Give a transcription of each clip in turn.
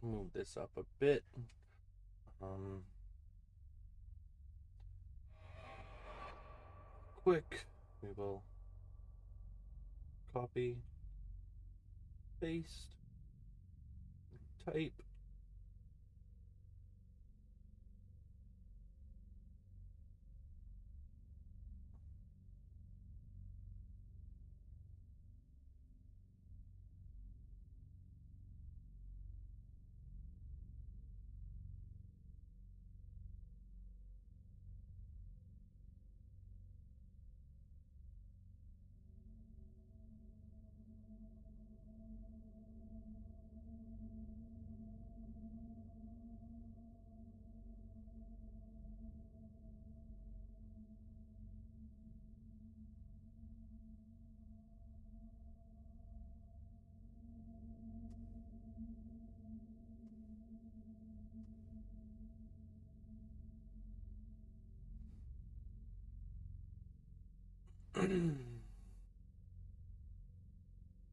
move this up a bit. Um, quick, we will copy, paste, type.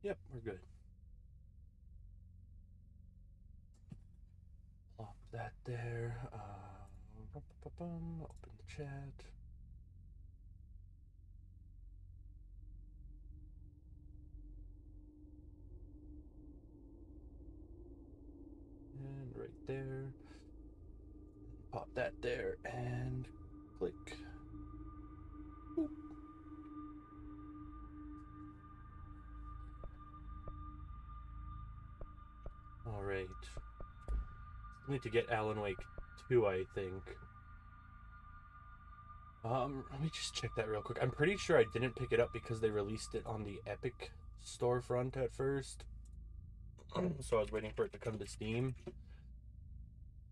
Yep, we're good. Plop that there. Open the chat. And right there. Pop that there and click. Boop. All right. I need to get Alan Wake 2, I think. Let me just check that real quick. I'm pretty sure I didn't pick it up because they released it on the Epic storefront at first. So I was waiting for it to come to Steam.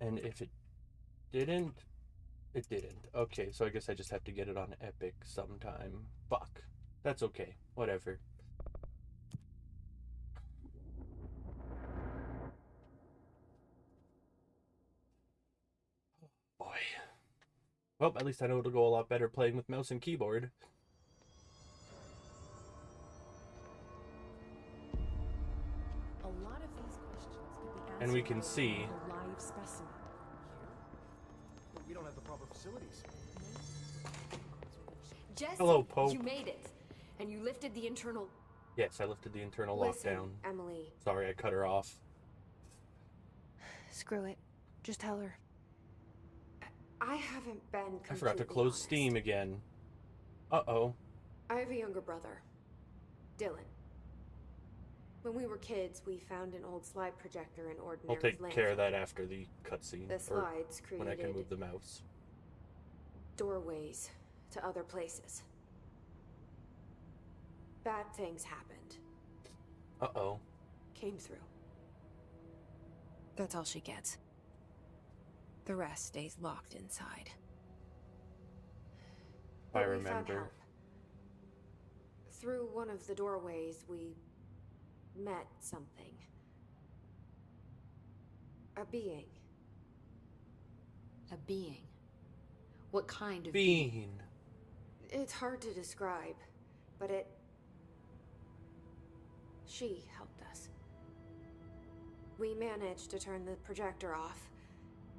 And if it didn't, it didn't. Okay, so I guess I just have to get it on Epic sometime. Fuck. That's okay. Whatever. Boy. Well, at least I know it'll go a lot better playing with mouse and keyboard. A lot of these questions could be answered And we can see by a live specimen. But we don't have the proper facilities. Jesse, Hello, Pope. you made it. And you lifted the internal... Yes, I lifted the internal Listen, lockdown. Emily. Sorry, I cut her off. Screw it. Just tell her. I haven't been completely I forgot to close honest. Steam again. Uh-oh. I have a younger brother, Dylan. When we were kids, we found an old slide projector in ordinary I'll take landfill. care of that after the cutscene. The Or slides when I can created move the mouse. doorways to other places. Bad things happened. Uh-oh. Came through. That's all she gets. The rest stays locked inside. I But we found remember. help. Through one of the doorways, we met something. A being. A being? What kind of Bean. It's hard to describe, but she helped us. We managed to turn the projector off.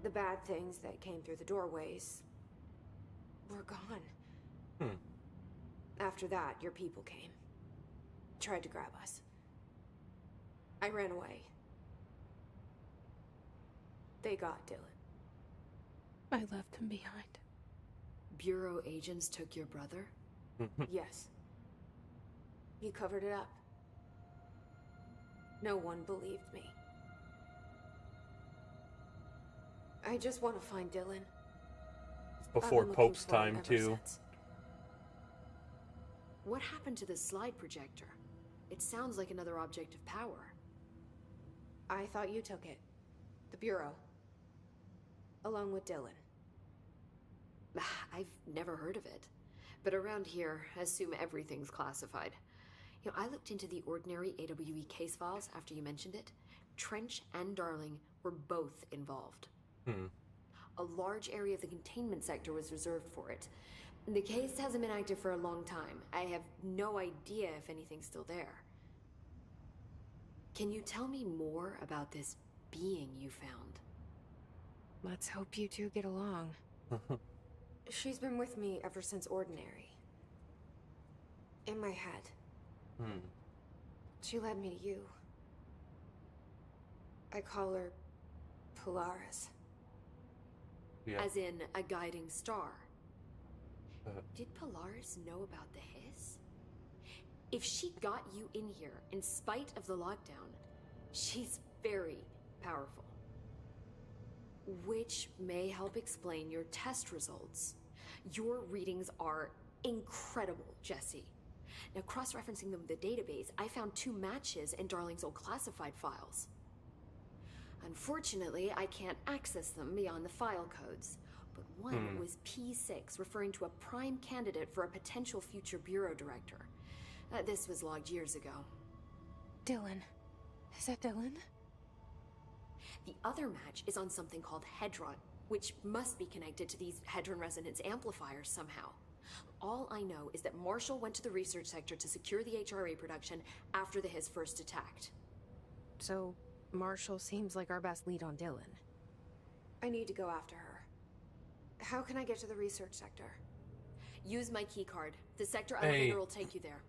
The bad things that came through the doorways were gone. After that, your people came. Tried to grab us. I ran away. They got Dylan. I left him behind. Bureau agents took your brother? Yes. You covered it up. No one believed me. I just want to find Dylan. Before I've been looking Pope's for him time, ever too. since. What happened to the slide projector? It sounds like another object of power. I thought you took it. The Bureau. Along with Dylan. I've never heard of it. But around here, assume everything's classified. You know, I looked into the ordinary AWE case files after you mentioned it. Trench and Darling were both involved. A large area of the containment sector was reserved for it. The case hasn't been active for a long time. I have no idea if anything's still there. Can you tell me more about this being you found. Let's hope you two get along. She's been with me ever since Ordinary. In my head. She led me to you. I call her Polaris. Yeah. As in a guiding star. Did Polaris know about the hiss? If she got you in here in spite of the lockdown, she's very powerful. Which may help explain your test results. Your readings are incredible, Jesse. Now, cross-referencing them with the database, I found 2 matches in Darling's old classified files. Unfortunately, I can't access them beyond the file codes, but one was P6, referring to a prime candidate for a potential future bureau director. This was logged years ago. Dylan. Is that Dylan? The other match is on something called Hedron, which must be connected to these Hedron resonance amplifiers somehow. All I know is that Marshall went to the research sector to secure the HRA production after the hiss first attacked. So, Marshall seems like our best lead on Dylan. I need to go after her. How can I get to the research sector? Use my keycard. The sector elevator will take you there.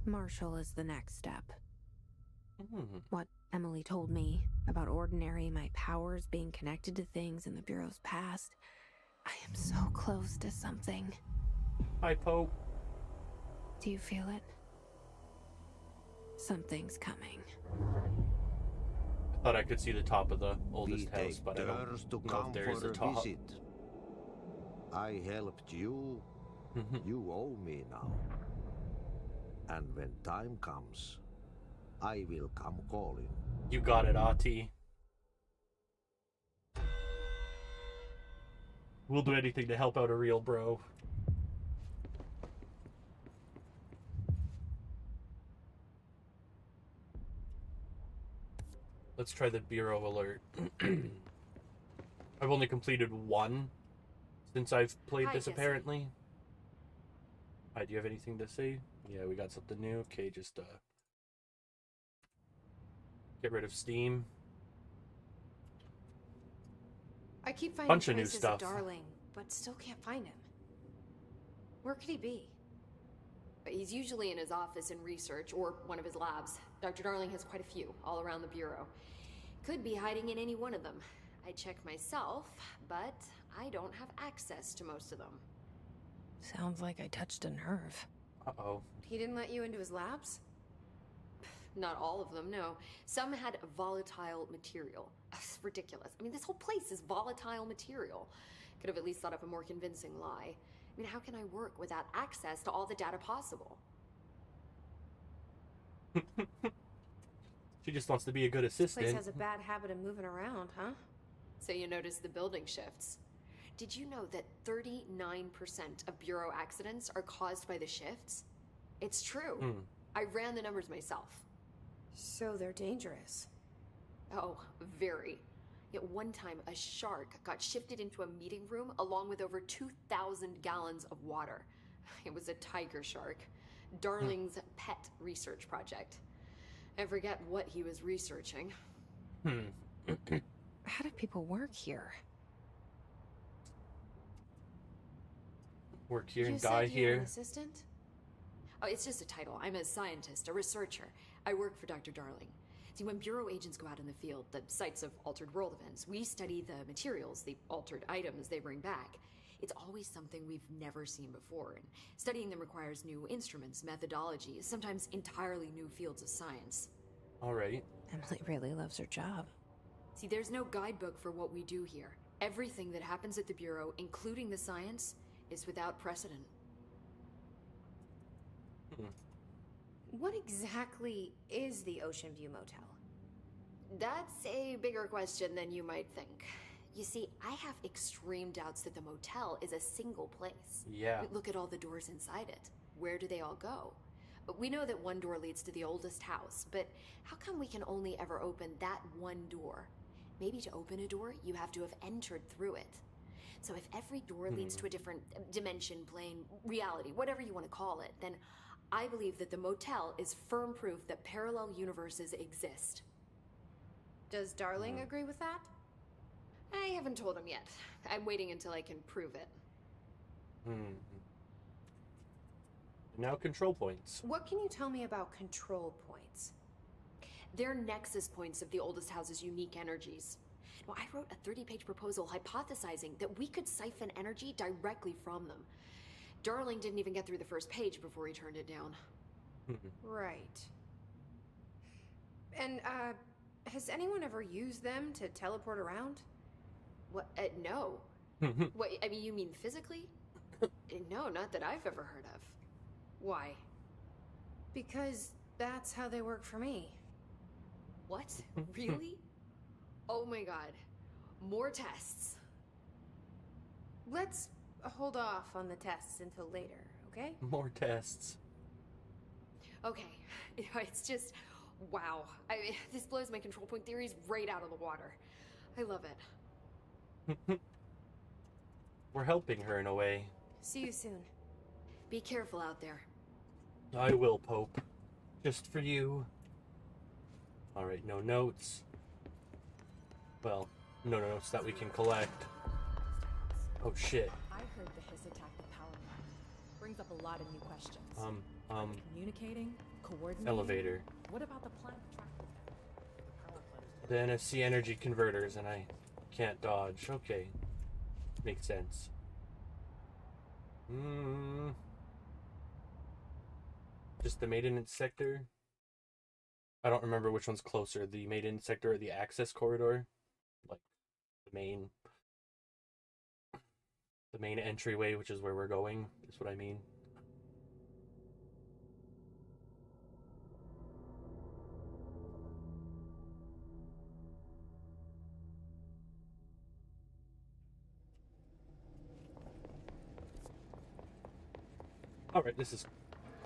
Marshall is the next step. What Emily told me about Ordinary, my powers being connected to things in the Bureau's past. I am so close to something. Hi, Pope. Do you feel it? Something's coming. I thought I could see the top of the oldest We house, but I take don't turns to know come if there is for a a top. visit. I helped you. You owe me now. And when time comes, I will come calling. You got it, Ati. We'll do anything to help out a real bro. Let's try the Bureau alert. I've only completed 1 since I've played this, Jesse. apparently. Hi, do you have anything to say? Yeah, we got something new. Okay, just get rid of Steam. I keep finding Bunch of new traces stuff. of Darling, but still can't find him. Where could he be? He's usually in his office in research or one of his labs. Dr. Darling has quite a few all around the Bureau. Could be hiding in any one of them. I check myself, but I don't have access to most of them. Sounds like I touched a nerve. Uh-oh. He didn't let you into his labs? Not all of them, no. Some had volatile material. It's ridiculous. I mean, this whole place is volatile material. Could have at least thought up a more convincing lie. I mean, how can I work without access to all the data possible? She just wants to be a good This assistant. place has a bad habit of moving around, huh? So you notice the building shifts. Did you know that 39% of Bureau accidents are caused by the shifts? It's true. I ran the numbers myself. So they're dangerous. Oh, very. At one time, a shark got shifted into a meeting room along with over 2,000 gallons of water. It was a tiger shark. Darling's pet research project. I forget what he was researching. How do people work here? Work here You and die said you're an here. assistant? Oh, it's just a title. I'm a scientist, a researcher. I work for Dr. Darling. See, when Bureau agents go out in the field, the sites of altered world events, we study the materials, the altered items they bring back. It's always something we've never seen before, and studying them requires new instruments, methodologies, sometimes entirely new fields of science. Alright. Emily really loves her job. See, there's no guidebook for what we do here. Everything that happens at the Bureau, including the science, is without precedent. What exactly is the Ocean View Motel? That's a bigger question than you might think. You see, I have extreme doubts that the motel is a single place. Yeah. Look at all the doors inside it. Where do they all go? We know that one door leads to the oldest house, but how come we can only ever open that one door? Maybe to open a door, you have to have entered through it. So if every door leads to a different dimension, plane, reality, whatever you want to call it, then I believe that the motel is firm proof that parallel universes exist. Does Darling agree with that? I haven't told him yet. I'm waiting until I can prove it. Now control points. What can you tell me about control points? They're nexus points of the oldest house's unique energies. Well, I wrote a 30-page proposal hypothesizing that we could siphon energy directly from them. Darling didn't even get through the first page before he turned it down. Right. And, has anyone ever used them to teleport around? What? No. What, I mean, you mean physically? No, not that I've ever heard of. Why? Because that's how they work for me. What? Really? Oh my god. More tests. Let's hold off on the tests until later, okay? More tests. Okay. It's just, wow. I mean, this blows my control point theories right out of the water. I love it. We're helping her in a way. See you soon. Be careful out there. I will, Pope. Just for you. Alright, no notes. Well, no notes that we can collect. Oh shit. I heard the Hiss attacked the power plant. Brings up a lot of new questions. Communicating, coordinating. Elevator. What about the plant track? The NFC energy converters, and I can't dodge. Okay. Makes sense. Just the maintenance sector? I don't remember which one's closer, the maintenance sector or the access corridor. Like, the main entryway, which is where we're going, is what I mean. Alright, this is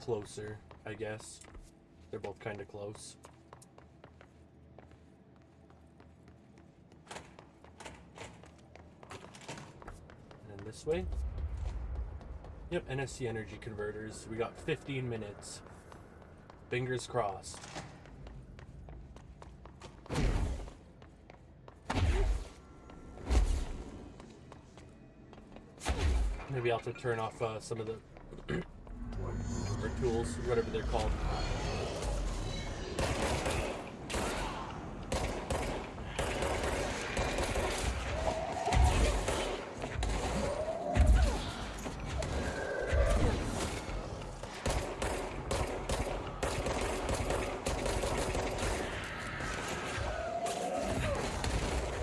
closer, I guess. They're both kind of close. And then this way. Yep, NFC energy converters. We got 15 minutes. Fingers crossed. Maybe I'll have to turn off some of the or tools, whatever they're called.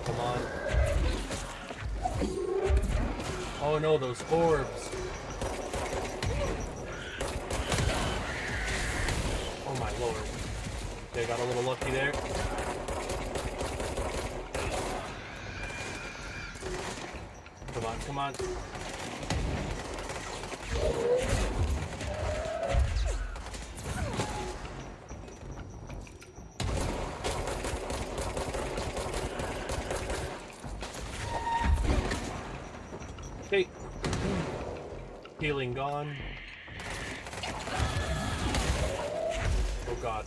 Come on. Oh no, those orbs. Lord. Okay, got a little lucky there. Come on, come on. Okay. Healing gone. Oh god.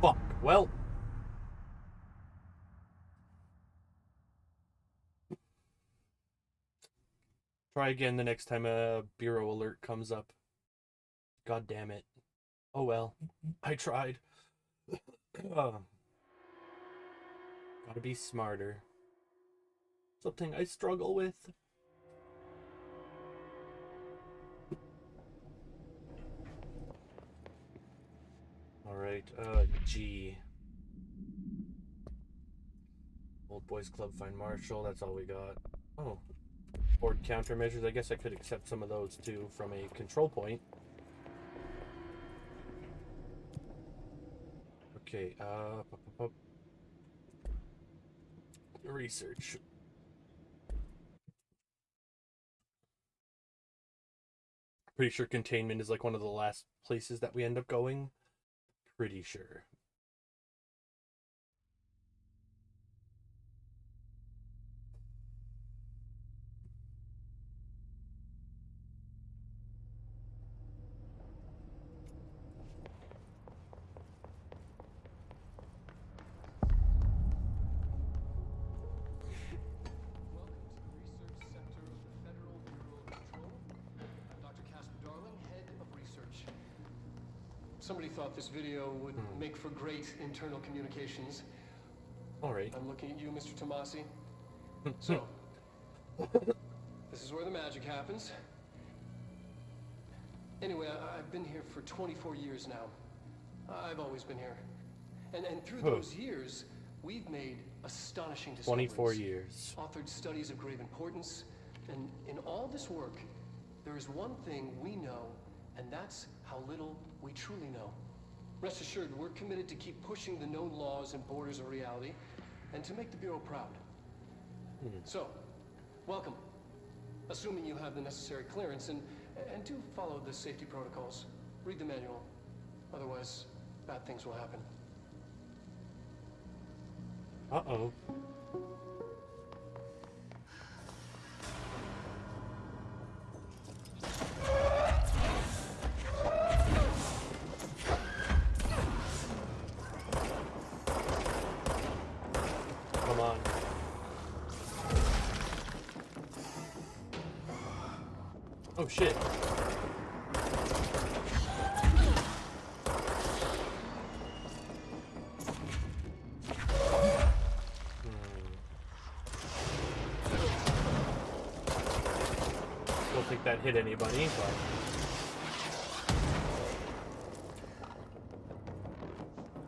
Fuck. Well. Try again the next time a bureau alert comes up. God damn it. Oh well. I tried. Gotta be smarter. Something I struggle with. Alright, G. Old Boys Club, find Marshall, that's all we got. Oh. Board countermeasures, I guess I could accept some of those too from a control point. Okay, research. Pretty sure containment is like one of the last places that we end up going. Pretty sure. Somebody thought this video would make for great internal communications. All right. I'm looking at you, Mr. Tomasi. So, this is where the magic happens. Anyway, I've been here for 24 years now. I've always been here. And through those years, we've made astonishing discoveries. 24 years. Authored studies of grave importance. And in all this work, there is one thing we know, and that's how little we truly know. Rest assured, we're committed to keep pushing the known laws and borders of reality, and to make the Bureau proud. So, welcome. Assuming you have the necessary clearance, and do follow the safety protocols. Read the manual. Otherwise, bad things will happen. Uh-oh. Come on. Oh shit. Don't think that hit anybody, but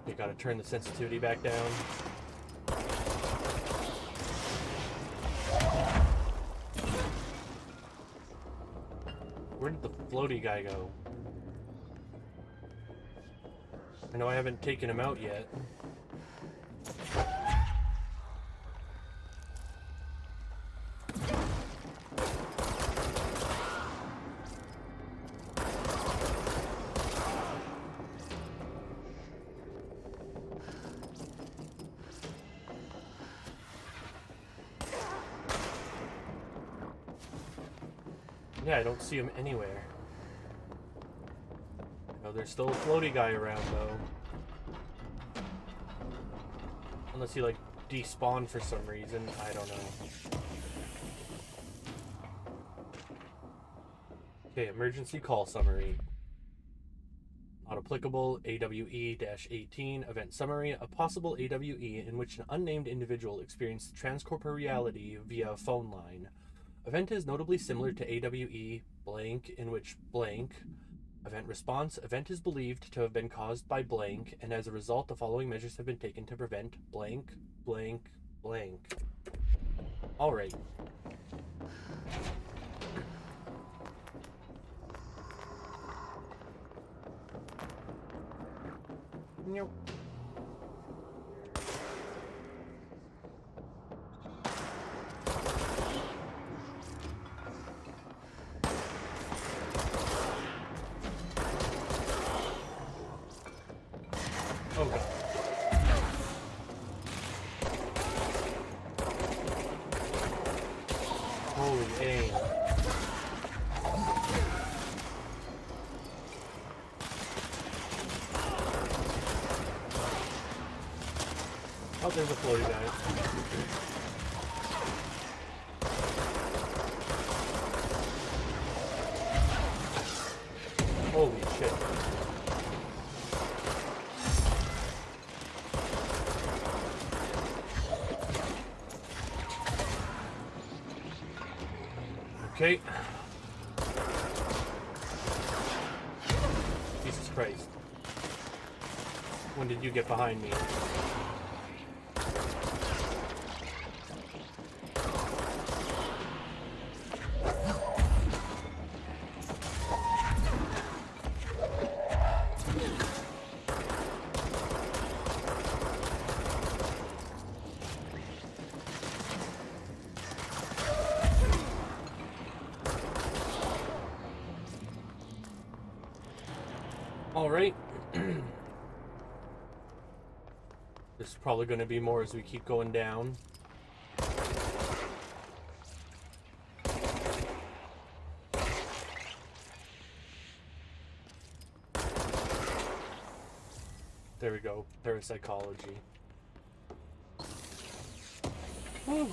you gotta turn the sensitivity back down. Where did the floaty guy go? I know I haven't taken him out yet. Yeah, I don't see him anywhere. Oh, there's still a floaty guy around, though. Unless he, like, despawned for some reason. I don't know. Okay, emergency call summary. Not applicable, AWE-18, event summary. A possible AWE in which an unnamed individual experienced transcorporeality via phone line. Event is notably similar to AWE blank, in which blank. Event response. Event is believed to have been caused by blank, and as a result, the following measures have been taken to prevent blank, blank, blank. Alright. Nope. Oh god. Holy aim. Oh, there's a floaty guy. Holy shit. Okay. Jesus Christ. When did you get behind me? Alright. This is probably going to be more as we keep going down. There we go. Parapsychology. Whew.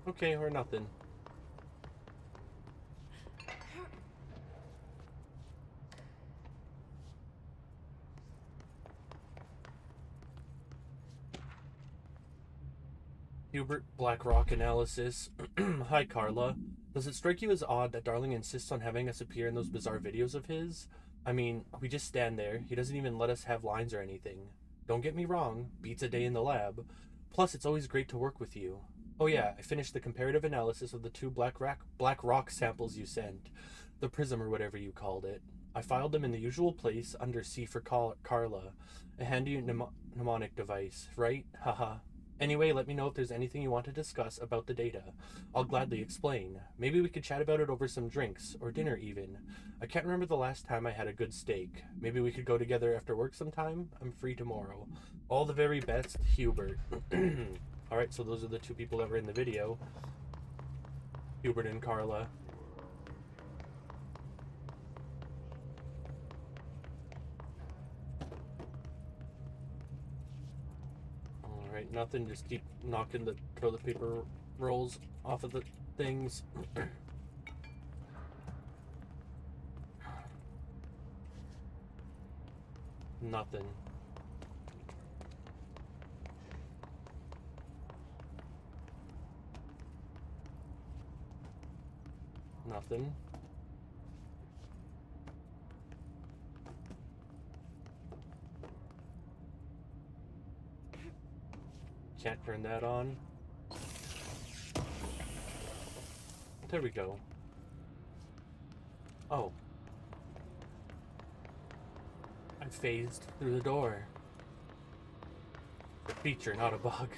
Okay, or nothing. Hubert, Black Rock analysis. Hi, Carla. Does it strike you as odd that Darling insists on having us appear in those bizarre videos of his? I mean, we just stand there. He doesn't even let us have lines or anything. Don't get me wrong, beats a day in the lab. Plus, it's always great to work with you. Oh yeah, I finished the comparative analysis of the 2 Black Rock samples you sent. The Prism or whatever you called it. I filed them in the usual place under C for Carla. A handy mnemonic device, right? Haha. Anyway, let me know if there's anything you want to discuss about the data. I'll gladly explain. Maybe we could chat about it over some drinks, or dinner even. I can't remember the last time I had a good steak. Maybe we could go together after work sometime? I'm free tomorrow. All the very best, Hubert. Alright, so those are the 2 people that were in the video. Hubert and Carla. Alright, nothing, just keep knocking the toilet paper rolls off of the things. Nothing. Nothing. Can't turn that on. There we go. Oh. I phased through the door. A feature, not a bug.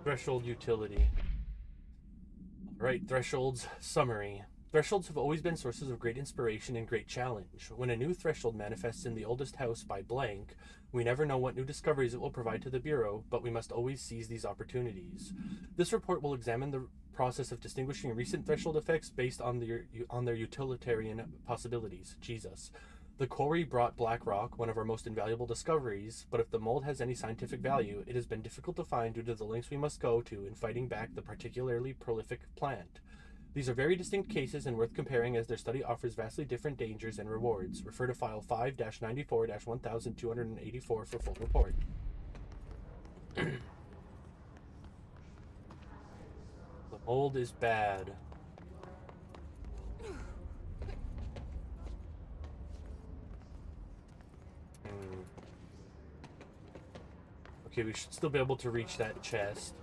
Threshold utility. Alright, thresholds summary. Thresholds have always been sources of great inspiration and great challenge. When a new threshold manifests in the oldest house by blank, we never know what new discoveries it will provide to the Bureau, but we must always seize these opportunities. This report will examine the process of distinguishing recent threshold effects based on their utilitarian possibilities. Jesus. The quarry brought Black Rock, one of our most invaluable discoveries, but if the mold has any scientific value, it has been difficult to find due to the lengths we must go to in fighting back the particularly prolific plant. These are very distinct cases and worth comparing as their study offers vastly different dangers and rewards. Refer to file 5-94-1284 for full report. The mold is bad. Okay, we should still be able to reach that chest.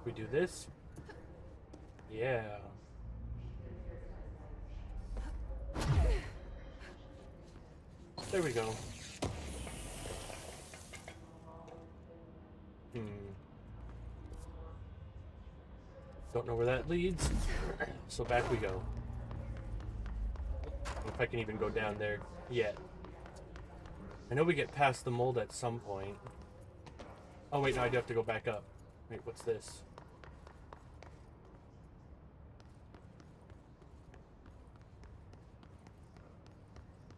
We do this? Yeah. There we go. Don't know where that leads. So back we go. If I can even go down there yet. I know we get past the mold at some point. Oh wait, no, I do have to go back up. Wait, what's this?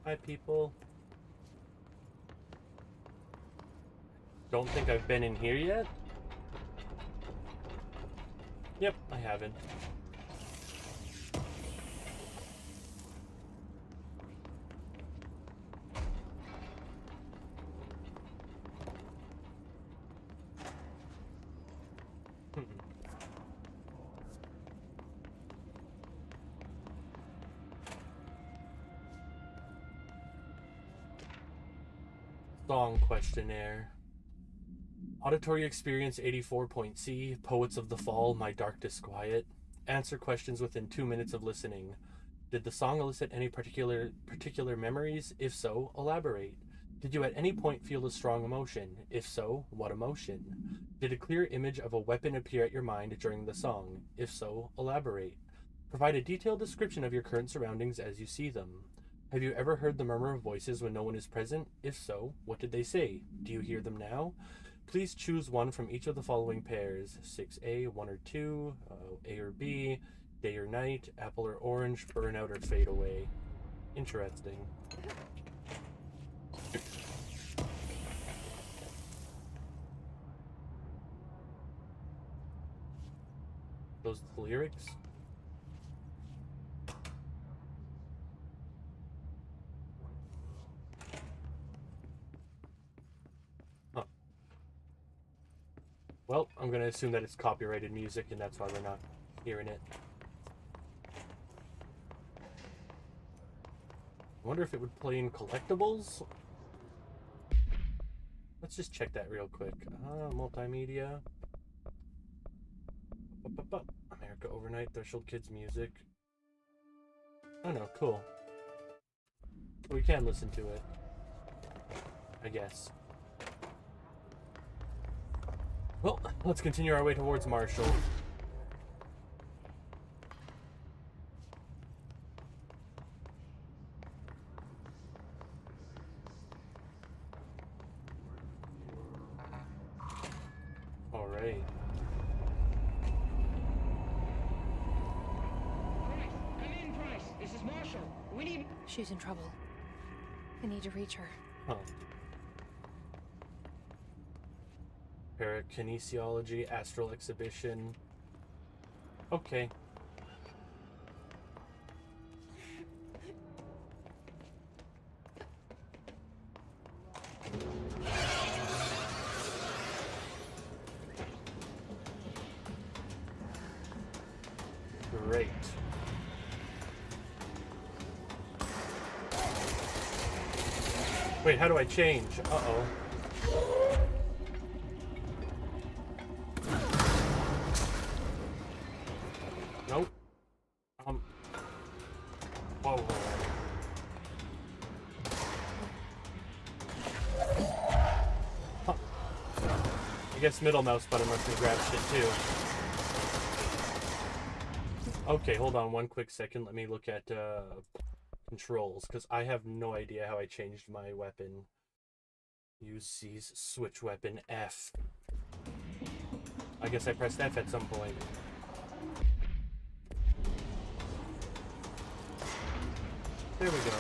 Hi, people. Don't think I've been in here yet? Yep, I haven't. Song questionnaire. Auditory experience 84.C, Poets of the Fall, My Dark Disquiet. Answer questions within 2 minutes of listening. Did the song elicit any particular memories? If so, elaborate. Did you at any point feel a strong emotion? If so, what emotion? Did a clear image of a weapon appear at your mind during the song? If so, elaborate. Provide a detailed description of your current surroundings as you see them. Have you ever heard the murmur of voices when no one is present? If so, what did they say? Do you hear them now? Please choose one from each of the following pairs. 6A, 1 or 2, A or B, day or night, apple or orange, burn out or fade away. Interesting. Those the lyrics? Huh. Well, I'm gonna assume that it's copyrighted music and that's why we're not hearing it. I wonder if it would play in collectibles? Let's just check that real quick. Multimedia. America Overnight, Threshold Kids Music. Oh no, cool. We can listen to it. I guess. Well, let's continue our way towards Marshall. All right. Come in, Price. This is Marshall. We need... She's in trouble. I need to reach her. Huh. Parakinesiology, astral exhibition. Okay. Great. Wait, how do I change? Uh-oh. Nope. Whoa. Huh. I guess middle mouse button lets me grab shit too. Okay, hold on one quick second. Let me look at controls, because I have no idea how I changed my weapon. Use C's switch weapon F. I guess I pressed F at some point. There we go.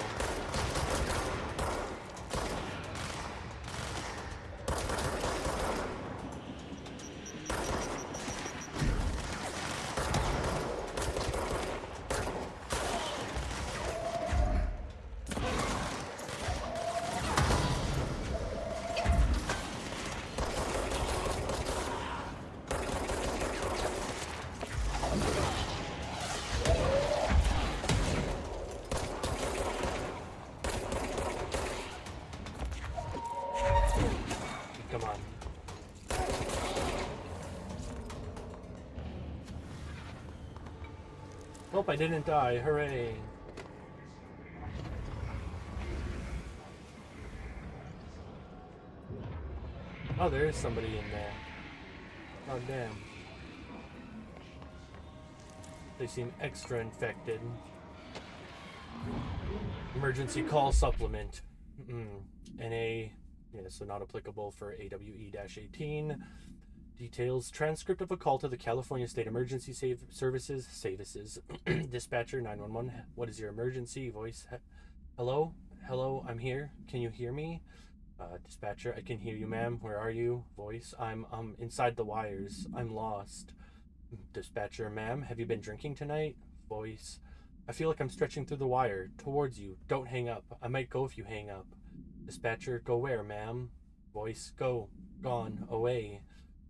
Come on. Hope I didn't die. Hooray. Oh, there is somebody in there. Oh, damn. They seem extra infected. Emergency call supplement. NA. Yeah, so not applicable for AWE-18. Details. Transcript of a call to the California State Emergency Services. Dispatcher 911. What is your emergency? Voice. Hello? Hello, I'm here. Can you hear me? Dispatcher, I can hear you, ma'am. Where are you? Voice. I'm inside the wires. I'm lost. Dispatcher, ma'am, have you been drinking tonight? Voice. I feel like I'm stretching through the wire. Towards you. Don't hang up. I might go if you hang up. Dispatcher, go where, ma'am? Voice, go. Gone. Away.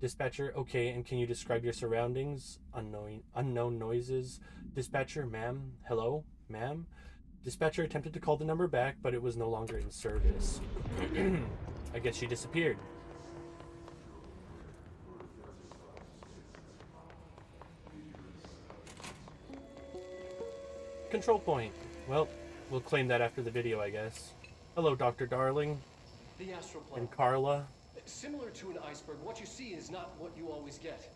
Dispatcher, okay, and can you describe your surroundings? Unknown noises. Dispatcher, ma'am? Hello? Ma'am? Dispatcher attempted to call the number back, but it was no longer in service. I guess she disappeared. Control point. Well, we'll claim that after the video, I guess. Hello, Dr. Darling. The astral plane. And Carla. Similar to an iceberg, what you see is not what you always get.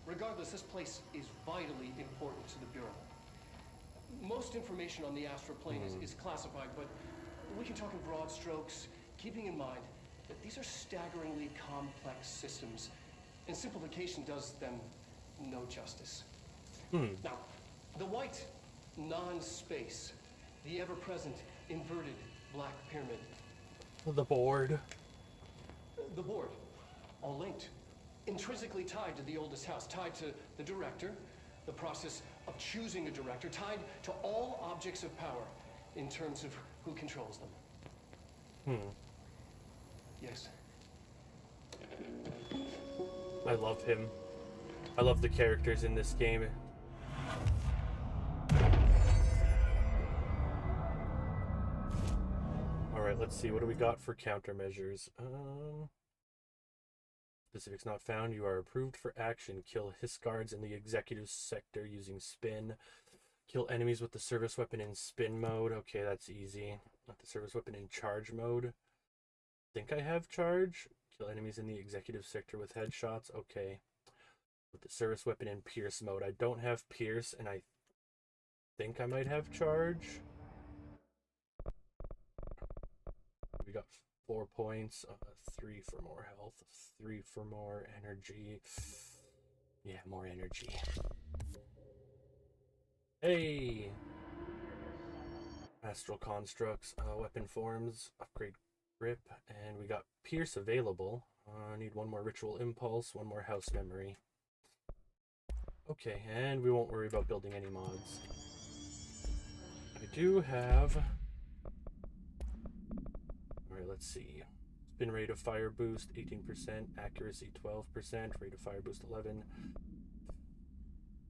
Regardless, this place is vitally important to the Bureau. Most information on the astral plane is classified, but we can talk in broad strokes, keeping in mind that these are staggeringly complex systems, and simplification does them no justice. Now, The white, non-space. The ever-present, inverted black pyramid. The board. The board. All linked. Intrinsically tied to the oldest house. Tied to the director. The process of choosing a director. Tied to all objects of power. In terms of who controls them. Yes. I love him. I love the characters in this game. Alright, let's see. What do we got for countermeasures? Specifics not found. You are approved for action. Kill Hiss guards in the executive sector using spin. Kill enemies with the service weapon in spin mode. Okay, that's easy. Not the service weapon in charge mode. Think I have charge. Kill enemies in the executive sector with headshots. Okay. With the service weapon in pierce mode. I don't have pierce, and I think I might have charge. We got 4 points. 3 for more health. 3 for more energy. Yeah, more energy. Hey! Astral constructs, weapon forms, upgrade grip, and we got pierce available. I need 1 more ritual impulse, 1 more house memory. Okay, and we won't worry about building any mods. I do have... Alright, let's see. Spin rate of fire boost, 18%, accuracy 12%, rate of fire boost 11%.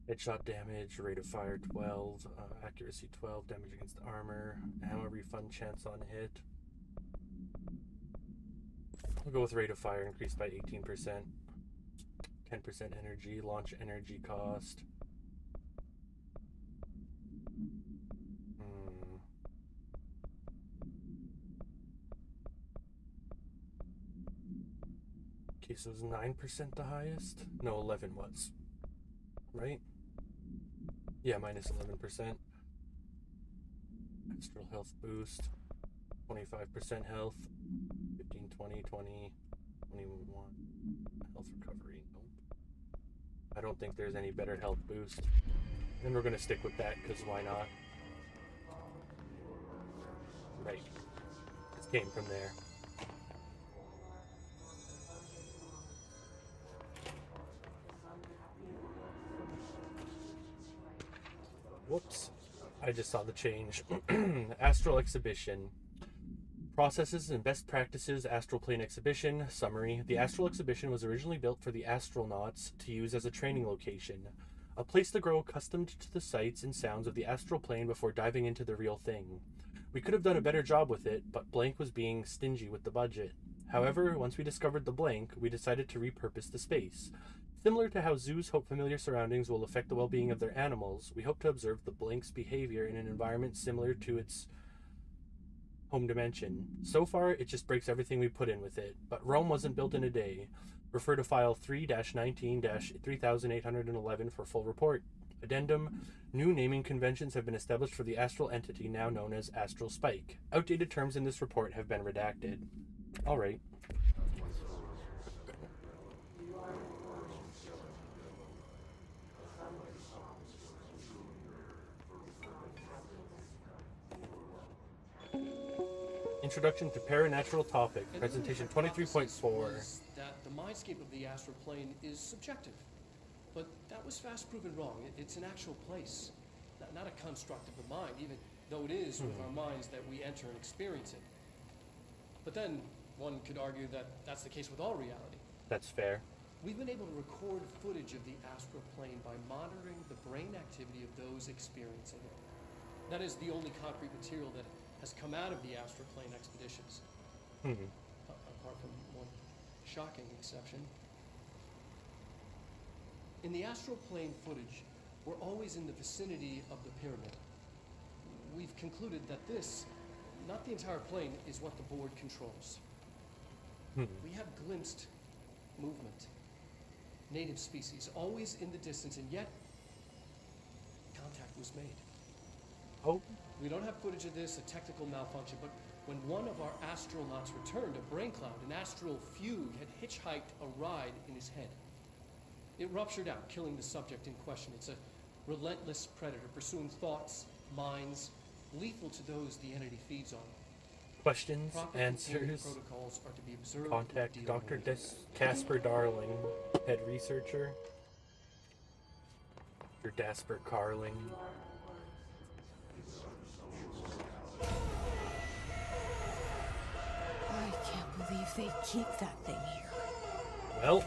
Headshot damage, rate of fire 12, accuracy 12, damage against armor, ammo refund chance on hit. We'll go with rate of fire increased by 18%. 10% energy, launch energy cost. Okay, so is 9% the highest? No, 11 was. Right? Yeah, minus 11%. Astral health boost. 25% health. 15, 20, 20, 21. Health recovery. Nope. I don't think there's any better health boost. And we're going to stick with that, because why not? Right. This came from there. Whoops. I just saw the change. Astral Exhibition. Processes and best practices Astral Plane Exhibition. Summary. The Astral Exhibition was originally built for the astronauts to use as a training location. A place to grow accustomed to the sights and sounds of the astral plane before diving into the real thing. We could have done a better job with it, but Blank was being stingy with the budget. However, once we discovered the Blank, we decided to repurpose the space. Similar to how zoos hope familiar surroundings will affect the well-being of their animals, we hope to observe the Blank's behavior in an environment similar to its home dimension. So far, it just breaks everything we put in with it, but Rome wasn't built in a day. Refer to file 3-19-3811 for full report. Addendum. New naming conventions have been established for the astral entity now known as Astral Spike. Outdated terms in this report have been redacted. Alright. Introduction to Paranatural Topic, presentation 23.4. That the mindscape of the astral plane is subjective. But that was fast proven wrong. It's an actual place, not a construct of the mind, even though it is with our minds that we enter and experience it. But then one could argue that that's the case with all reality. That's fair. We've been able to record footage of the astral plane by monitoring the brain activity of those experiencing it. That is the only concrete material that has come out of the astral plane expeditions. Apart from one shocking exception. In the astral plane footage, we're always in the vicinity of the pyramid. We've concluded that this, not the entire plane, is what the board controls. We have glimpsed movement, native species, always in the distance, and yet contact was made. Oh. We don't have footage of this, a technical malfunction, but when one of our astronauts returned, a brain cloud, an astral fugue, had hitchhiked a ride in his head. It ruptured out, killing the subject in question. It's a relentless predator pursuing thoughts, minds, lethal to those the entity feeds on. Questions, Proper answers. protocols are to be observed. Contact Dr. Casper Darling, head researcher. Dr. Dasper Carling. I can't believe they keep that thing here. Well,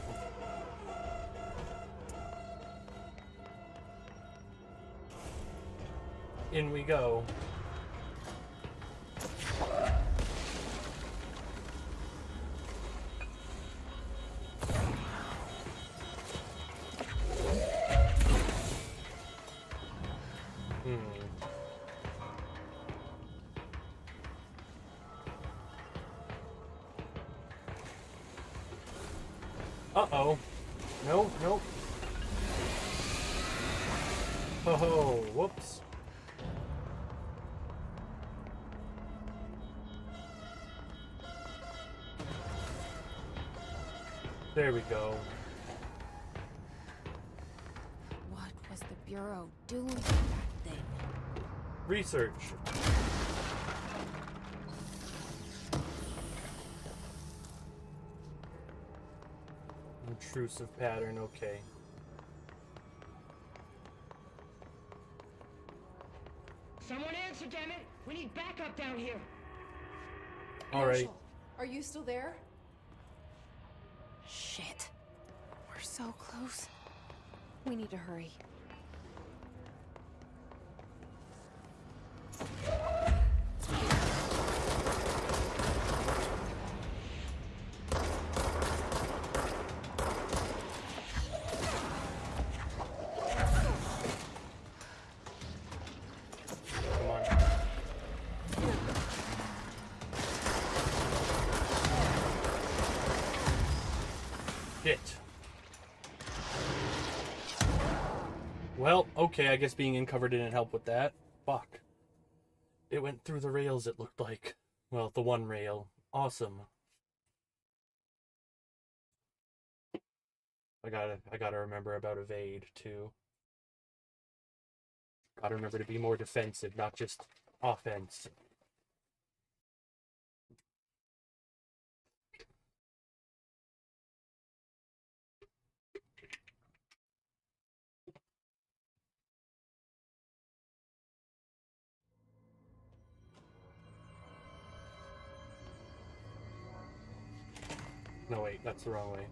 in we go. Uh-oh. No, nope. Oh, whoops. There we go. What was the Bureau doing with that thing? Research. Intrusive pattern, okay. Someone answer, damn it! We need backup down here. All right. Marshall, are you still there? Shit. We're so close. We need to hurry. Come on. Shit. Well, okay, I guess being in cover didn't help with that. Fuck. It went through the rails, it looked like. Well, the one rail. Awesome. I gotta remember about evade, too. Gotta remember to be more defensive, not just offense. No, wait, that's the wrong way.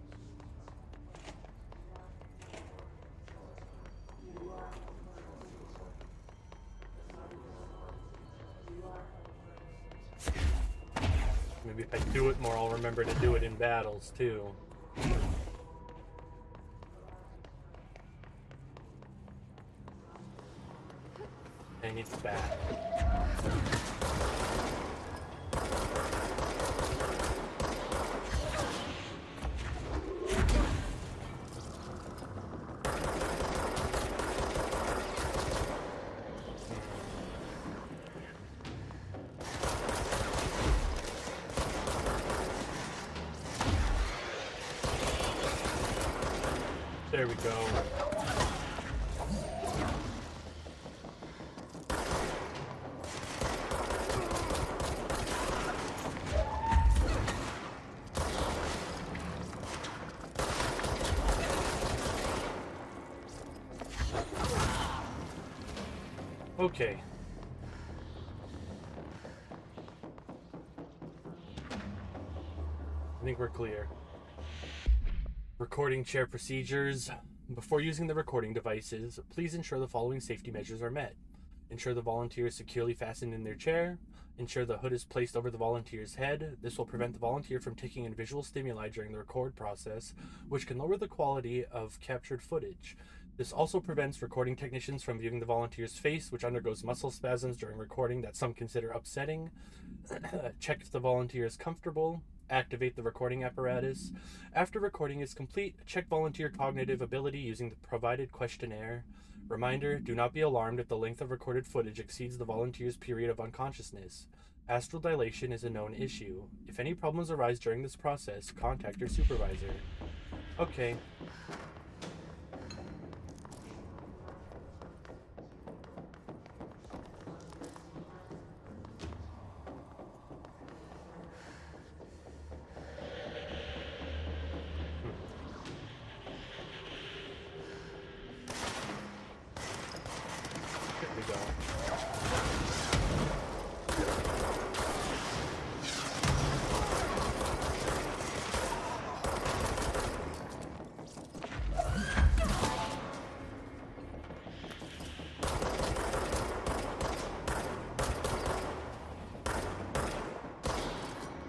Maybe if I do it more, I'll remember to do it in battles, too. And it's back. There we go. Okay. I think we're clear. Recording chair procedures. Before using the recording devices, please ensure the following safety measures are met. Ensure the volunteer is securely fastened in their chair. Ensure the hood is placed over the volunteer's head. This will prevent the volunteer from taking in visual stimuli during the record process, which can lower the quality of captured footage. This also prevents recording technicians from viewing the volunteer's face, which undergoes muscle spasms during recording that some consider upsetting. Check if the volunteer is comfortable. Activate the recording apparatus. After recording is complete, check volunteer cognitive ability using the provided questionnaire. Reminder, do not be alarmed if the length of recorded footage exceeds the volunteer's period of unconsciousness. Astral dilation is a known issue. If any problems arise during this process, contact your supervisor. Okay.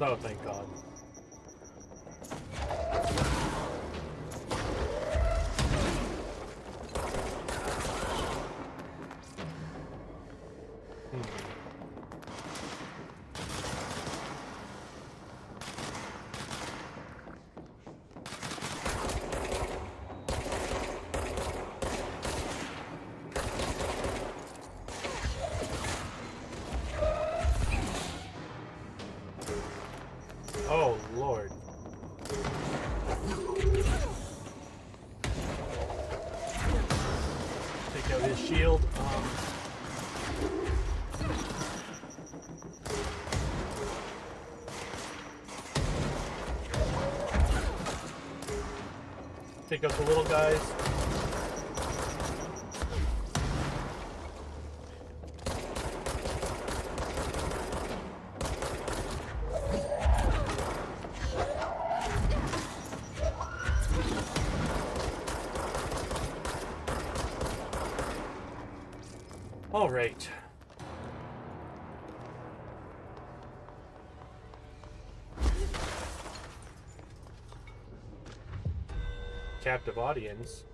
Oh, thank God. Oh, Lord. Take out his shield. Take out the little guys. All right. Captive audience.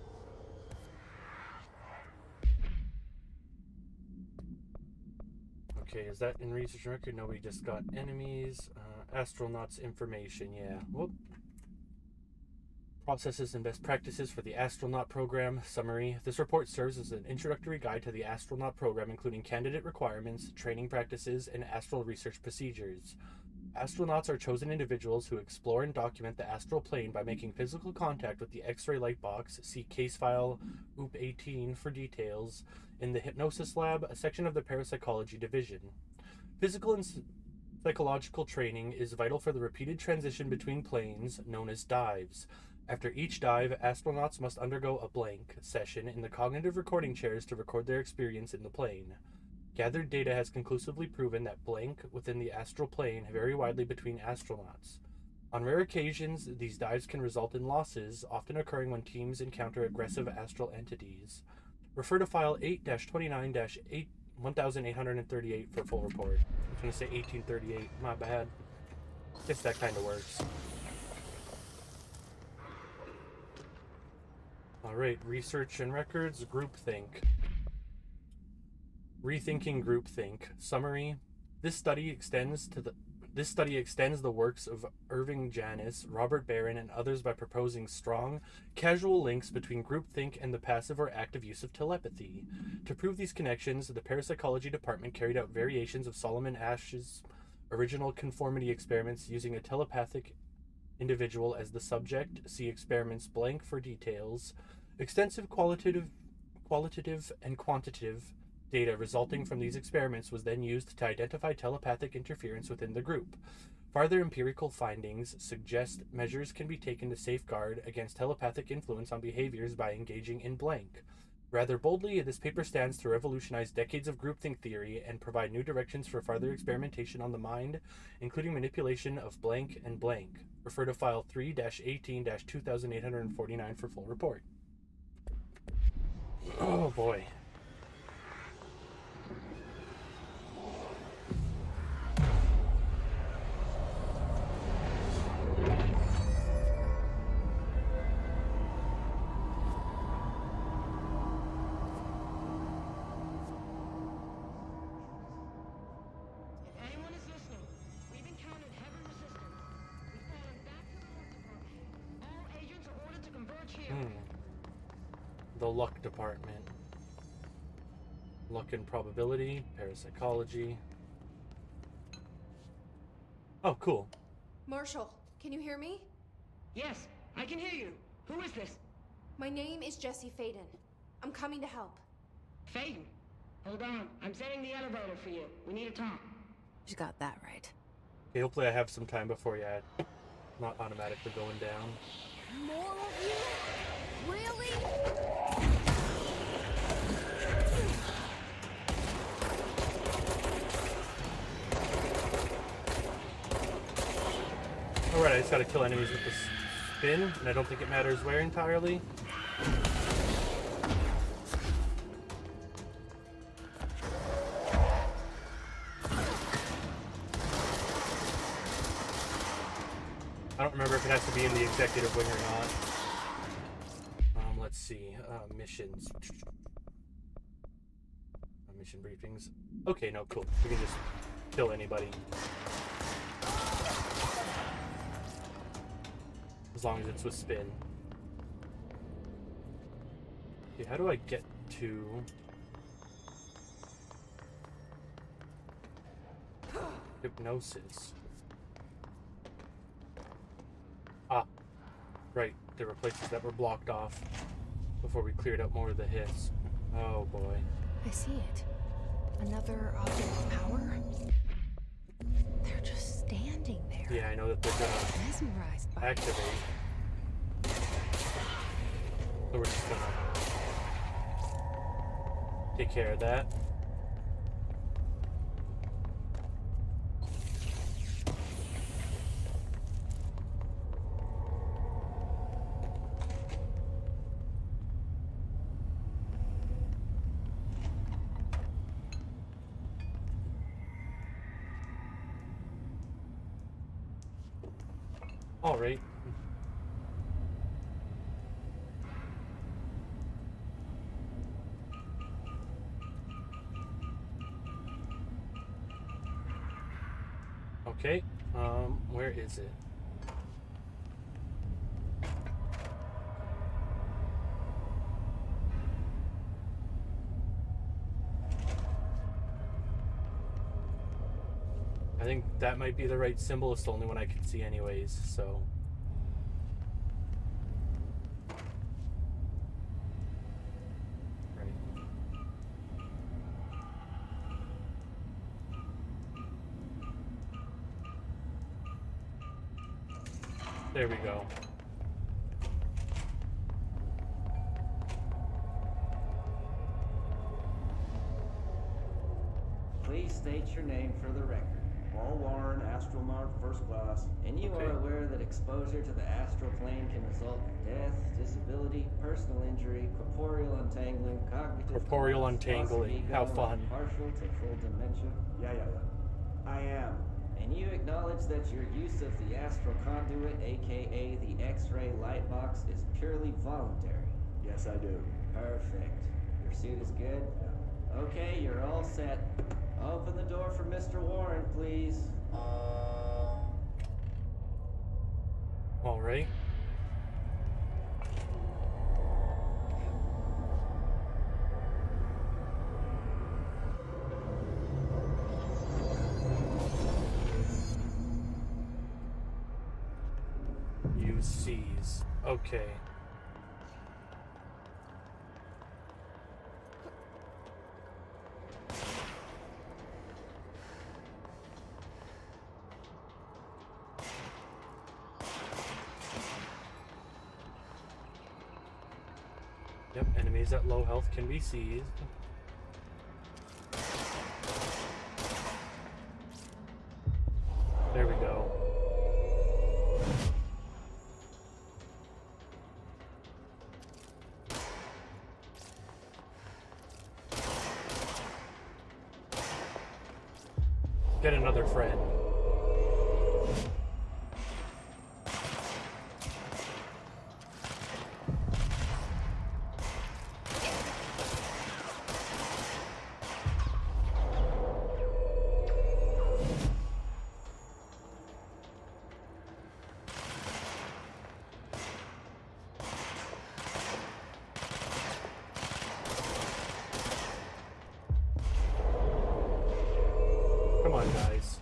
Okay, is that in research record? No, we just got enemies. Astronauts information, yeah. Whoop. Processes and best practices for the astronaut program. Summary. This report serves as an introductory guide to the astronaut program, including candidate requirements, training practices, and astral research procedures. Astronauts are chosen individuals who explore and document the astral plane by making physical contact with the X-ray light box. See case file OOP 18 for details. In the hypnosis lab, a section of the parapsychology division. Physical and psychological training is vital for the repeated transition between planes, known as dives. After each dive, astronauts must undergo a blank session in the cognitive recording chairs to record their experience in the plane. Gathered data has conclusively proven that blank within the astral plane vary widely between astronauts. On rare occasions, these dives can result in losses, often occurring when teams encounter aggressive astral entities. Refer to file 8-29-1838 for full report. I was going to say 1838, my bad. Guess that kind of works. Alright, research and records, groupthink. Rethinking groupthink. Summary. This study extends the works of Irving Janis, Robert Barron, and others by proposing strong, casual links between groupthink and the passive or active use of telepathy. To prove these connections, the parapsychology department carried out variations of Solomon Asch's original conformity experiments using a telepathic individual as the subject. See experiments blank for details. Extensive qualitative and quantitative data resulting from these experiments was then used to identify telepathic interference within the group. Further empirical findings suggest measures can be taken to safeguard against telepathic influence on behaviors by engaging in blank. Rather boldly, this paper stands to revolutionize decades of groupthink theory and provide new directions for further experimentation on the mind, including manipulation of blank and blank. Refer to file 3-18-2849 for full report. Oh boy. The luck department. Luck and probability, parapsychology. Oh, cool. Marshall, can you hear me? Yes, I can hear you. Who is this? My name is Jesse Faden. I'm coming to help. Faden? Hold on. I'm setting the elevator for you. We need to talk. You got that right. Okay, hopefully I have some time before you not automatically going down. More of you? Really? Alright, I just gotta kill enemies with the spin, and I don't think it matters where entirely. I don't remember if it has to be in the executive wing or not. Let's see. Missions. Mission briefings. Okay, no, cool. We can just kill anybody. As long as it's with spin. Okay, how do I get to... hypnosis? Ah, right. There were places that were blocked off before we cleared up more of the hits. Oh boy. I see it. Another object of power? They're just standing there. Yeah, I know that they're gonna mesmerized by activate. So we're just gonna take care of that. All right. Okay. Where is it? I think that might be the right symbol. It's the only one I can see anyways, so... There we go. Please state your name for the record. Paul Warren, Astronaut First Class, and you are aware that exposure to the astral plane can result in death, disability, personal injury, corporeal untangling, cognitive corporeal collapse, untangling. ego, How fun. Partial to full dementia. Yeah. I am. And you acknowledge that your use of the astral conduit, aka the X-ray light box, is purely voluntary. Yes, I do. Perfect. Your suit is good? Yeah. Okay, you're all set. Open the door for Mr. Warren, please. All right. Use C's. Okay. Yep, enemies at low health can be seized. There we go. Get another friend. Come on, guys.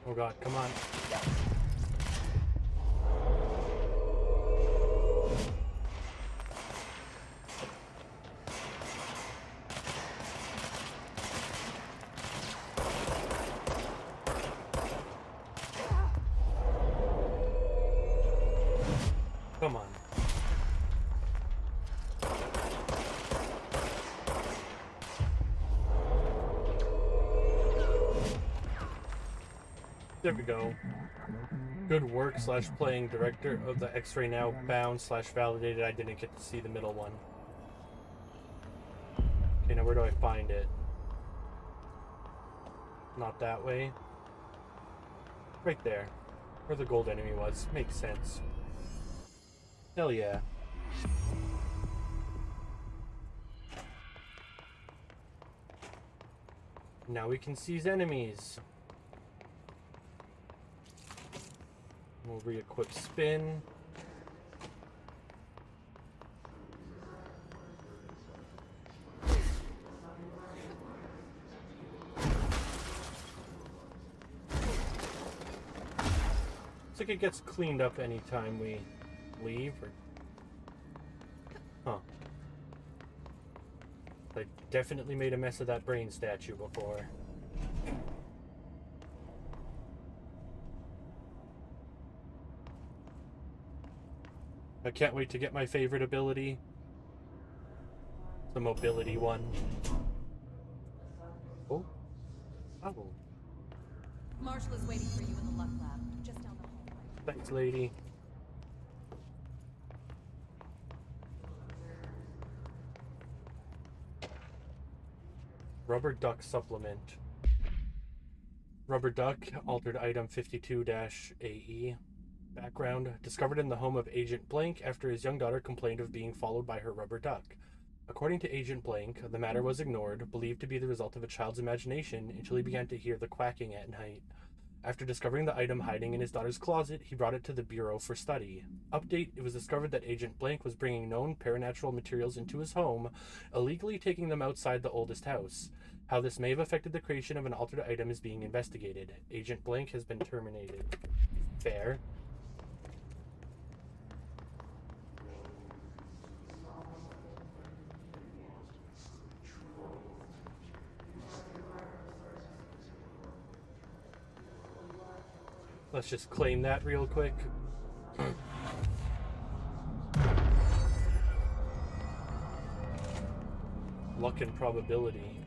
Oh God, come on. Come on. There we go. Good work / playing director of the X-ray now bound / validated. I didn't get to see the middle one. Okay, now where do I find it? Not that way. Right there. Where the gold enemy was. Makes sense. Hell yeah. Now we can seize enemies. We'll re-equip spin. Looks like it gets cleaned up anytime we leave. Huh. I definitely made a mess of that brain statue before. I can't wait to get my favorite ability. The mobility one. Oh. Oh. Marshall is waiting for you in the luck lab, just down the hall. Thanks, lady. Rubber duck supplement. Rubber duck, altered item 52-AE. Background, discovered in the home of Agent Blank after his young daughter complained of being followed by her rubber duck. According to Agent Blank, the matter was ignored, believed to be the result of a child's imagination, until he began to hear the quacking at night. After discovering the item hiding in his daughter's closet, he brought it to the Bureau for study. Update, it was discovered that Agent Blank was bringing known paranatural materials into his home, illegally taking them outside the oldest house. How this may have affected the creation of an altered item is being investigated. Agent Blank has been terminated. Fair. Let's just claim that real quick. Luck and probability.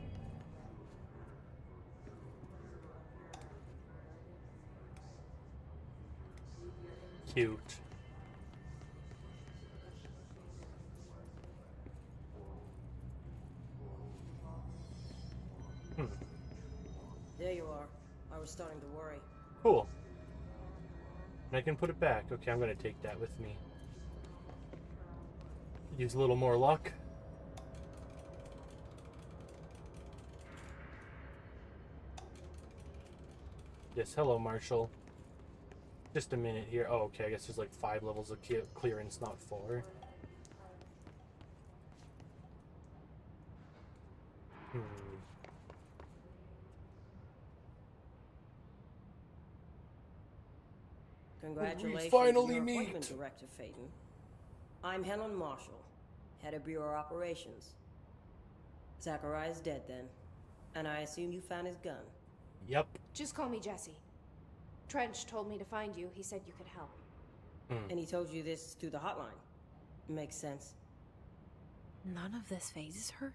Cute. There you are. I was starting to worry. Cool. And I can put it back. Okay, I'm going to take that with me. Use a little more luck. Yes, hello, Marshall. Just a minute here. Oh, okay, I guess there's like 5 levels of clearance, not 4. Congratulations We finally on your meet. appointment, Director Phaeton. I'm Helen Marshall, head of Bureau Operations. Zachariah's dead then, and I assume you found his gun. Yep. Just call me Jesse. Trench told me to find you. He said you could help. And he told you this through the hotline. Makes sense. None of this phases her?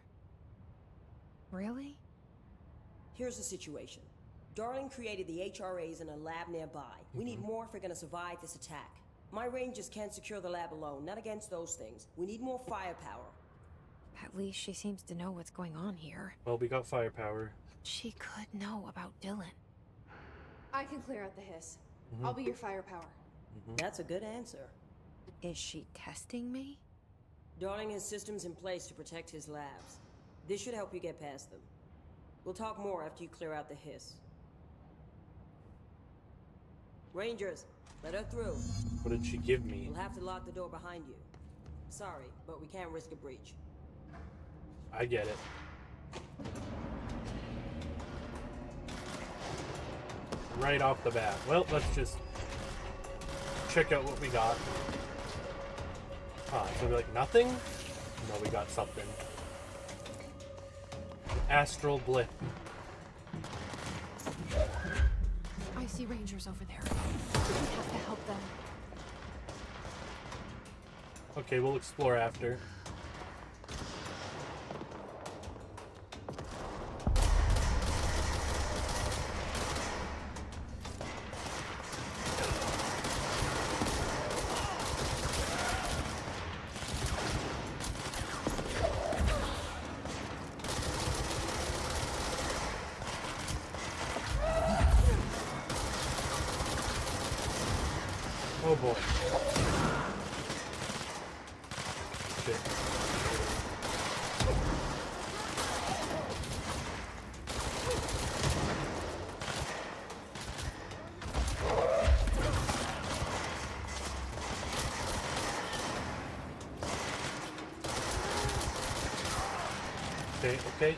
Really? Here's the situation. Darling created the HRAs in a lab nearby. We need more if we're gonna survive this attack. My rangers can't secure the lab alone, not against those things. We need more firepower. At least she seems to know what's going on here. Well, we got firepower. She could know about Dylan. I can clear out the hiss. I'll be your firepower. That's a good answer. Is she testing me? Darling has systems in place to protect his labs. This should help you get past them. We'll talk more after you clear out the hiss. Rangers, let her through. What did she give me? We'll have to lock the door behind you. Sorry, but we can't risk a breach. I get it. Right off the bat. Well, let's just check out what we got. Ah, so we're like nothing? No, we got something. Astral blip. I see rangers over there. We have to help them. Okay, we'll explore after. Oh boy. Shit. Okay, okay.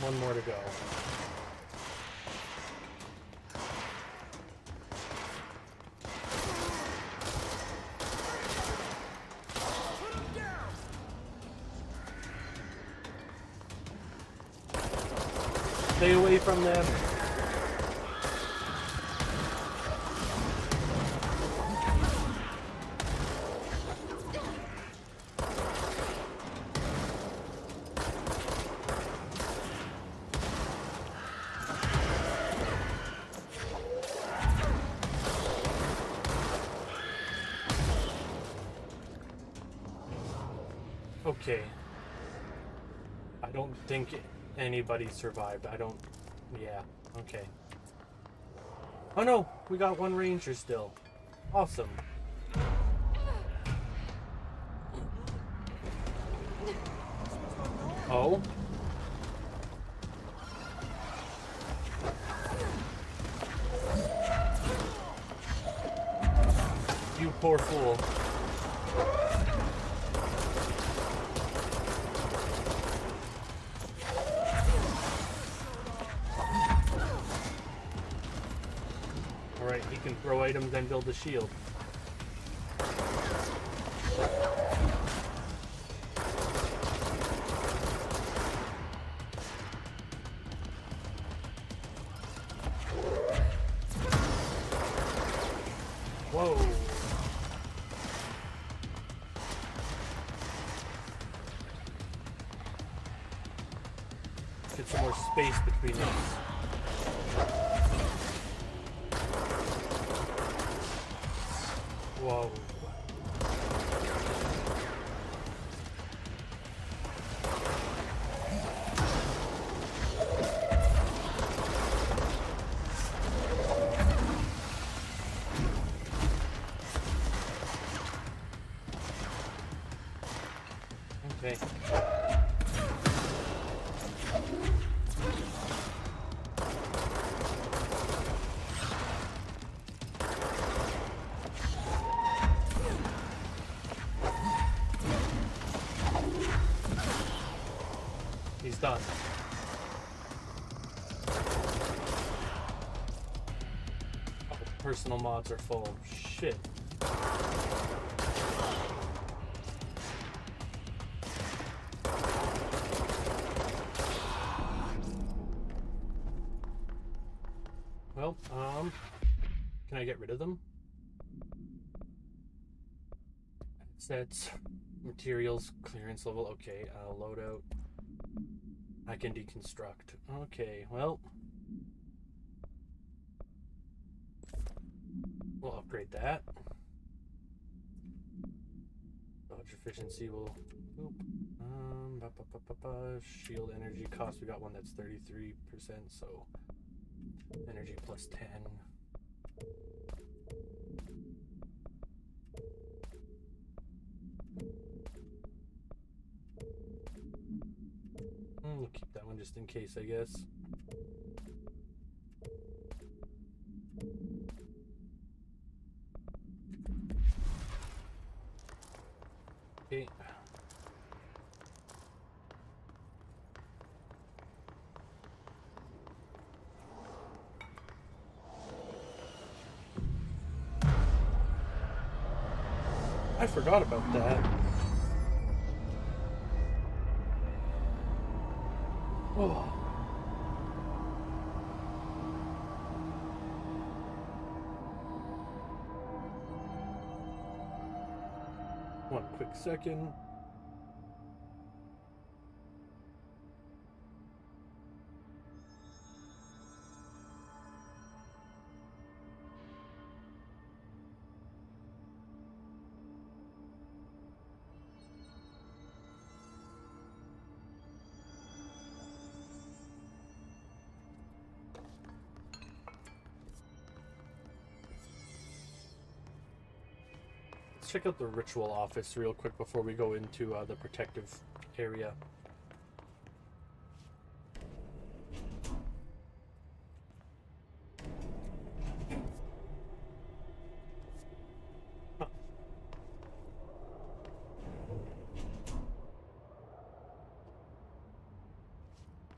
One more to go. Stay away from them. Okay. I don't think anybody survived. Yeah, okay. Oh no! We got one ranger still. Awesome. Oh? You poor fool. Alright, he can throw items and build a shield. Whoa. Get some more space between us. Whoa. Okay. He's done. Oh, personal mods are full. Shit. Well, can I get rid of them? Sets, materials, clearance level. Okay, loadout. I can deconstruct. Okay, well, we'll upgrade that. Dodge efficiency will. Boop. Shield energy cost. We got one that's 33%, so energy plus 10. We'll keep that one just in case, I guess. Okay. I forgot about that. Oh. One quick second. Let's check out the ritual office real quick before we go into the protective area. Huh.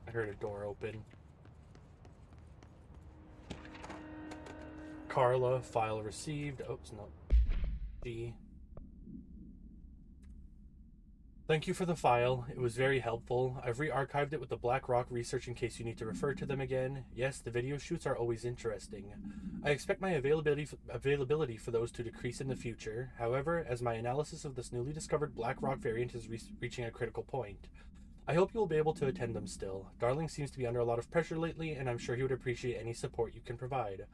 I heard a door open. Carla, file received. Oops, no. G. Thank you for the file. It was very helpful. I've re-archived it with the Black Rock research in case you need to refer to them again. Yes, the video shoots are always interesting. I expect my availability for those to decrease in the future. However, as my analysis of this newly discovered Black Rock variant is reaching a critical point, I hope you will be able to attend them still. Darling seems to be under a lot of pressure lately, and I'm sure he would appreciate any support you can provide.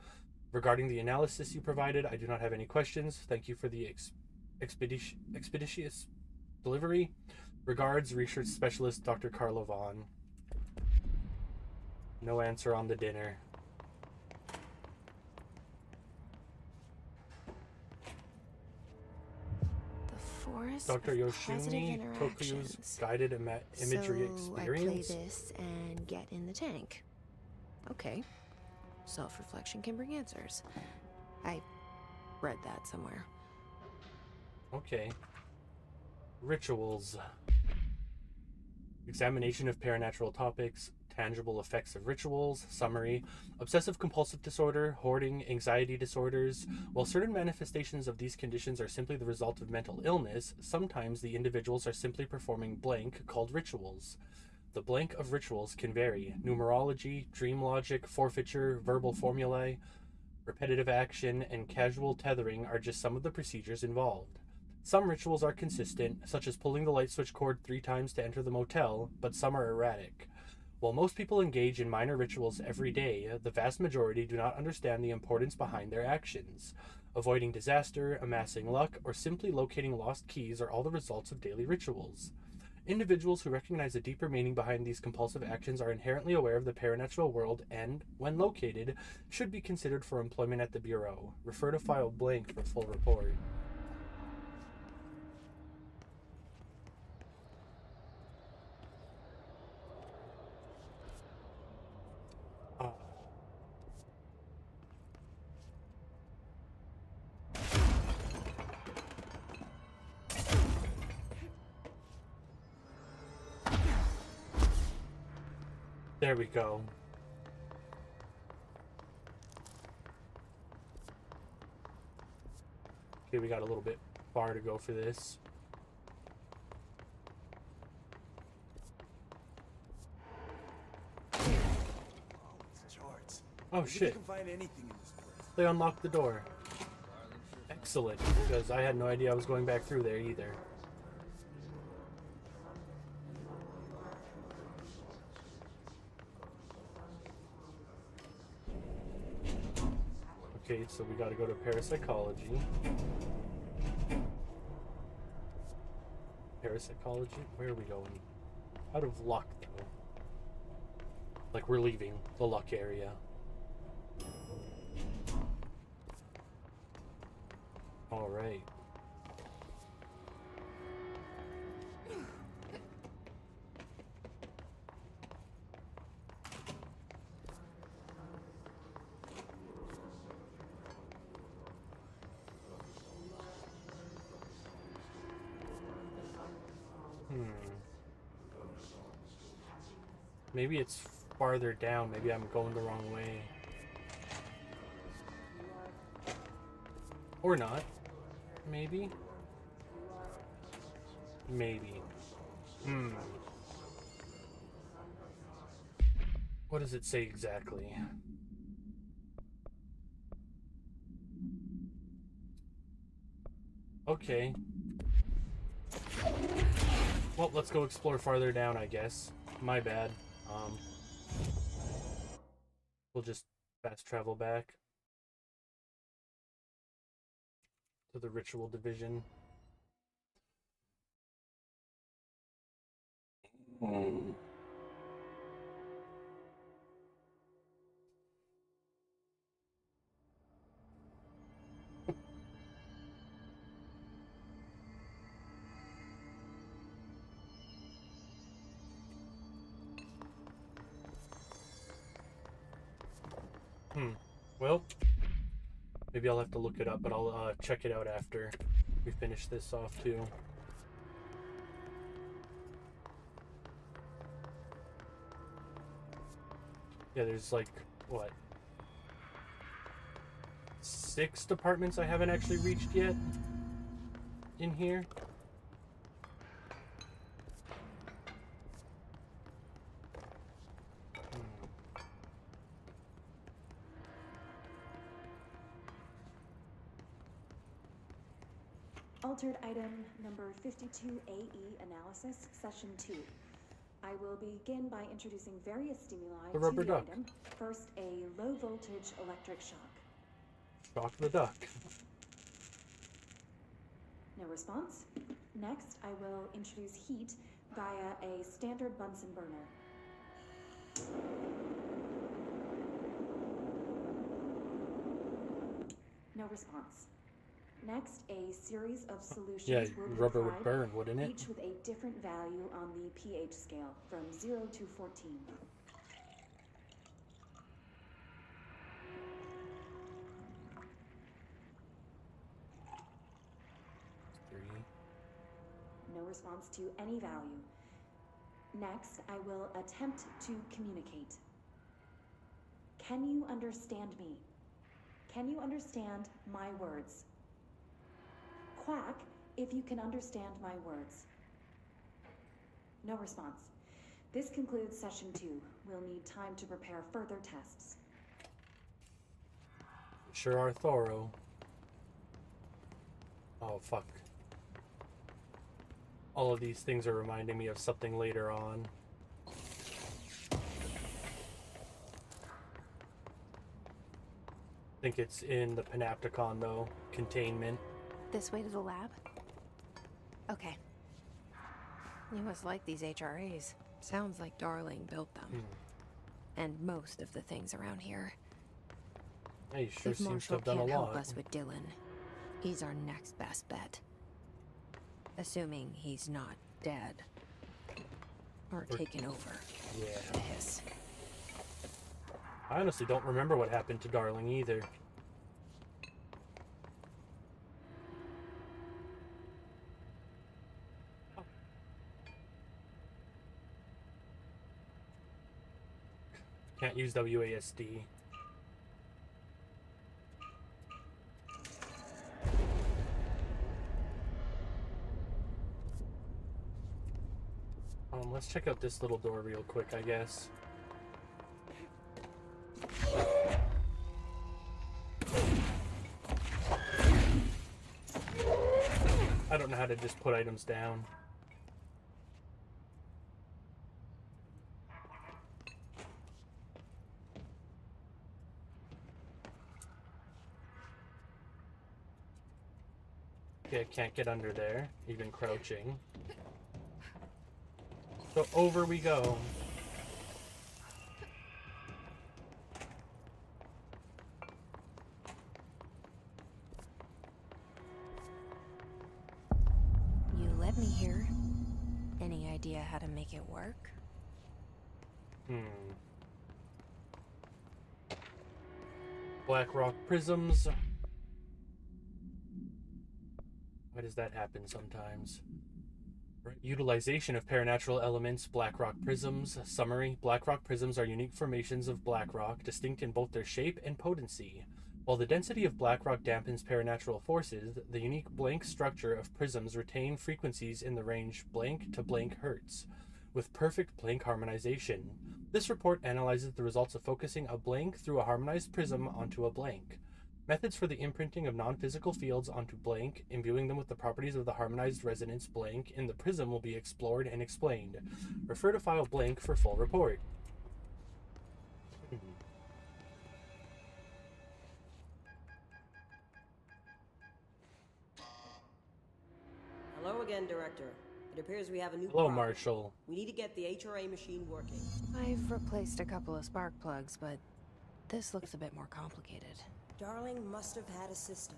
Regarding the analysis you provided, I do not have any questions. Thank you for the expeditious delivery. Regards, research specialist Dr. Carla Vaughn. No answer on the dinner. The forest Dr. of Yoshimi positive Toku's interactions. guided imagery experience. I play this and get in the tank. Okay. Self-reflection can bring answers. I read that somewhere. Okay. Rituals. Examination of paranatural topics, tangible effects of rituals, summary, obsessive-compulsive disorder, hoarding, anxiety disorders. While certain manifestations of these conditions are simply the result of mental illness, sometimes the individuals are simply performing blank called rituals. The blank of rituals can vary. Numerology, dream logic, forfeiture, verbal formulae, repetitive action, and casual tethering are just some of the procedures involved. Some rituals are consistent, such as pulling the light switch cord 3 times to enter the motel, but some are erratic. While most people engage in minor rituals every day, the vast majority do not understand the importance behind their actions. Avoiding disaster, amassing luck, or simply locating lost keys are all the results of daily rituals. Individuals who recognize a deeper meaning behind these compulsive actions are inherently aware of the paranatural world and, when located, should be considered for employment at the Bureau. Refer to file blank for full report. There we go. Okay, we got a little bit far to go for this. Oh shit. They unlocked the door. Excellent, because I had no idea I was going back through there either. Okay, so we gotta go to parapsychology. Parapsychology? Where are we going? Out of luck, though. Like, we're leaving the luck area. Alright. Maybe it's farther down. Maybe I'm going the wrong way. Or not. Maybe. Maybe. What does it say exactly? Okay. Well, let's go explore farther down, I guess. My bad. We'll just fast travel back to the ritual division. Well, maybe I'll have to look it up, but I'll check it out after we finish this off too. Yeah, there's like, what? 6 departments I haven't actually reached yet in here. Altered item number 52AE analysis, session 2. I will begin by introducing various stimuli The rubber to the duck. item. First, a low voltage electric shock. Shock the duck. No response. Next, I will introduce heat via a standard Bunsen burner. No response. Next, a series of solutions will be rubber would applied, burn, wouldn't it? each with a different value on the pH scale, from 0 to 14. No response to any value. Next, I will attempt to communicate. Can you understand me? Can you understand my words? Quack if you can understand my words. No response. This concludes session 2. We'll need time to prepare further tests. Sure are thorough. Oh, fuck. All of these things are reminding me of something later on. I think it's in the Panopticon, though. Containment. This way to the lab? Okay. You must like these HRAs. Sounds like Darling built them. And most of the things around here. Yeah, he sure If seems to Marshall have done a can't help lot. us with Dylan, he's our next best bet. Assuming he's not dead. Or taken over. Yeah. Hiss. I honestly don't remember what happened to Darling either. Can't use WASD. Let's check out this little door real quick, I guess. I don't know how to just put items down. Okay, I can't get under there, even crouching. So over we go. You led me here. Any idea how to make it work? Black rock prisms. Why does that happen sometimes? Utilization of paranatural elements, black rock prisms. Summary: black rock prisms are unique formations of black rock, distinct in both their shape and potency. While the density of black rock dampens paranatural forces, the unique blank structure of prisms retain frequencies in the range blank to blank hertz, with perfect blank harmonization. This report analyzes the results of focusing a blank through a harmonized prism onto a blank. Methods for the imprinting of non-physical fields onto blank, imbuing them with the properties of the harmonized resonance blank in the prism will be explored and explained. Refer to file blank for full report. Hello again, Director. It appears we have a new Hello, problem. Marshall. We need to get the HRA machine working. I've replaced a couple of spark plugs, but this looks a bit more complicated. Darling must have had a system.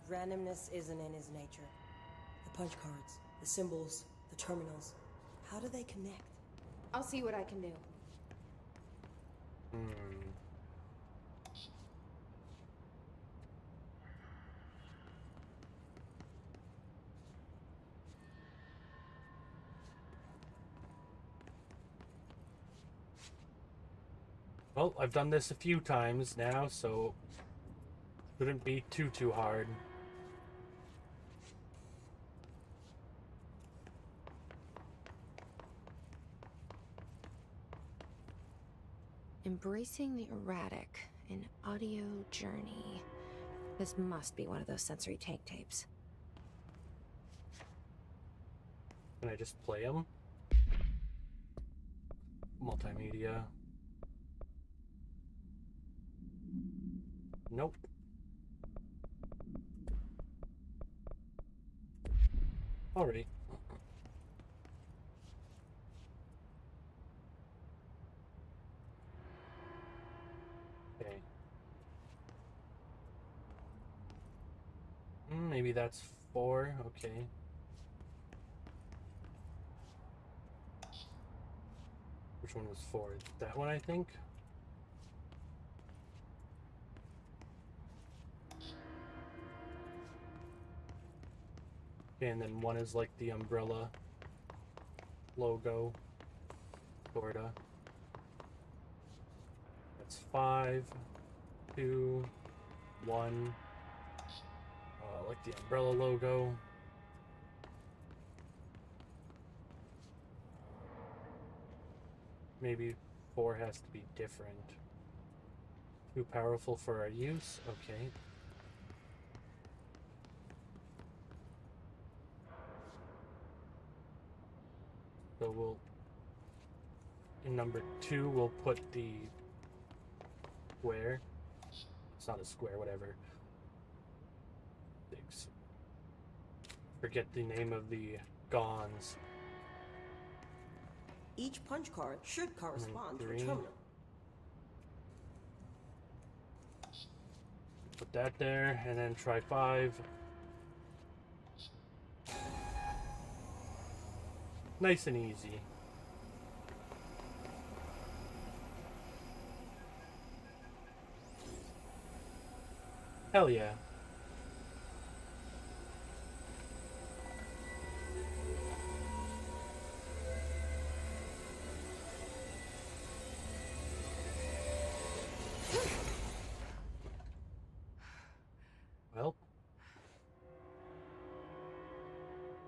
Randomness isn't in his nature. The punch cards, the symbols, the terminals. How do they connect? I'll see what I can do. Well, I've done this a few times now, so shouldn't be too hard. Embracing the erratic, an audio journey. This must be one of those sensory take tapes. Can I just play them? Multimedia. Nope. Alright. Okay. Maybe that's 4. Okay. Which one was 4? That one, I think? Okay, and then 1 is like the umbrella logo, sorta. That's 5, 2, 1. Like the umbrella logo. Maybe 4 has to be different. Too powerful for our use? Okay. So we'll, in number 2, we'll put the square. It's not a square, whatever. Forget the name of the gons. Each punch card should correspond to a terminal. Put that there, and then try 5. Nice and easy. Hell yeah. Well.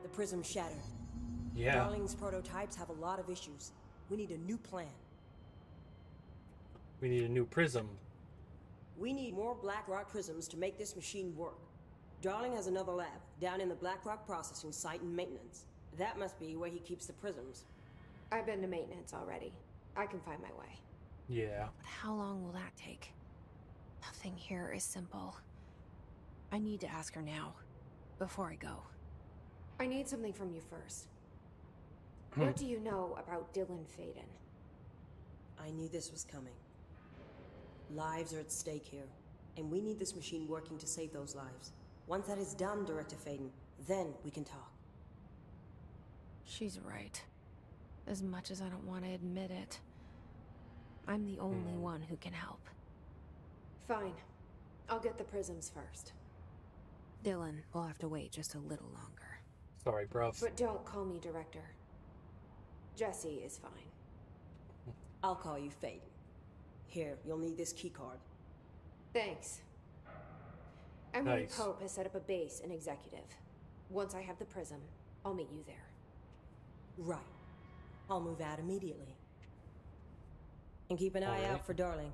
The prism shattered. Yeah. Darling's prototypes have a lot of issues. We need a new plan. We need a new prism. We need more Blackrock prisms to make this machine work. Darling has another lab down in the Blackrock processing site in maintenance. That must be where he keeps the prisms. I've been to maintenance already. I can find my way. Yeah. But how long will that take? Nothing here is simple. I need to ask her now, before I go. I need something from you first. What do you know about Dylan Faden? I knew this was coming. Lives are at stake here, and we need this machine working to save those lives. Once that is done, Director Faden, then we can talk. She's right. As much as I don't want to admit it, I'm the only one who can help. Fine. I'll get the prisms first. Dylan will have to wait just a little longer. Sorry, bruv. But don't call me Director. Jesse is fine. I'll call you Faden. Here, you'll need this keycard. Thanks. Emily Nice. Pope has set up a base in Executive. Once I have the prism, I'll meet you there. Right. I'll move out immediately. And keep an eye out for Darling.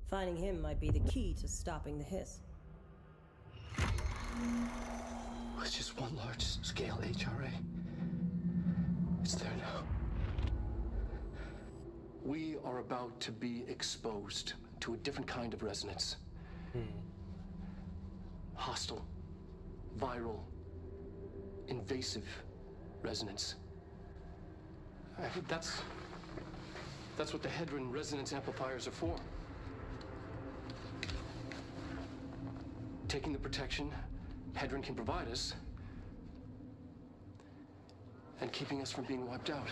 Finding him might be the key to stopping the hiss. It's just one large-scale HRA. It's there now. We are about to be exposed to a different kind of resonance. Hostile, viral, invasive resonance. That's what the Hedron resonance amplifiers are for. Taking the protection Hedron can provide us and keeping us from being wiped out.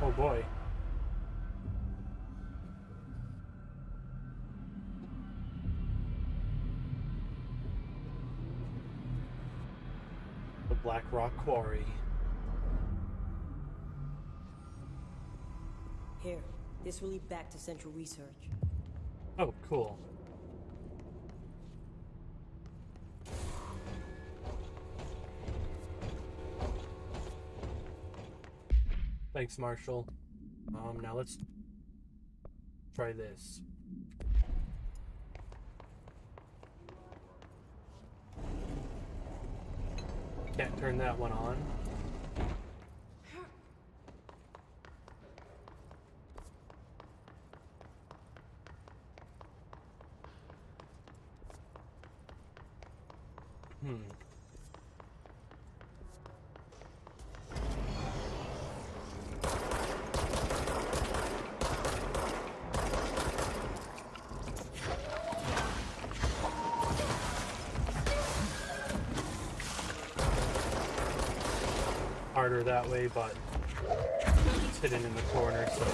Oh boy. The Black Rock Quarry. Here, This will lead back to Central Research. Oh, cool. Thanks, Marshall. Now let's try this. Can't turn that one on. Harder that way, but it's hidden in the corner, so.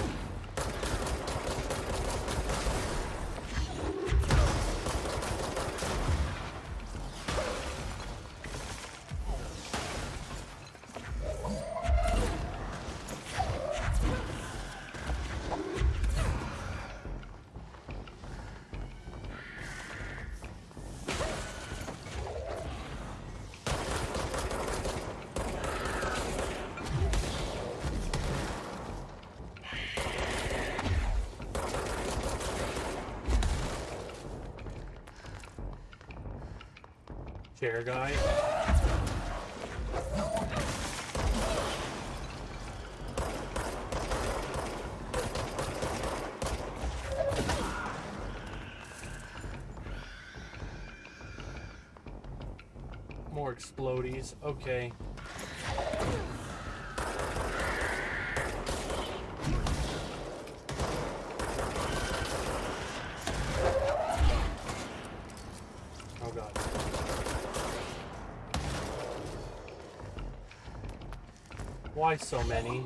Chair guy. More explodies. Okay. Oh god. Why so many?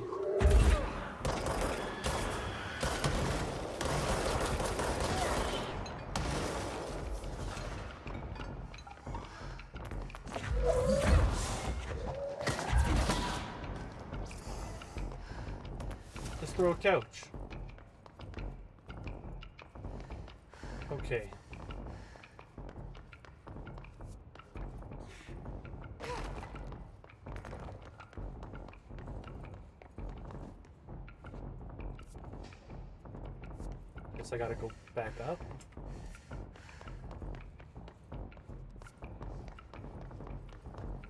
Just throw a couch. Okay. Guess I gotta go back up.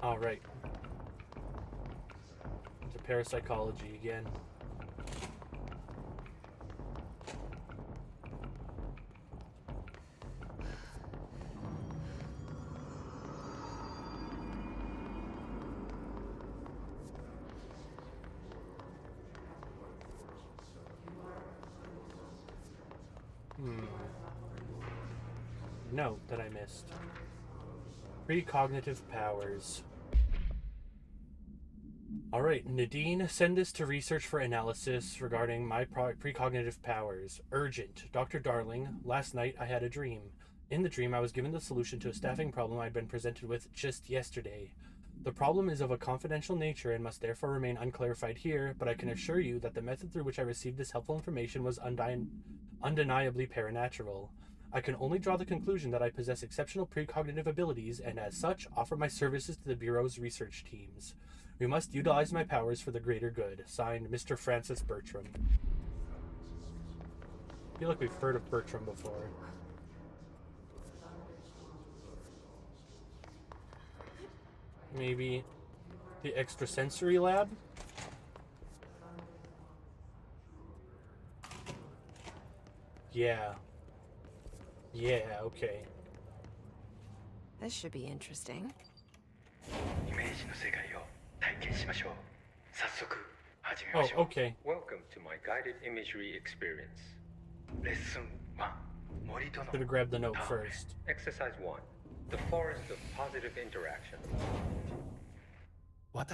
All right. Into parapsychology again. Note that I missed. Precognitive powers. Alright, Nadine, send this to research for analysis regarding my precognitive powers. Urgent. Dr. Darling, last night I had a dream. In the dream, I was given the solution to a staffing problem I'd been presented with just yesterday. The problem is of a confidential nature and must therefore remain unclarified here, but I can assure you that the method through which I received this helpful information was undeniably paranatural. I can only draw the conclusion that I possess exceptional precognitive abilities and as such offer my services to the Bureau's research teams. We must utilize my powers for the greater good. Signed, Mr. Francis Bertram. I feel like we've heard of Bertram before. Maybe the extrasensory lab? Yeah. Yeah, okay. This should be interesting. Oh, okay. Welcome to my guided imagery experience. Lesson 1. Should have grabbed the note first. Exercise 1. The forest of positive interaction. I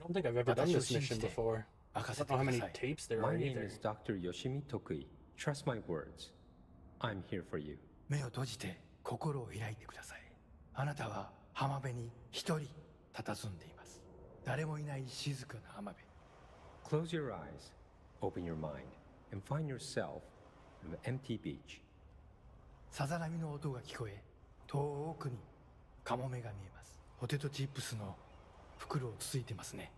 don't think I've ever done this mission before. I don't know how many tapes there are My name either. is Dr. Yoshimi Tokui. Trust my words. I'm here for you. 目を閉じて心を開いてください。あなたは浜辺に一人佇んでいます。誰もいない静かな浜辺。 Close your eyes. Open your mind and find yourself on an empty beach. さざ波の音が聞こえ、遠くにカモメが見えます。ポテトチップスの袋をつついてますね。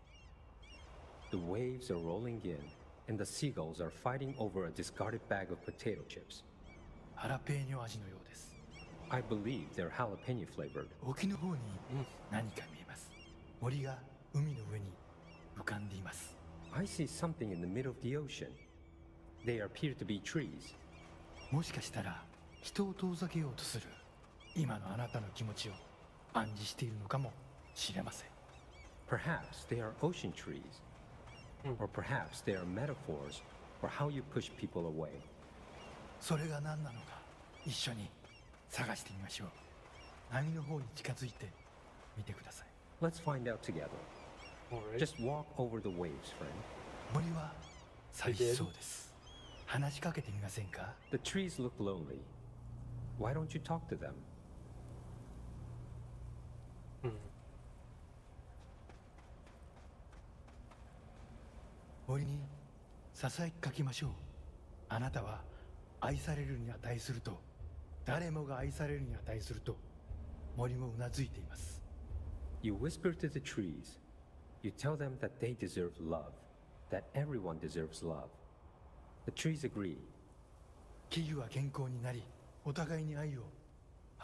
The waves are rolling in, and the seagulls are fighting over a discarded bag of potato chips. ハラペーニョ味のようです。I believe they're jalapeno flavored. 沖の方に何か見えます。森が海の上に浮かんでいます。I see something in the middle of the ocean. They appear to be trees. もしかしたら人を遠ざけようとする今のあなたの気持ちを暗示しているのかもしれません。Perhaps they are ocean trees. Or perhaps they are metaphors for how you push people away. それが何なのか一緒に探してみましょう。波の方に近づいてみてください。Let's find out together. Just walk over the waves, friend. 森は寂しそうです。話しかけてみませんか？ The trees look lonely. Why don't you talk to them? 森にささやきかけましょう。あなたは愛されるに値すると、誰もが愛されるに値すると、森もうなずいています。You whisper to the trees. You tell them that they deserve love, that everyone deserves love. The trees agree. 木々は健康になり、お互いに愛を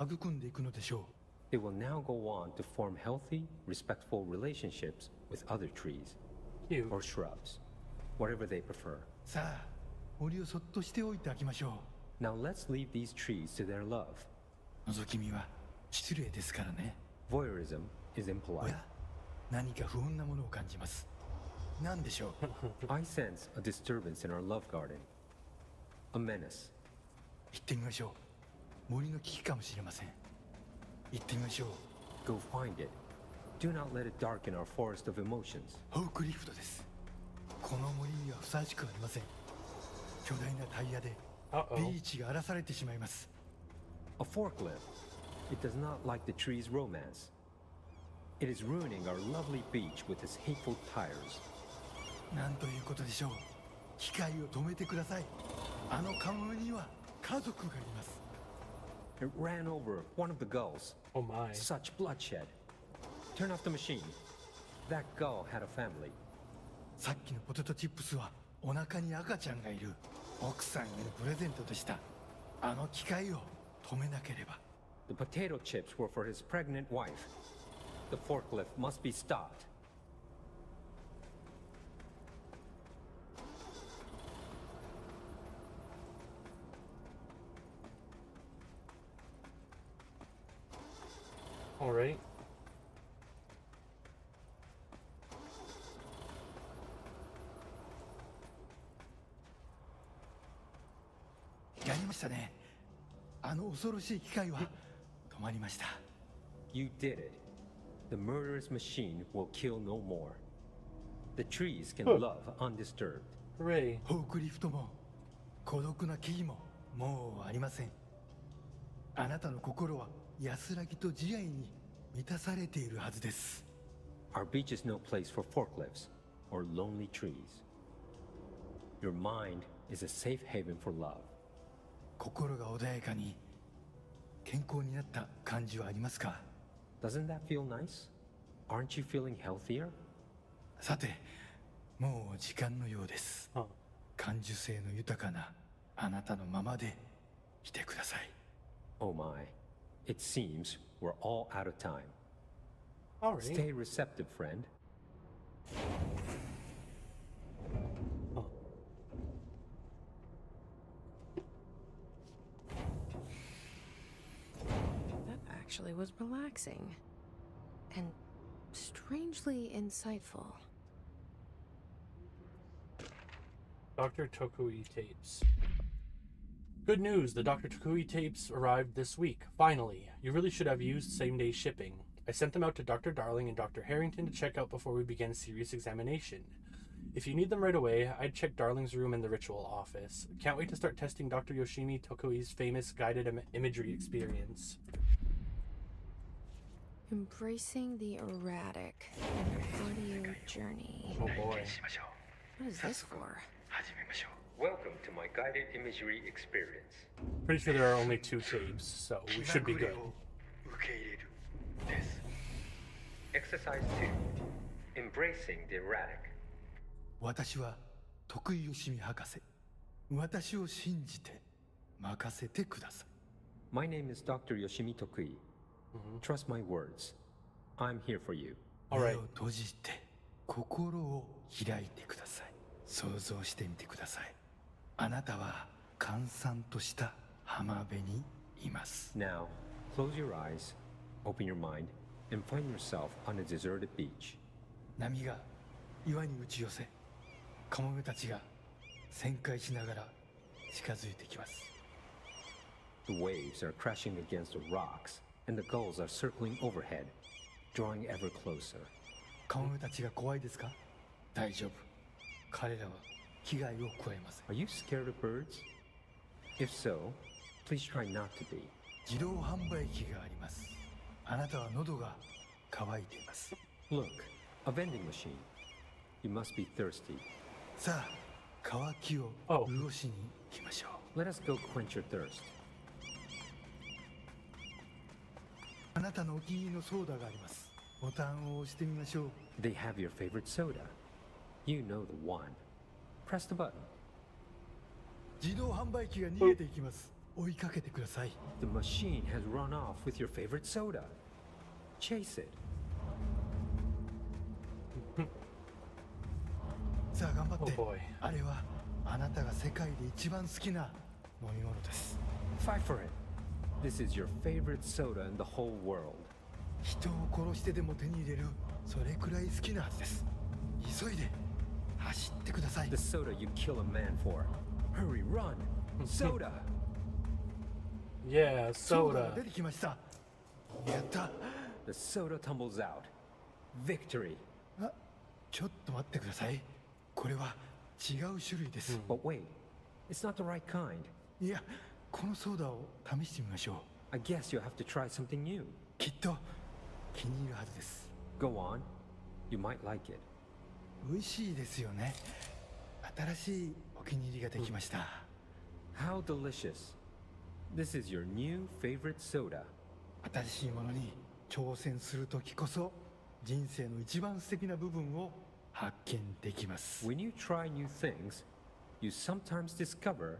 育んでいくのでしょう。They will now go on to form healthy, respectful relationships with other trees or shrubs, whatever they prefer. さあ、森をそっとしておいてあげましょう。Now let's leave these trees to their love. 覗き見は失礼ですからね。Voyeurism is impolite. おや、何か不穏なものを感じます。何でしょう？ I sense a disturbance in our love garden. A menace. 行ってみましょう。森の危機かもしれません。行ってみましょう。Go find it. Do not let it darken our forest of emotions. フォークリフトです。この森にはふさわしくありません。巨大なタイヤでビーチが荒らされてしまいます。A forklift. It does not like the tree's romance. It is ruining our lovely beach with its hateful tires. なんということでしょう。機械を止めてください。あのカモメには家族がいます。It ran over one of the gulls. Oh my. Such bloodshed. Turn off the machine. That gull had a family. さっきのポテトチップスはお腹に赤ちゃんがいる奥さんへのプレゼントでした。あの機械を止めなければ。The potato chips were for his pregnant wife. The forklift must be stopped. All right. やりましたね。あの恐ろしい機械は止まりました。You did it. The murderous machine will kill no more. The trees can love undisturbed. Hooray. フォークリフトも孤独な木々ももうありません。あなたの心は安らぎと慈愛に満たされているはずです。Our beach is no place for forklifts or lonely trees. Your mind is a safe haven for love. 心が穏やかに健康になった感じはありますか？ Doesn't that feel nice? Aren't you feeling healthier? さて、もう時間のようです。感受性の豊かなあなたのままでいてください。Oh my. It seems we're all out of time. All right. Stay receptive, friend. That actually was relaxing and strangely insightful. Dr. Tokui tapes. Good news, the Dr. Tokui tapes arrived this week, finally. You really should have used same-day shipping. I sent them out to Dr. Darling and Dr. Harrington to check out before we began serious examination. If you need them right away, I'd check Darling's room and the ritual office. Can't wait to start testing Dr. Yoshimi Tokui's famous guided imagery experience. Embracing the erratic in your audio journey. Oh boy. What is this for? Welcome to my guided imagery experience. Pretty sure there are only 2 tapes, so we should be good. Exercise 2. Embracing the erratic. 私は徳井義美博士。私を信じて任せてください。My name is Dr. Yoshimi Tokui. Trust my words. I'm here for you. 目を閉じて心を開いてください。想像してみてください。あなたは閑散とした浜辺にいます。Now, close your eyes, open your mind, and find yourself on a deserted beach. 波が岩に打ち寄せ、カモメたちが旋回しながら近づいてきます。The waves are crashing against the rocks, and the gulls are circling overhead, drawing ever closer. カモメたちが怖いですか？大丈夫。彼らは危害を加えません。Are you scared of birds? If so, please try not to be. 自動販売機があります。あなたは喉が渇いています。Look, a vending machine. You must be thirsty. さあ、渇きを潤しに行きましょう。Let us go quench your thirst. あなたのお気に入りのソーダがあります。ボタンを押してみましょう。They have your favorite soda. You know the one. Press the button. 自動販売機が逃げていきます。追いかけてください。The machine has run off with your favorite soda. Chase it. さあ頑張って。 Oh boy. あれはあなたが世界で一番好きな飲み物です。 Fight for it. This is your favorite soda in the whole world. 人を殺してでも手に入れる、それくらい好きなはずです。急いで走ってください。 The soda you kill a man for. Hurry, run. Soda. Yeah, ソーダ soda. が出てきました。やった。 The soda tumbles out. Victory. あ、ちょっと待ってください。これは違う種類です。But wait, it's not the right kind. いや、このソーダを試してみましょう。 I guess you'll have to try something new. きっと気に入るはずです。 Go on. You might like it. 美味しいですよね。新しいお気に入りができました。How delicious. This is your new favorite soda. 新しいものに挑戦するときこそ人生の一番素敵な部分を発見できます。 When you try new things, you sometimes discover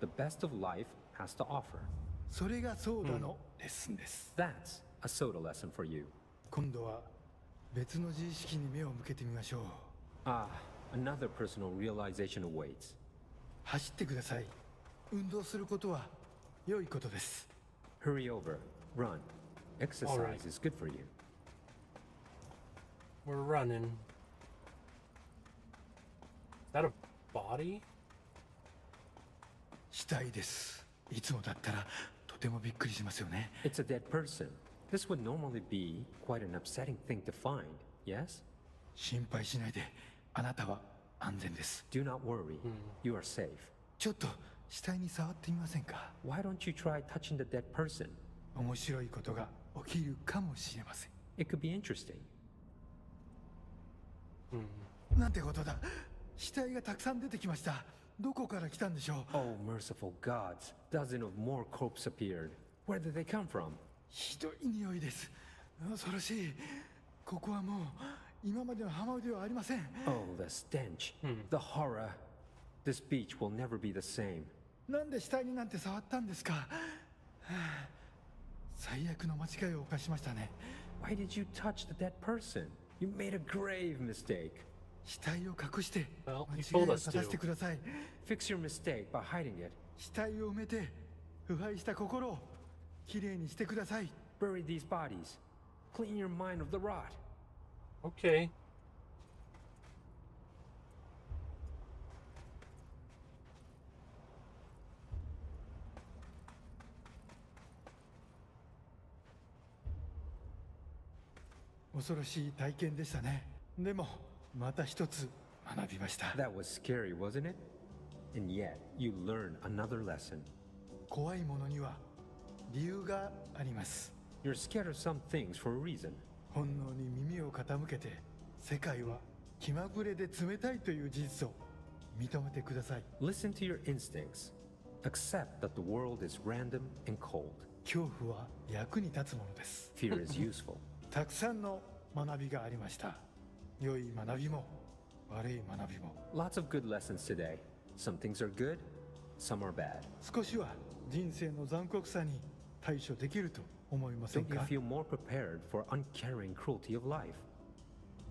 the best of life has to offer. それがソーダのレッスンです。 That's a soda lesson for you. 今度は別の自意識に目を向けてみましょう。Ah, another personal realization awaits. 走ってください。運動することは良いことです。 Hurry over. Run. Exercise is good for you. We're running. Is that a body? 死体です。いつもだったらとてもびっくりしますよね。 It's a dead person. This would normally be quite an upsetting thing to find, yes? 心配しないで。あなたは安全です。 Do not worry. You are safe. ちょっと死体に触ってみませんか？ Why don't you try touching the dead person? 面白いことが起きるかもしれません。 It could be interesting. なんてことだ。死体がたくさん出てきました。どこから来たんでしょう？ Oh, merciful gods. Dozen of more corpses appeared. Where did they come from? ひどい匂いです。恐ろしい。ここはもう今までの浜ではありません。Oh, the stench. The horror. This beach will never be the same. なんで死体になんて触ったんですか？はあ、最悪の間違いを犯しましたね。 Why did you touch the dead person? You made a grave mistake. 死体を隠して間 Well, you 違い told を us 正して to. ください。 Fix your mistake by hiding it. 死体を埋めて腐敗した心をきれいにしてください。 Bury these bodies. Clean your mind of the rot. Okay. 恐ろしい体験でしたね。でもまた一つ学びました。 That was scary, wasn't it? And yet, you learned another lesson. 怖いものには理由があります。 You're scared of some things for a reason. 本能に耳を傾けて世界は気まぐれで冷たいという事実を認めてください。 Listen to your instincts. Accept that the world is random and cold. 恐怖は役に立つものです。 Fear is useful. たくさんの学びがありました。良い学びも悪い学びも。 Lots of good lessons today. Some things are good, some are bad. 少しは人生の残酷さに対処できると思いません Don't you か？ feel more prepared for uncaring cruelty of life?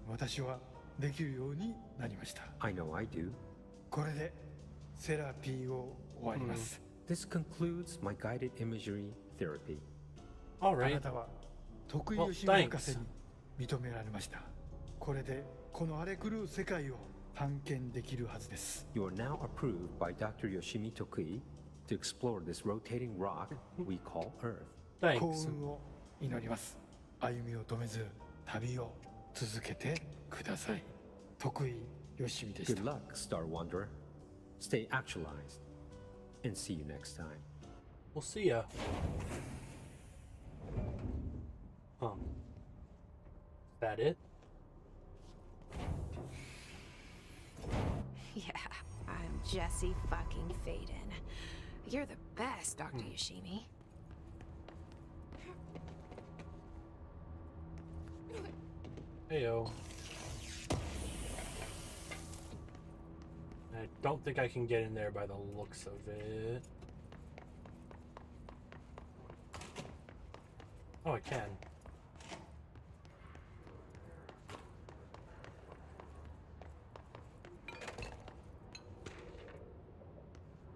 私はできるようになりました。 I know I do. これでセラピーを終わります。This concludes my guided imagery therapy. All あな right. たは得意 Well, 吉見博 thanks. 士に認められました。これでこの荒れ狂う世界を探検できるはずです。 You are now approved by Dr. Yoshimi Tokui to explore this rotating rock we call Earth. 幸 Thanks. 運を祈ります。歩みを止めず旅を続けてください。得意吉見でし Good た。 luck, Star Wanderer. Stay actualized. And see you next time. We'll see ya. Is that it? Yeah, I'm Jesse fucking Faden. You're the best, Dr. Yoshimi. Heyo. I don't think I can get in there by the looks of it. Oh, I can.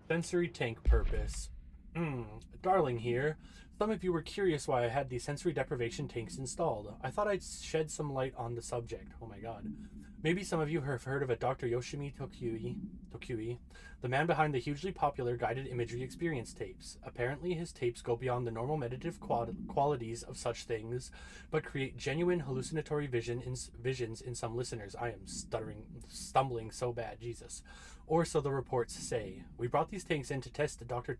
Sensory tank purpose. Darling here. Some of you were curious why I had these sensory deprivation tanks installed. I thought I'd shed some light on the subject. Oh my god. Maybe some of you have heard of a Dr. Yoshimi Tokui, the man behind the hugely popular guided imagery experience tapes. Apparently his tapes go beyond the normal meditative qualities of such things, but create genuine hallucinatory visions in some listeners. I am stumbling so bad, Jesus. Or so the reports say. We brought these tanks in to test Dr.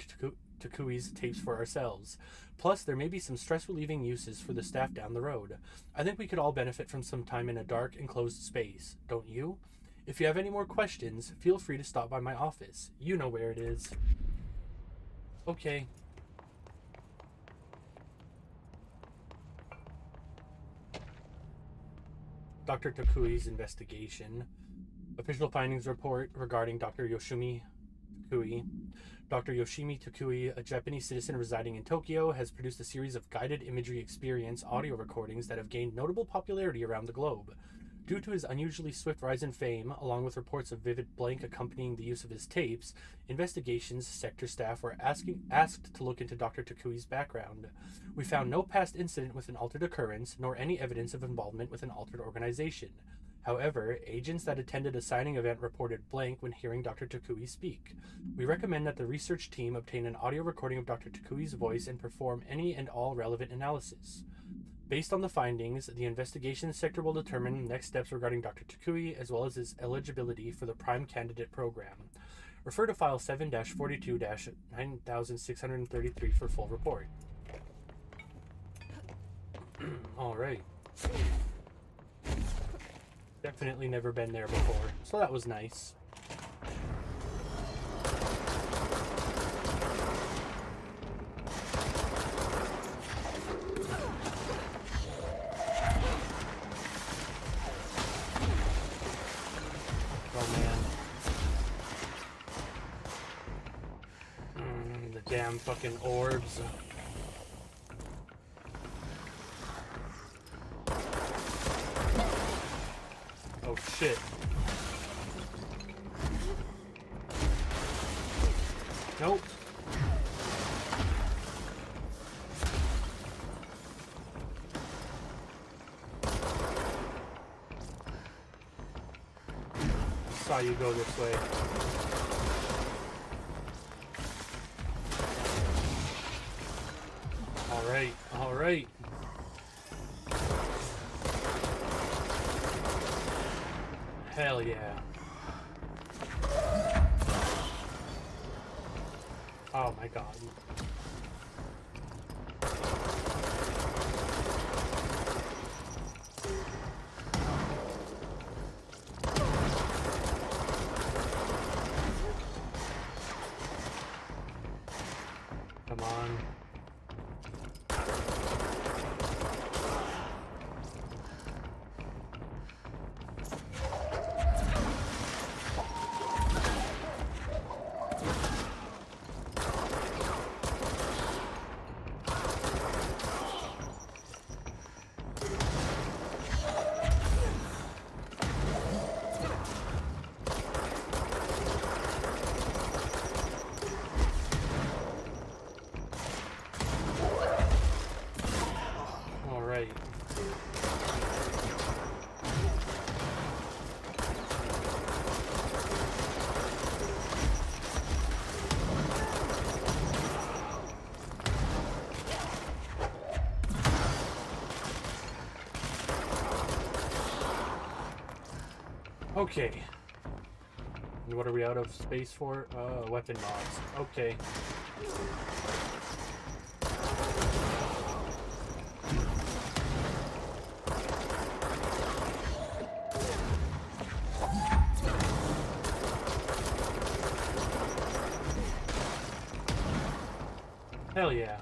Takui's tapes for ourselves. Plus, there may be some stress-relieving uses for the staff down the road. I think we could all benefit from some time in a dark, enclosed space, don't you? If you have any more questions, feel free to stop by my office. You know where it is. Okay. Dr. Takui's investigation. Official findings report regarding Dr. Yoshimi Takui. Dr. Yoshimi Takui, a Japanese citizen residing in Tokyo, has produced a series of guided imagery experience audio recordings that have gained notable popularity around the globe. Due to his unusually swift rise in fame, along with reports of vivid blank accompanying the use of his tapes, investigations sector staff were asked to look into Dr. Takui's background. We found no past incident with an altered occurrence, nor any evidence of involvement with an altered organization. However, agents that attended a signing event reported blank when hearing Dr. Takui speak. We recommend that the research team obtain an audio recording of Dr. Takui's voice and perform any and all relevant analysis. Based on the findings, the investigation sector will determine next steps regarding Dr. Takui as well as his eligibility for the Prime Candidate Program. Refer to File 7-42-9633 for full report. Alright. Definitely never been there before, so that was nice. Oh man. The damn fucking orbs. Oh shit. Nope. Saw you go this way. Alright, alright. Hell yeah. Oh my god. Okay. And what are we out of space for? Weapon mods. Okay. Hell yeah.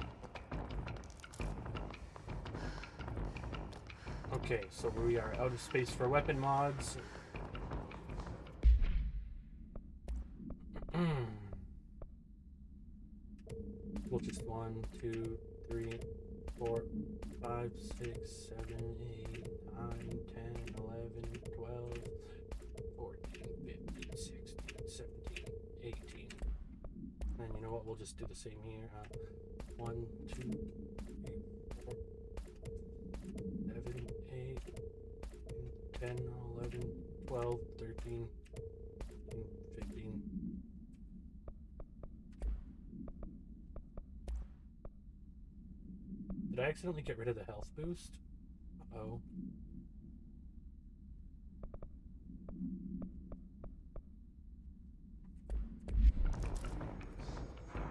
Okay, so we are out of space for weapon mods. We'll just 1, 2, 3, 4, 5, 6, 7, 8, 9, 10, 11, 12, 14, 15, 16, 17, 18. And you know what? We'll just do the same here. 1, 2, 3, 4, 7, 8, 10, 11, 12, 13, 15. Did I accidentally get rid of the health boost? Uh-oh.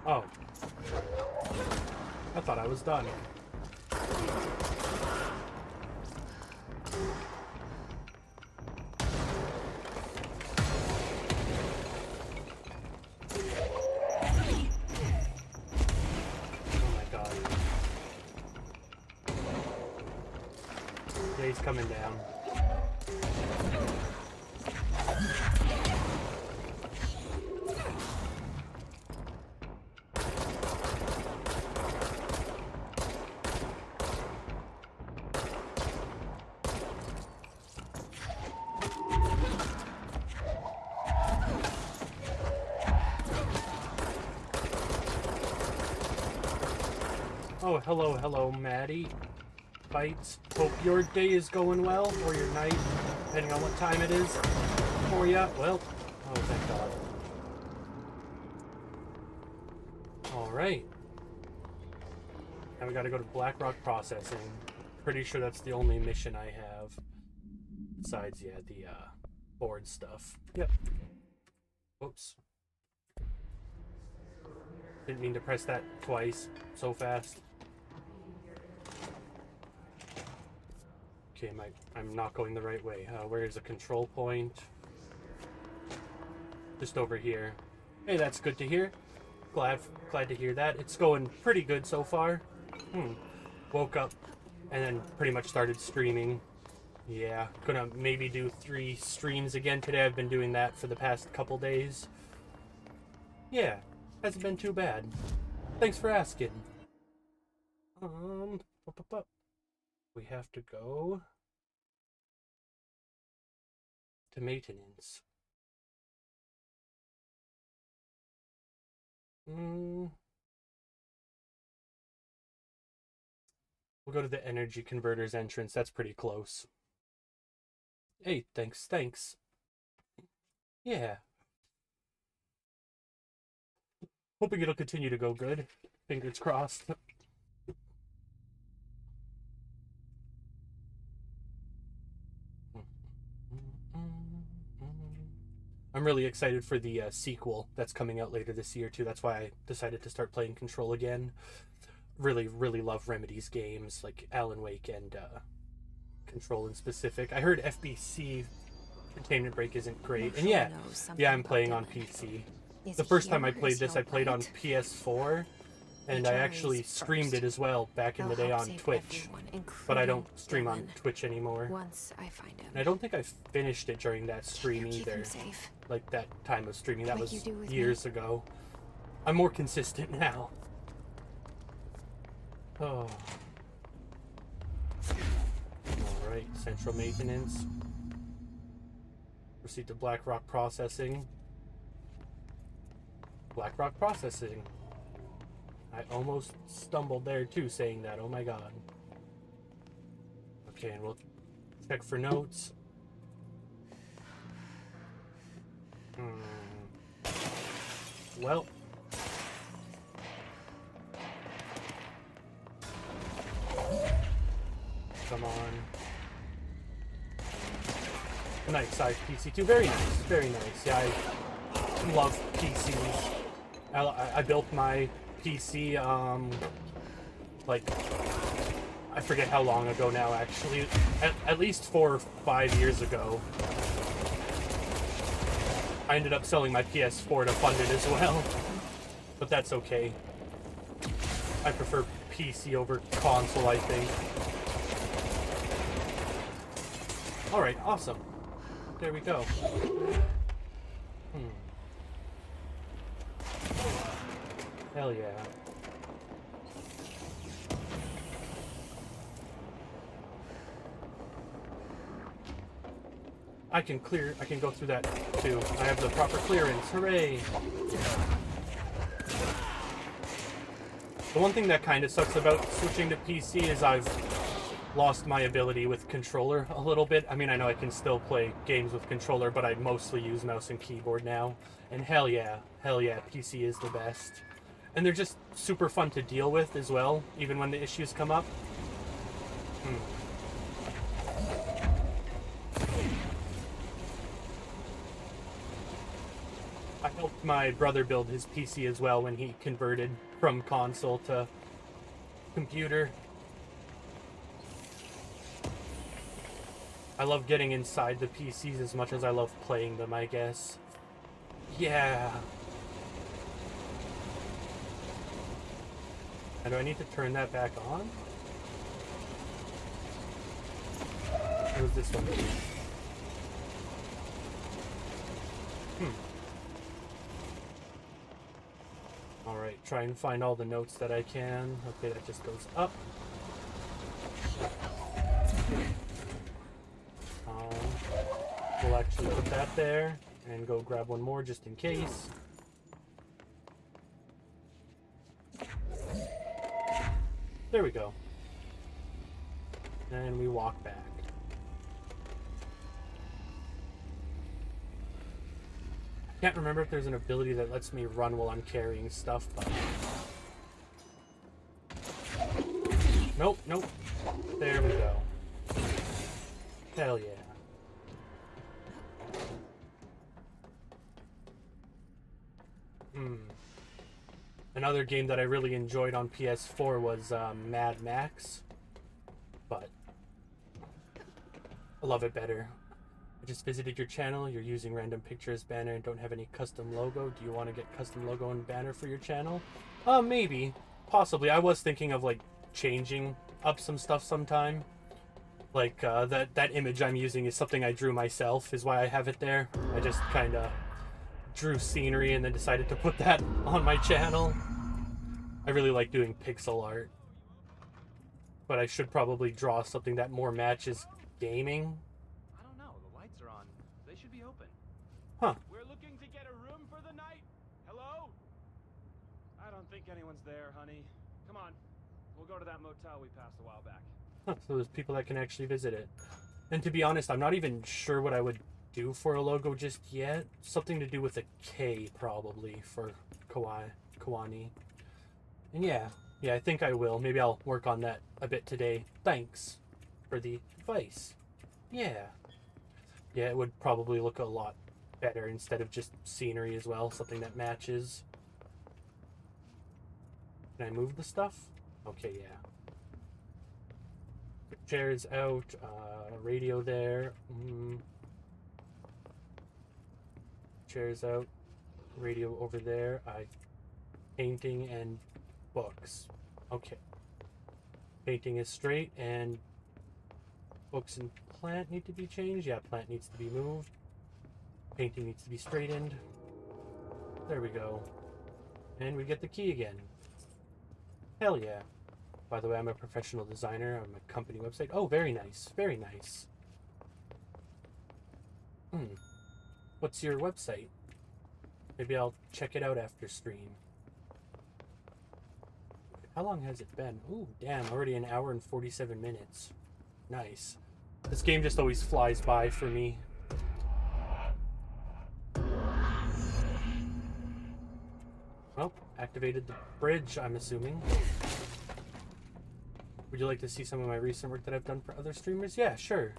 Oh. I thought I was done. He's coming down. Oh, hello, Maddie. Fights. Hope your day is going well, or your night, depending on what time it is for ya. Well, oh, thank God. Alright. Now we gotta go to Blackrock Processing. Pretty sure that's the only mission I have. Besides, yeah, the, board stuff. Yep. Whoops. Didn't mean to press that twice so fast. Okay, I'm not going the right way. Where is a control point? Just over here. Hey, that's good to hear. Glad to hear that. It's going pretty good so far. Woke up and then pretty much started streaming. Yeah, gonna maybe do 3 streams again today. I've been doing that for the past couple days. Yeah, hasn't been too bad. Thanks for asking. We have to go to maintenance. We'll go to the energy converters entrance. That's pretty close. Hey, thanks. Yeah. Hoping it'll continue to go good. Fingers crossed. I'm really excited for the sequel that's coming out later this year too. That's why I decided to start playing Control again. Really love Remedy's games like Alan Wake and Control in specific. I heard FBC Containment Break isn't great, and yeah, I'm playing on PC. The first time I played this, I played on PS4, And I actually streamed it as well back in the day on Twitch. But I don't stream on Twitch anymore. Once I find him. And I don't think I finished it during that stream either. Like that time of streaming. That was years ago. I'm more consistent now. Oh. Alright, central maintenance. Proceed to Blackrock processing. Blackrock processing. I almost stumbled there too saying that. Oh my god. Okay, and we'll check for notes. Well. Come on. A nice size PC too. Very nice. Very nice. Yeah, I love PCs. I built my PC, like, I forget how long ago now, actually. At least 4 or 5 years ago. I ended up selling my PS4 to fund it as well. But that's okay. I prefer PC over console, I think. Alright, awesome. There we go. Hell yeah. I can go through that too. I have the proper clearance. Hooray! The one thing that kind of sucks about switching to PC is I've lost my ability with controller a little bit. I mean, I know I can still play games with controller, but I mostly use mouse and keyboard now. And hell yeah, PC is the best. And they're just super fun to deal with as well, even when the issues come up. I helped my brother build his PC as well when he converted from console to computer. I love getting inside the PCs as much as I love playing them, I guess. Yeah. And do I need to turn that back on? Or was this one? Alright, try and find all the notes that I can. Okay, that just goes up. We'll actually put that there and go grab one more just in case. There we go. And we walk back. I can't remember if there's an ability that lets me run while I'm carrying stuff, but... Nope. There we go. Hell yeah. Another game that I really enjoyed on PS4 was Mad Max, but I love it better. I just visited your channel. You're using random pictures banner and don't have any custom logo. Do you want to get custom logo and banner for your channel? Maybe. Possibly. I was thinking of like changing up some stuff sometime. Like that image I'm using is something I drew myself, is why I have it there. I just kind of drew scenery and then decided to put that on my channel. I really like doing pixel art, but I should probably draw something that more matches gaming. I don't know. The lights are on. They should be open. Huh. We're looking to get a room for the night. Hello? I don't think anyone's there, honey. Come on. We'll go to that motel we passed a while back. Huh, so there's people that can actually visit it. And to be honest, I'm not even sure what I would do for a logo just yet. Something to do with a K, probably, for Kawani. And yeah, I think I will. Maybe I'll work on that a bit today. Thanks for the advice. Yeah, it would probably look a lot better instead of just scenery as well. Something that matches. Can I move the stuff? Okay, yeah. The chair is out. Radio there. Chair's out. Radio over there. Painting and books. Okay. Painting is straight, and books and plant need to be changed. Yeah, plant needs to be moved. Painting needs to be straightened. There we go. And we get the key again. Hell yeah. By the way, I'm a professional designer on my company website. Oh, very nice. Very nice. What's your website? Maybe I'll check it out after stream. How long has it been? Ooh, damn, already an hour and 47 minutes. Nice. This game just always flies by for me. Well, activated the bridge, I'm assuming. Would you like to see some of my recent work that I've done for other streamers? Yeah, sure.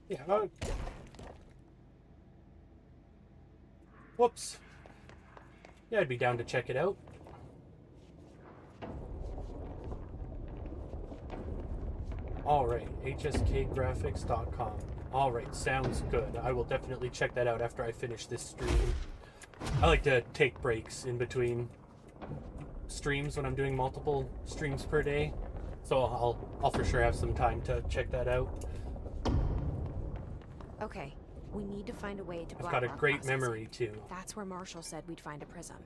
Yeah. Whoops. Yeah, I'd be down to check it out. Alright, hskgraphics.com. Alright, sounds good. I will definitely check that out after I finish this stream. I like to take breaks in between streams when I'm doing multiple streams per day. So I'll for sure have some time to check that out. Okay, we need to find a way to I've got a great memory too. That's where Marshall said we'd find a prism.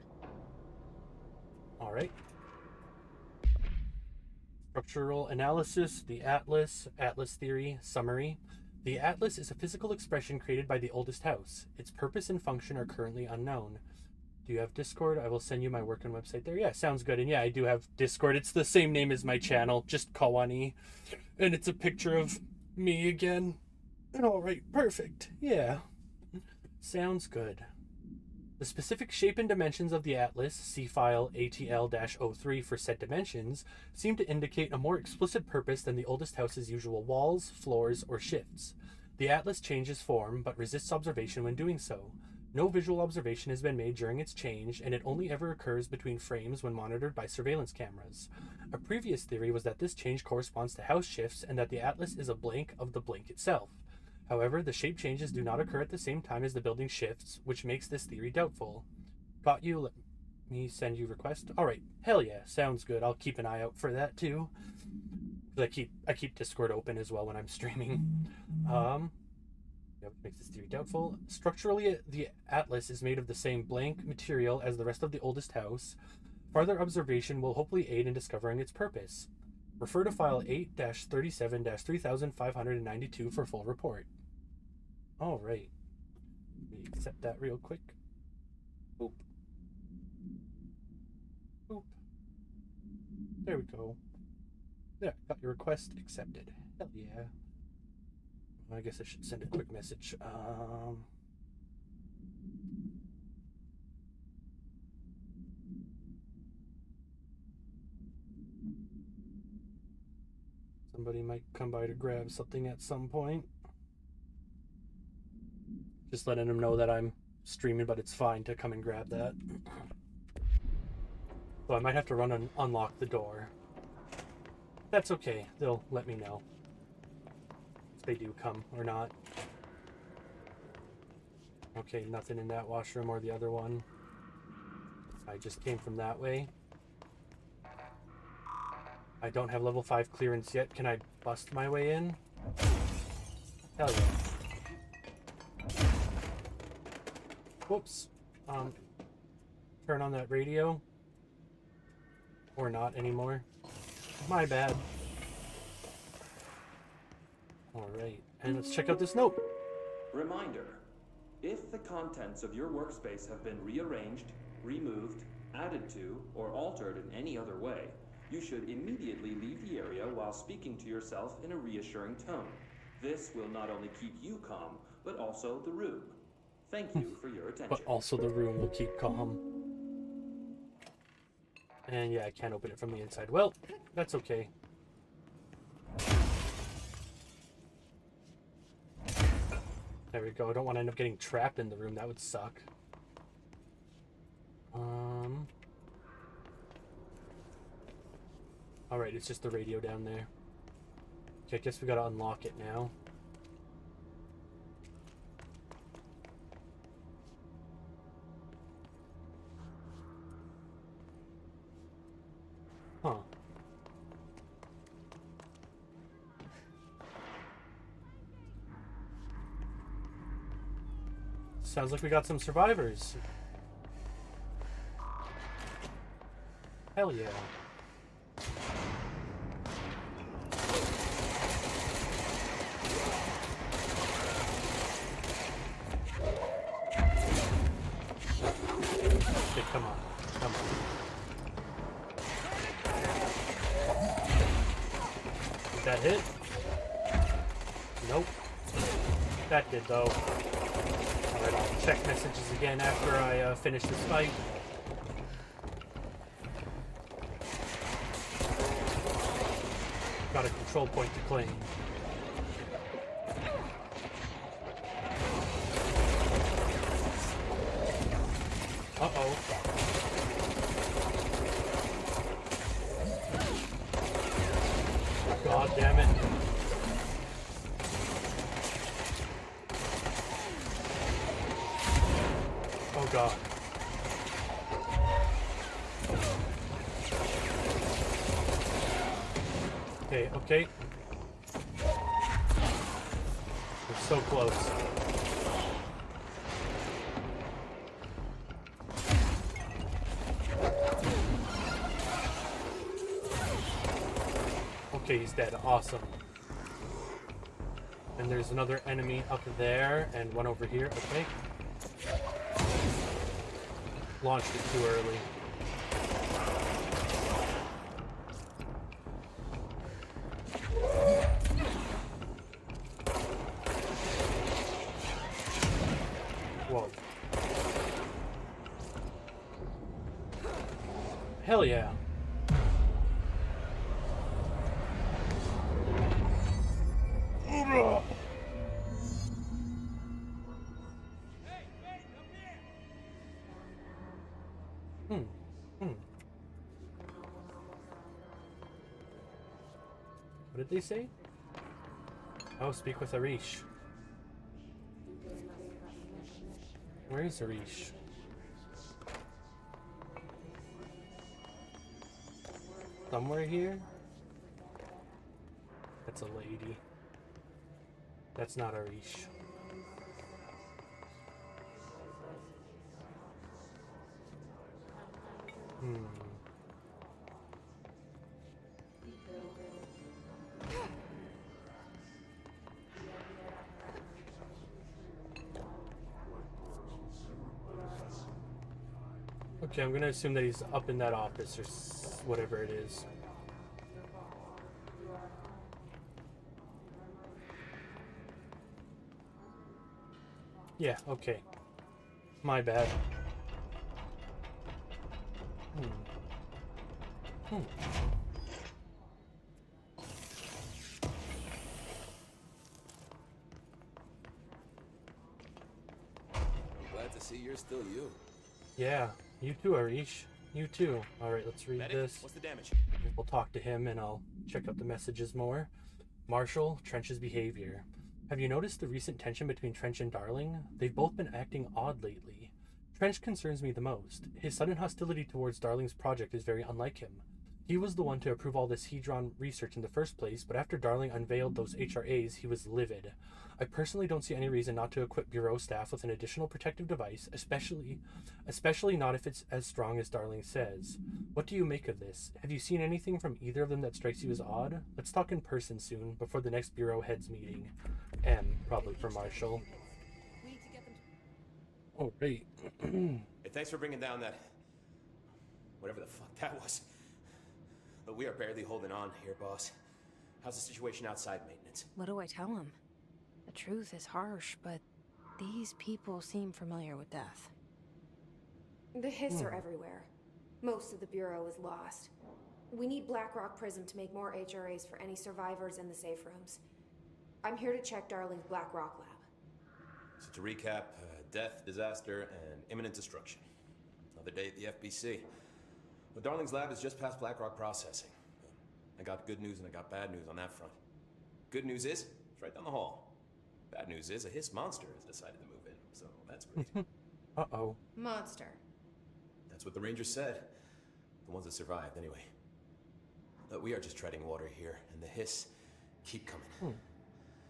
Alright. Structural analysis, the Atlas, Atlas theory, summary. The Atlas is a physical expression created by the oldest house. Its purpose and function are currently unknown. Do you have Discord? I will send you my work and website there. Yeah, sounds good. And yeah, I do have Discord. It's the same name as my channel, just Kawani. And it's a picture of me again. And alright, perfect. Yeah. Sounds good. The specific shape and dimensions of the Atlas, see file ATL-03 for set dimensions, seem to indicate a more explicit purpose than the oldest house's usual walls, floors, or shifts. The Atlas changes form, but resists observation when doing so. No visual observation has been made during its change, and it only ever occurs between frames when monitored by surveillance cameras. A previous theory was that this change corresponds to house shifts and that the Atlas is a blank of the blank itself. However, the shape changes do not occur at the same time as the building shifts, which makes this theory doubtful. Got you? Let me send you request. Alright, hell yeah, sounds good. I'll keep an eye out for that too. I keep Discord open as well when I'm streaming. What makes this theory doubtful? Structurally, the Atlas is made of the same blank material as the rest of the oldest house. Further observation will hopefully aid in discovering its purpose. Refer to file 8-37-3592 for full report. Alright. Let me accept that real quick. Boop. Boop. There we go. There, got your request accepted. Hell yeah. I guess I should send a quick message. Somebody might come by to grab something at some point. Just letting them know that I'm streaming, but it's fine to come and grab that. So I might have to run and unlock the door. That's okay. They'll let me know if they do come or not. Okay, nothing in that washroom or the other one. I just came from that way. I don't have level 5 clearance yet. Can I bust my way in? Hell yeah. Whoops. Turn on that radio. Or not anymore. My bad. Alright, and let's check out this note. Reminder. If the contents of your workspace have been rearranged, removed, added to, or altered in any other way, you should immediately leave the area while speaking to yourself in a reassuring tone. This will not only keep you calm, but also the room. Thank you for your attention. But also the room will keep calm. And yeah, I can't open it from the inside. Well, that's okay. There we go. I don't want to end up getting trapped in the room. That would suck. Alright, it's just the radio down there. Okay, I guess we gotta unlock it now. Huh. Sounds like we got some survivors. Hell yeah. Okay, come on. Come on. Did that hit? Nope. That did, though. Alright, I'll check messages again after I finish this fight. Got a control point to claim. Uh-oh. God damn it. Oh god. Okay, okay. We're so close. Okay, he's dead. Awesome. And there's another enemy up there and one over here. Okay. Launched it too early. Whoa. Hell yeah. What did they say? Oh, speak with Arish. Where is Arish? Somewhere here? That's a lady. That's not Arish. Okay, I'm gonna assume that he's up in that office or whatever it is. Yeah, okay. My bad. Glad to see you're still you. Yeah, you too, Arish. You too. Alright, let's read this. What's the damage? We'll talk to him and I'll check out the messages more. Marshall, Trench's behavior. Have you noticed the recent tension between Trench and Darling? They've both been acting odd lately. Trench concerns me the most. His sudden hostility towards Darling's project is very unlike him. He was the one to approve all this Hedron research in the first place, but after Darling unveiled those HRAs, he was livid. I personally don't see any reason not to equip Bureau staff with an additional protective device, especially not if it's as strong as Darling says. What do you make of this? Have you seen anything from either of them that strikes you as odd? Let's talk in person soon, before the next Bureau heads meeting. M, probably for Marshall. Oh, great. Hey, thanks for bringing down that... whatever the fuck that was. But we are barely holding on here, boss. How's the situation outside maintenance? What do I tell him? The truth is harsh, but these people seem familiar with death. The Hiss are everywhere. Most of the Bureau is lost. We need Blackrock Prism to make more HRAs for any survivors in the safe rooms. I'm here to check Darling's Blackrock lab. So to recap, death, disaster, and imminent destruction. Another day at the FBC. Well, Darling's lab is just past Blackrock processing. I got good news and I got bad news on that front. Good news is, it's right down the hall. Bad news is, a Hiss monster has decided to move in, so that's great. Uh-oh. Monster. That's what the Rangers said. The ones that survived, anyway. But we are just treading water here, and the Hiss keep coming.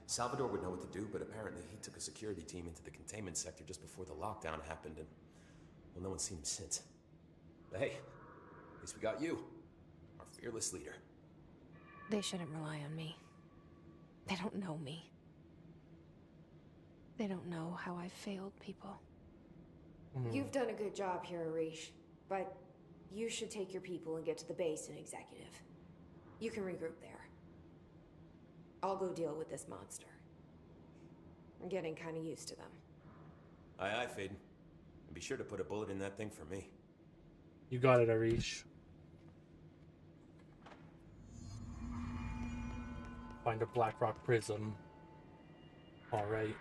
Salvador would know what to do, but apparently he took a security team into the containment sector just before the lockdown happened, and, well, no one's seen him since. But hey, at least we got you, our fearless leader. They shouldn't rely on me. They don't know me. They don't know how I failed people. You've done a good job here, Arish, but you should take your people and get to the base in Executive. You can regroup there. I'll go deal with this monster. I'm getting kind of used to them. Aye, aye, Faden. And be sure to put a bullet in that thing for me. You got it, Arish. Find a Blackrock prism. Alright.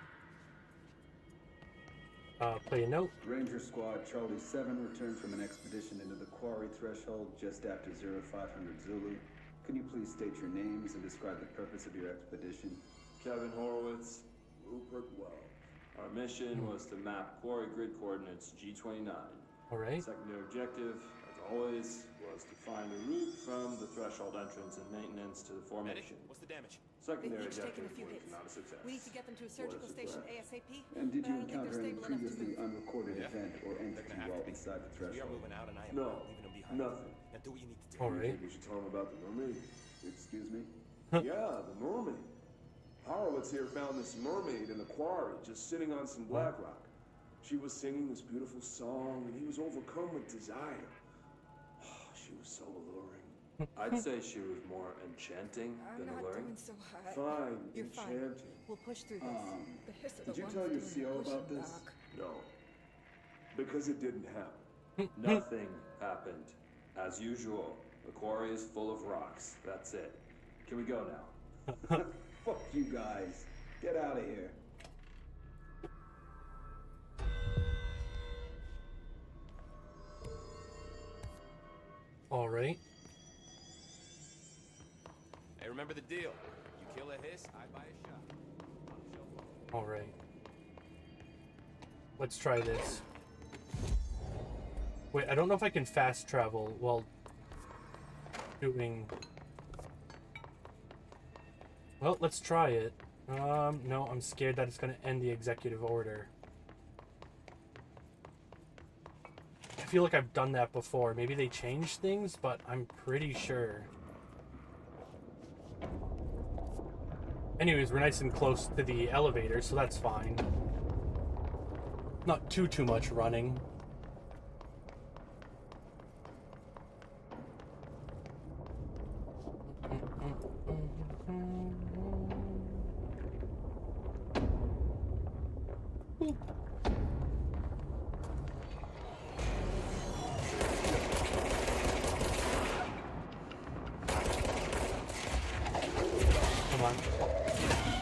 Play a note. Ranger Squad Charlie 7 returned from an expedition into the quarry threshold just after 0500 Zulu. Can you please state your names and describe the purpose of your expedition? Kevin Horowitz, Rupert Wells. Our mission was to map quarry grid coordinates G29. Alright. Secondary objective, as always, was to find a route from the threshold entrance and maintenance to the formation. What's the damage? Secondary They've taken objective a few was hits. not a success. We need to get them to a surgical station ASAP. And did but you I don't think encounter they're any stable enough to previously move. unrecorded event or entity while inside the We are threshold? moving out, and I am No, not leaving them behind. nothing. Now do what you need to do. Alright. We should tell them about the mermaid. Excuse me? Yeah, the mermaid. Horowitz here found this mermaid in the quarry, just sitting on some black rock. She was singing this beautiful song, and he was overcome with desire. She was so alluring. I'd say she was more enchanting than alluring. So hot. Fine, You're enchanting. fine. We'll push through this. The hiss of Did the you ones tell your doing CO the about pushing this? back. No, because it didn't happen. Nothing happened. As usual, the quarry is full of rocks. That's it. Can we go now? Fuck you guys. Get out of here. Alright. Hey, remember the deal. You kill a hiss, I buy a shot. Alright. Let's try this. Wait, I don't know if I can fast travel while doing... Well, let's try it. No, I'm scared that it's going to end the executive order. I feel like I've done that before. Maybe they changed things, but I'm pretty sure. Anyways, we're nice and close to the elevator, so that's fine. Not too much running.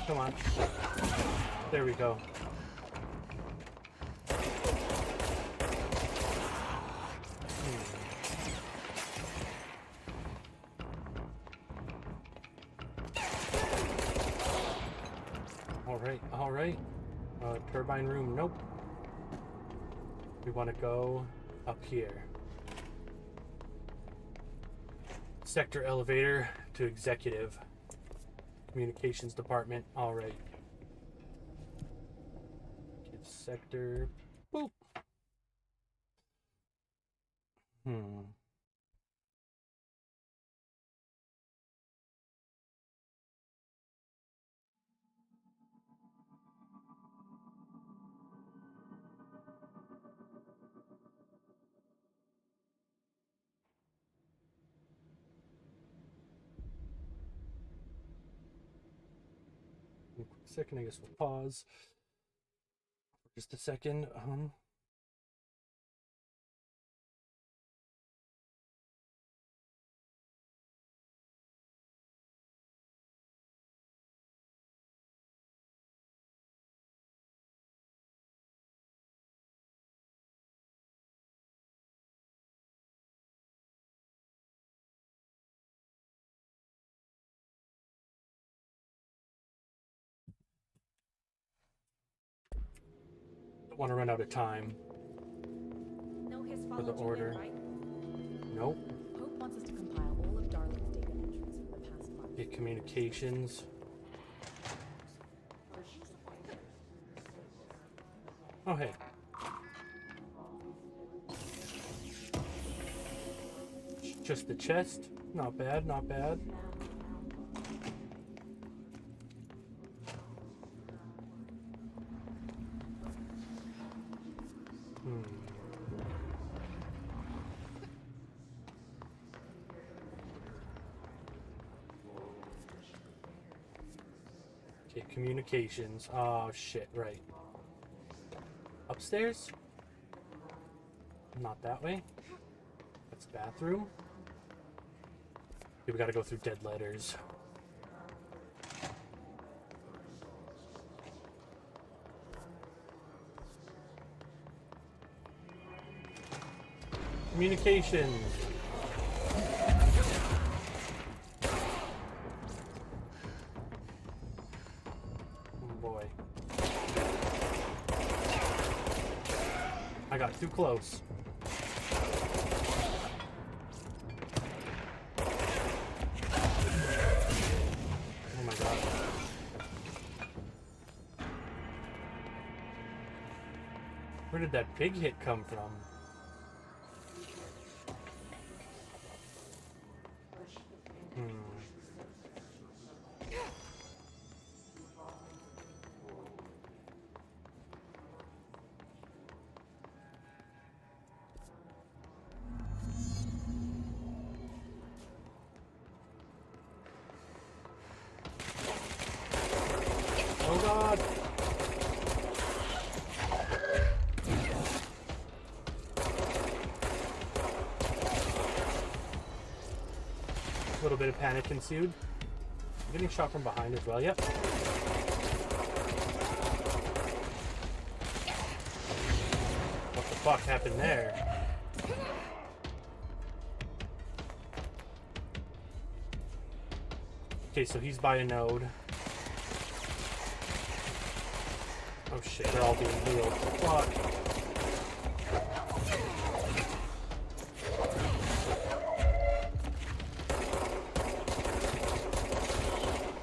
Come on. There we go. Alright. Turbine room, nope. We want to go up here. Sector elevator to executive. Communications department, alright. Give sector, boop. Second, I guess we'll pause for just a second. Don't want to run out of time No hiss for the followed you order. in, right? Nope. Hope wants us to compile all of Darling's data entries from the past month. Get communications. Oh, hey. Just the chest. Not bad, not bad. Okay, communications. Oh, shit, right. Upstairs? Not that way. That's the bathroom. Okay, we gotta go through dead letters. Communications. Oh boy. I got too close. Oh my god. Where did that big hit come from? Oh god! A little bit of panic ensued. I'm getting shot from behind as well, yep. What the fuck happened there? Okay, so he's by a node. Oh shit, they're all being healed. Fuck.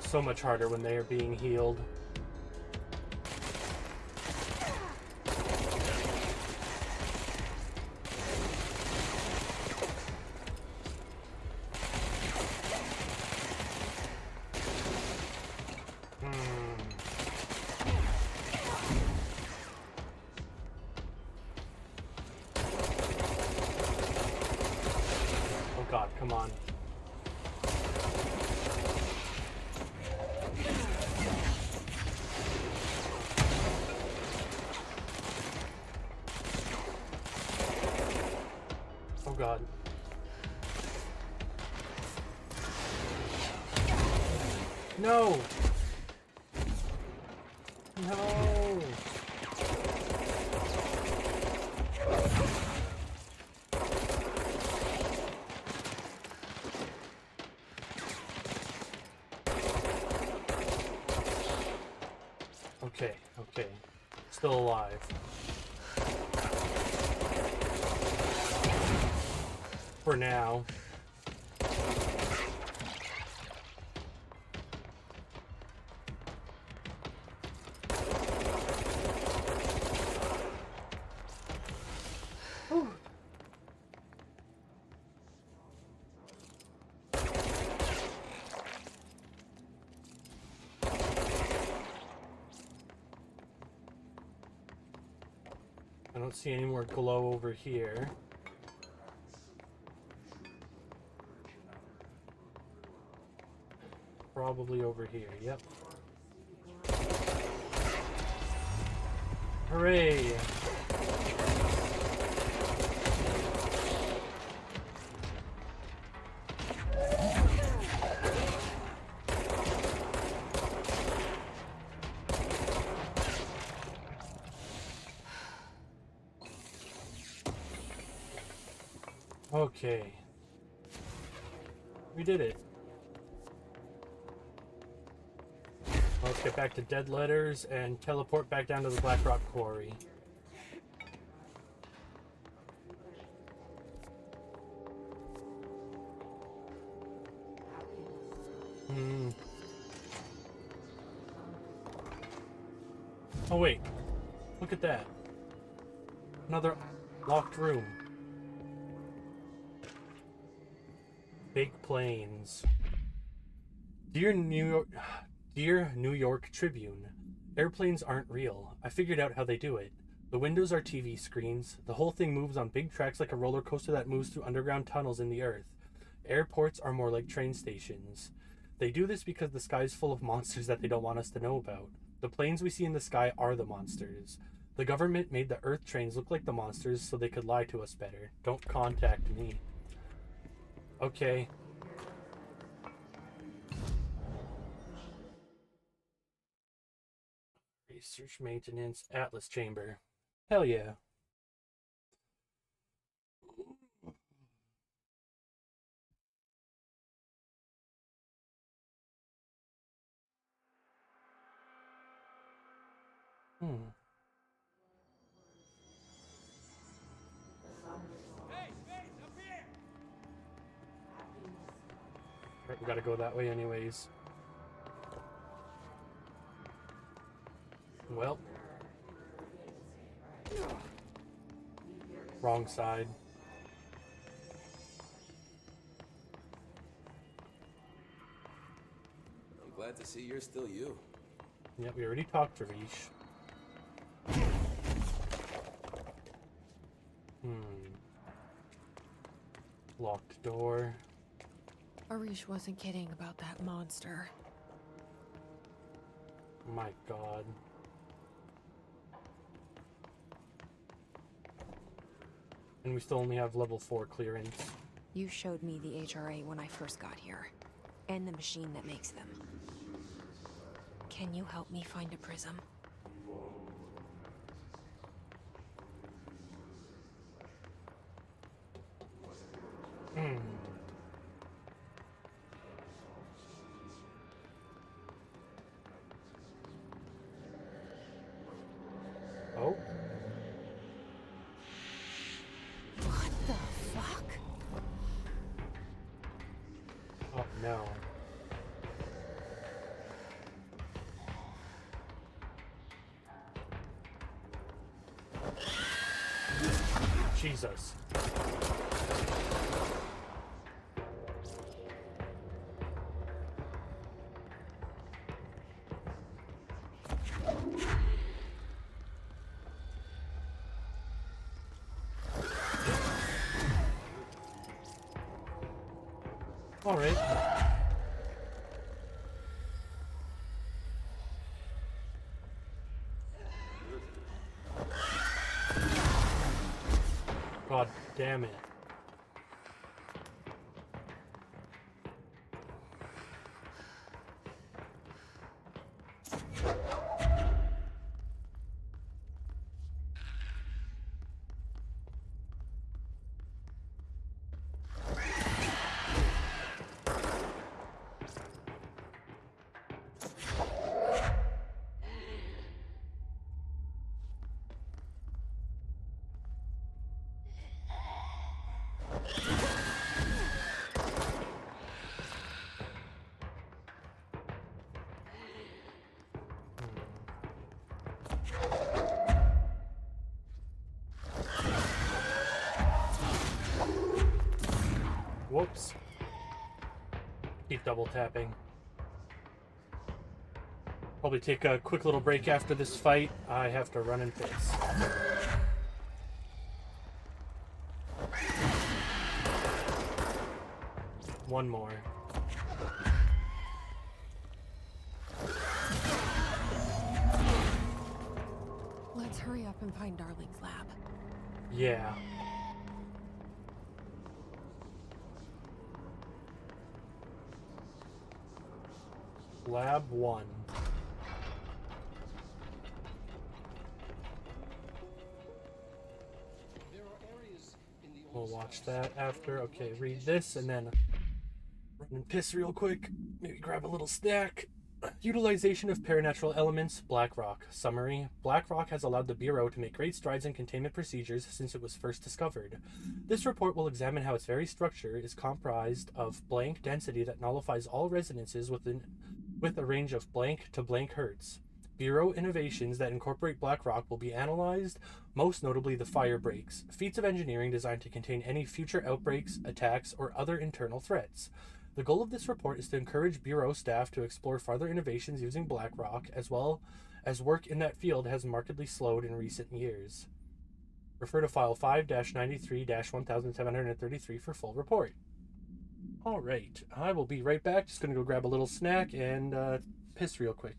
So much harder when they are being healed. Oh god, come on. Oh god. No! No! Okay, okay. Still alive. For now. Whew. I don't see any more glow over here. Probably over here, yep. Hooray! Okay. We did it. Let's get back to dead letters and teleport back down to the Black Rock Quarry. Oh wait, look at that. Another locked room. Fake planes. Dear New York Tribune, airplanes aren't real. I figured out how they do it. The windows are TV screens. The whole thing moves on big tracks like a roller coaster that moves through underground tunnels in the earth. Airports are more like train stations. They do this because the sky is full of monsters that they don't want us to know about. The planes we see in the sky are the monsters. The government made the Earth trains look like the monsters so they could lie to us better. Don't contact me. Okay. Research maintenance Atlas chamber. Hell yeah. Right, we gotta go that way anyways. Well. Wrong side. I'm glad to see you're still you. Yep, we already talked to Rish. Locked door. Arish wasn't kidding about that monster. My god. And we still only have level 4 clearance. You showed me the HRA when I first got here. And the machine that makes them. Can you help me find a prism? Oh? What the fuck? Oh no. Jesus. All right. God damn it. Whoops. Keep double tapping. Probably take a quick little break after this fight. I have to run and piss. One more. Let's hurry up and find Darling's lab. Yeah. Lab 1. We'll watch that after. Okay, read this and then run and piss real quick. Maybe grab a little snack. Utilization of paranatural elements, BlackRock. Summary: BlackRock has allowed the Bureau to make great strides in containment procedures since it was first discovered. This report will examine how its very structure is comprised of blank density that nullifies all resonances with a range of blank to blank hertz. Bureau innovations that incorporate black rock will be analyzed, most notably the fire breaks, feats of engineering designed to contain any future outbreaks, attacks, or other internal threats. The goal of this report is to encourage Bureau staff to explore further innovations using black rock, as well as work in that field has markedly slowed in recent years. Refer to file 5-93-1733 for full report. All right, I will be right back. Just going to go grab a little snack and piss real quick.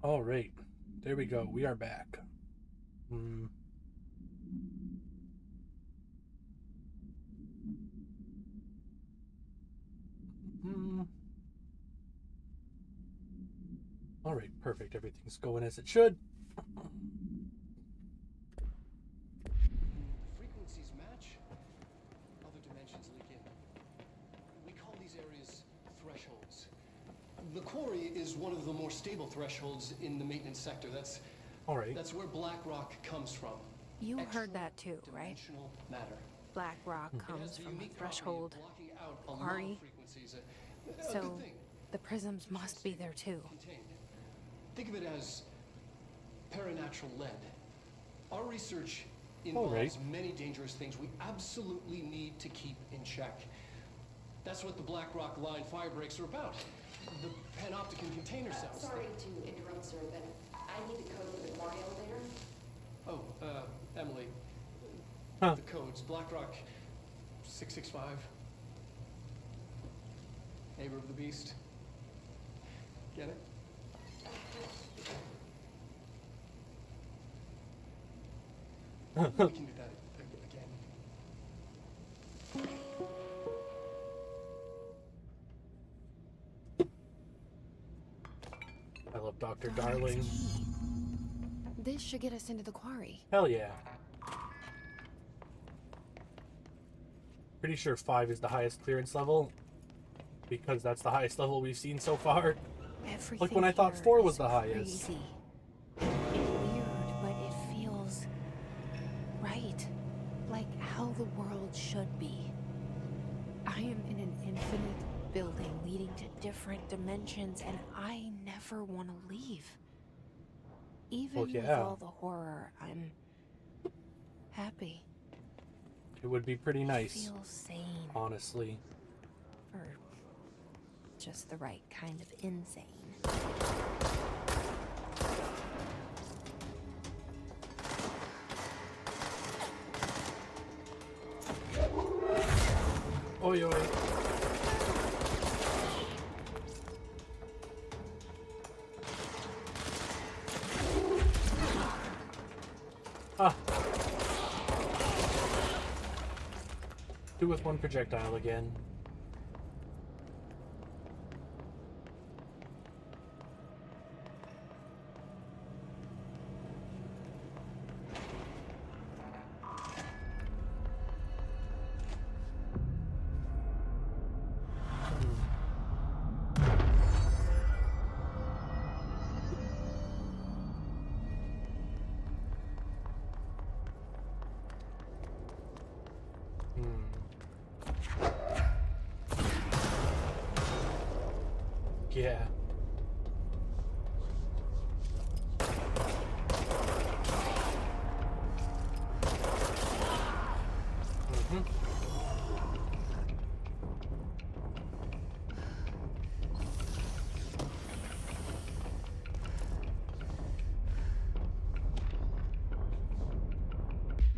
All right, there we go. We are back. All right, perfect. Everything's going as it should. Frequencies match. Other dimensions leak in. We call these areas thresholds. The quarry is one of the more stable thresholds in the maintenance sector. That's all right. That's where black rock comes from. You heard that too, right? Matter. Black rock comes from a threshold quarry. So the prisms must be there too. Think of it as paranatural lead. Our research involves many dangerous things we absolutely need to keep in check. That's what the Black Rock Line fire breaks are about. The panopticon container cells. Sorry to interrupt, sir, but I need the code for the quarry elevator. Oh, Emily. Huh. The code's Black Rock 665. Neighbor of the Beast. Get it? We can do that again. I love Dr. Darling. This should get us into the quarry. Hell yeah. Pretty sure 5 is the highest clearance level, because that's the highest level we've seen so far. Everything Like when I thought 4 was the highest. crazy. Weird, but it feels right. Like how the world should be. I am in an infinite building leading to different dimensions, and I never want to leave. Even with all the horror, I'm happy. It would be pretty nice. I feel sane. Honestly. Or just the right kind of insane. Oi, oi. Ah. Do with one projectile again. Yeah.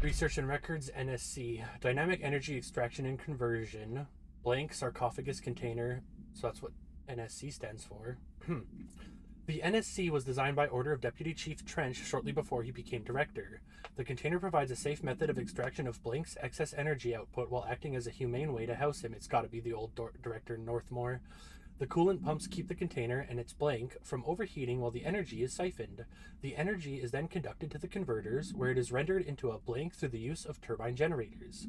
Research and Records, NSC. Dynamic Energy Extraction and Conversion. Blank Sarcophagus Container. So that's what NSC stands for. The NSC was designed by order of Deputy Chief Trench shortly before he became director. The container provides a safe method of extraction of Blank's excess energy output while acting as a humane way to house him. It's got to be the old director Northmore. The coolant pumps keep the container and its Blank from overheating while the energy is siphoned. The energy is then conducted to the converters, where it is rendered into a Blank through the use of turbine generators.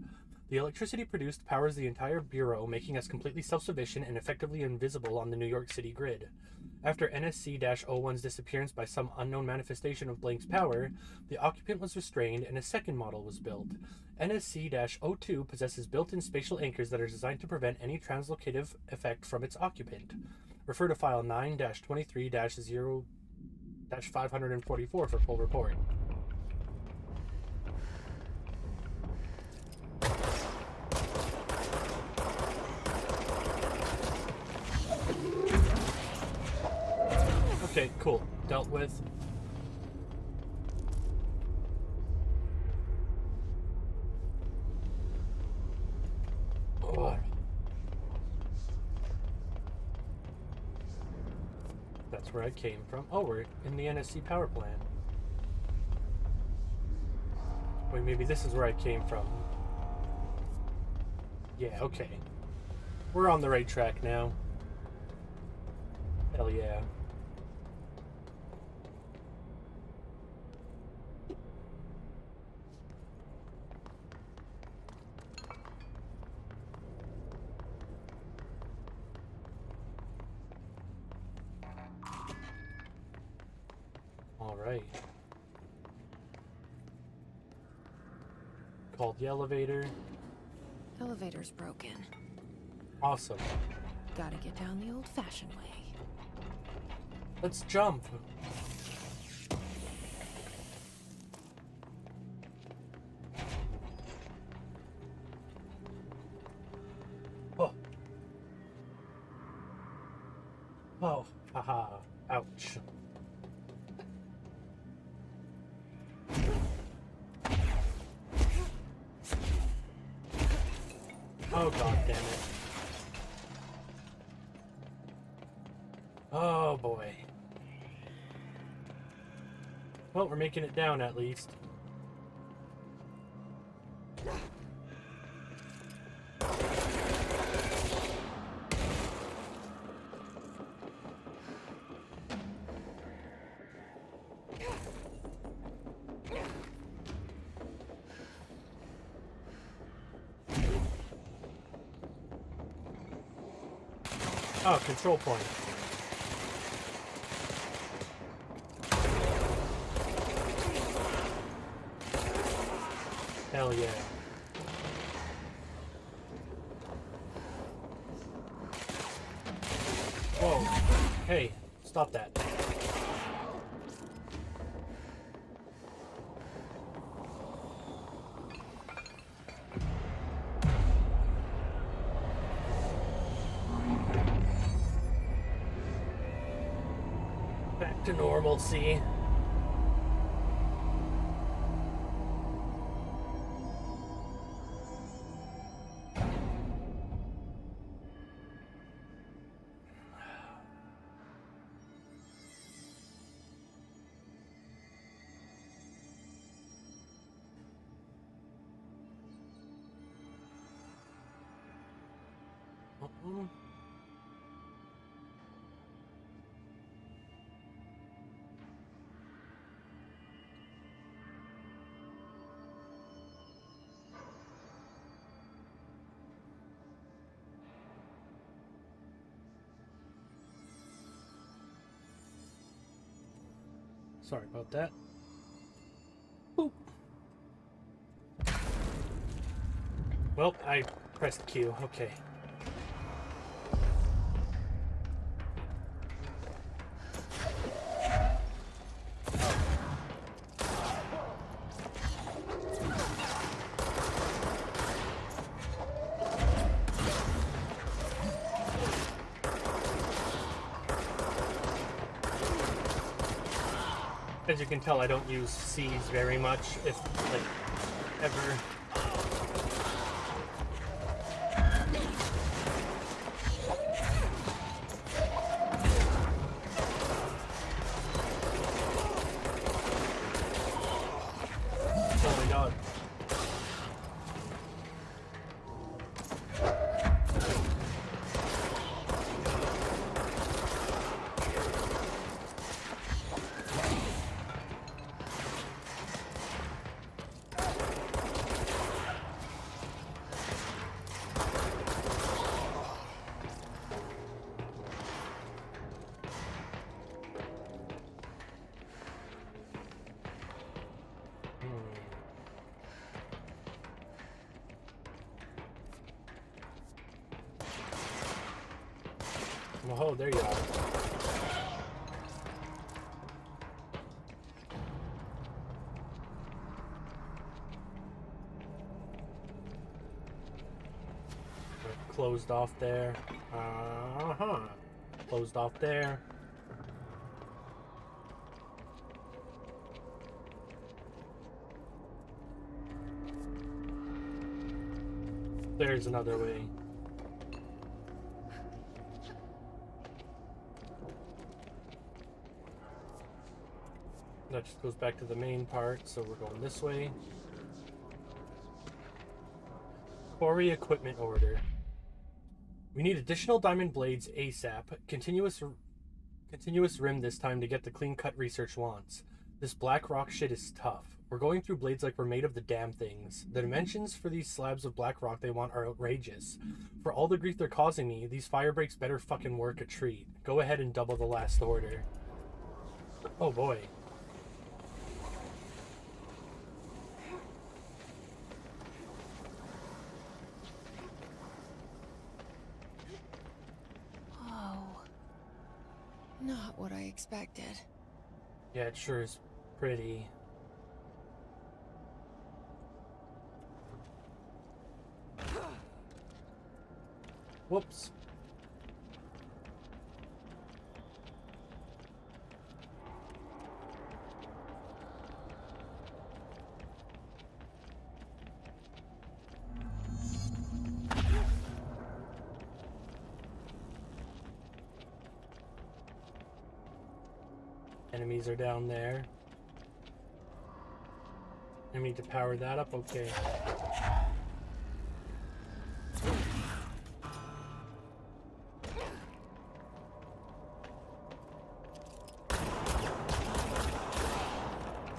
The electricity produced powers the entire bureau, making us completely self-sufficient and effectively invisible on the New York City grid. After NSC-01's disappearance by some unknown manifestation of Blank's power, the occupant was restrained and a second model was built. NSC-02 possesses built-in spatial anchors that are designed to prevent any translocative effect from its occupant. Refer to file 9-23-0-544 for full report. Okay, cool. Dealt with. Oh. That's where I came from. Oh, we're in the NSC power plant. Wait, maybe this is where I came from. Yeah, okay. We're on the right track now. Hell yeah. All right. Called the elevator. Elevator's broken. Awesome. Gotta get down the old-fashioned way. Let's jump. Oh. Oh, haha. Ouch. Oh, god damn it. Oh, boy. Well, we're making it down at least. Oh, control point. Hell yeah. Whoa. Hey, stop that. Back to normalcy. Sorry about that. Boop. Well, I pressed Q. Okay. As you can tell, I don't use C's very much, if, like, ever. Oh my god. Oh, there you are. Closed off there. Closed off there. There's another way. That just goes back to the main part, so we're going this way. Quarry equipment order. We need additional diamond blades ASAP. Continuous rim this time to get the clean cut research wants. This black rock shit is tough. We're going through blades like we're made of the damn things. The dimensions for these slabs of black rock they want are outrageous. For all the grief they're causing me, these fire breaks better fucking work a treat. Go ahead and double the last order. Oh boy. Not what I expected. Yeah, it sure is pretty. Whoops. Enemies are down there. I need to power that up, okay.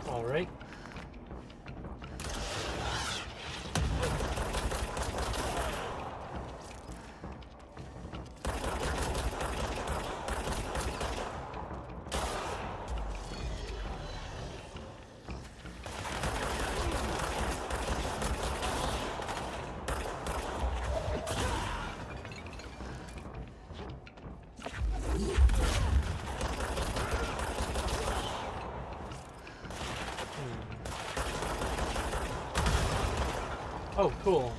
All right. Oh, cool.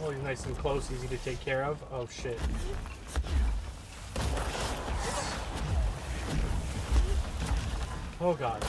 Oh, he's nice and close, easy to take care of. Oh, shit. Oh, God.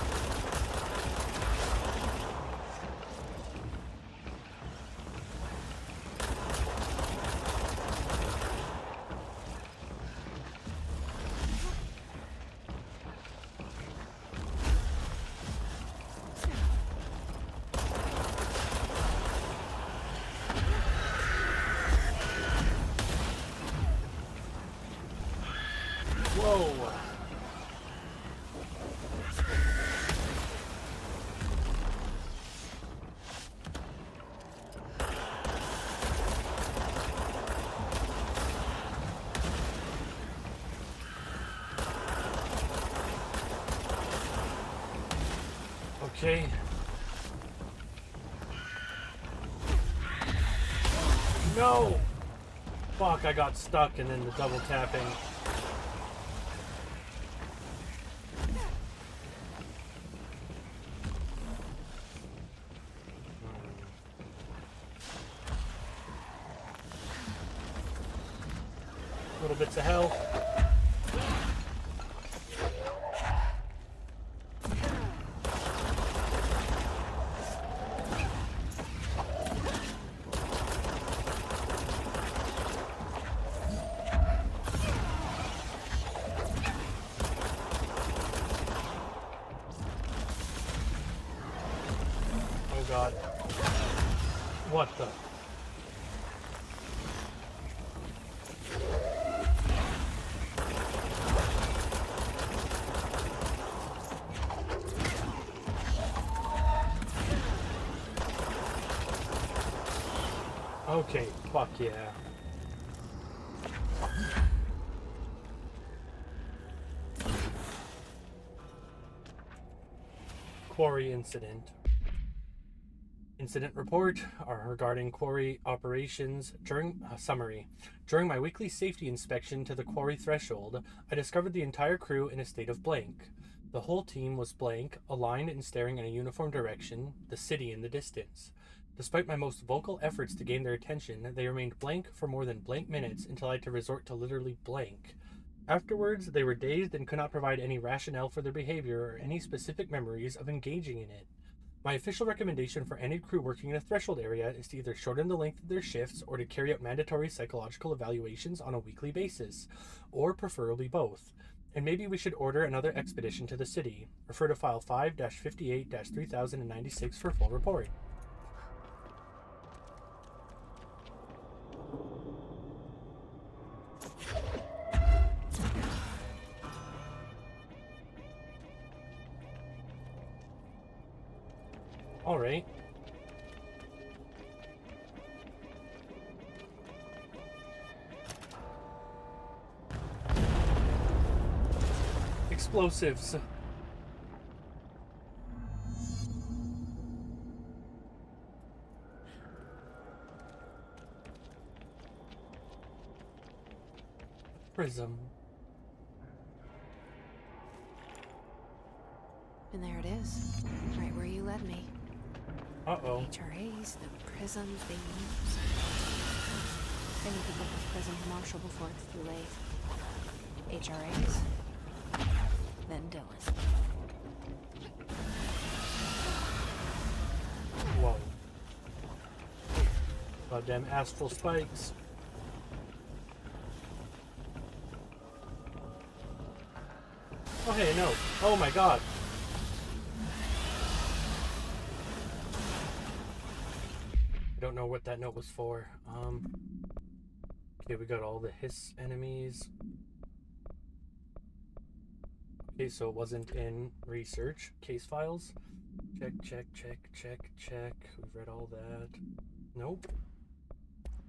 Whoa! Okay. No! Fuck, I got stuck and then the double tapping. Little bits of health. Oh God. What the? Okay, fuck yeah. Quarry incident. Incident report regarding quarry operations during summary. During my weekly safety inspection to the quarry threshold, I discovered the entire crew in a state of blank. The whole team was blank, aligned and staring in a uniform direction, the city in the distance. Despite my most vocal efforts to gain their attention, they remained blank for more than blank minutes until I had to resort to literally blank. Afterwards, they were dazed and could not provide any rationale for their behavior or any specific memories of engaging in it. My official recommendation for any crew working in a threshold area is to either shorten the length of their shifts or to carry out mandatory psychological evaluations on a weekly basis, or preferably both. And maybe we should order another expedition to the city. Refer to file 5-58-3096 for full report. All right. Explosives. Prism. And there it is, right where you led me. Uh-oh. HRAs, the prisms they use. They need to get this prism to Marshall before it's too late. HRAs, then Dylan. Whoa. Goddamn astral spikes. Oh hey, no. Oh my god. I don't know what that note was for. Okay, we got all the hiss enemies. Okay, so it wasn't in research. Case files. Check, check, check, check, check. We've read all that. Nope.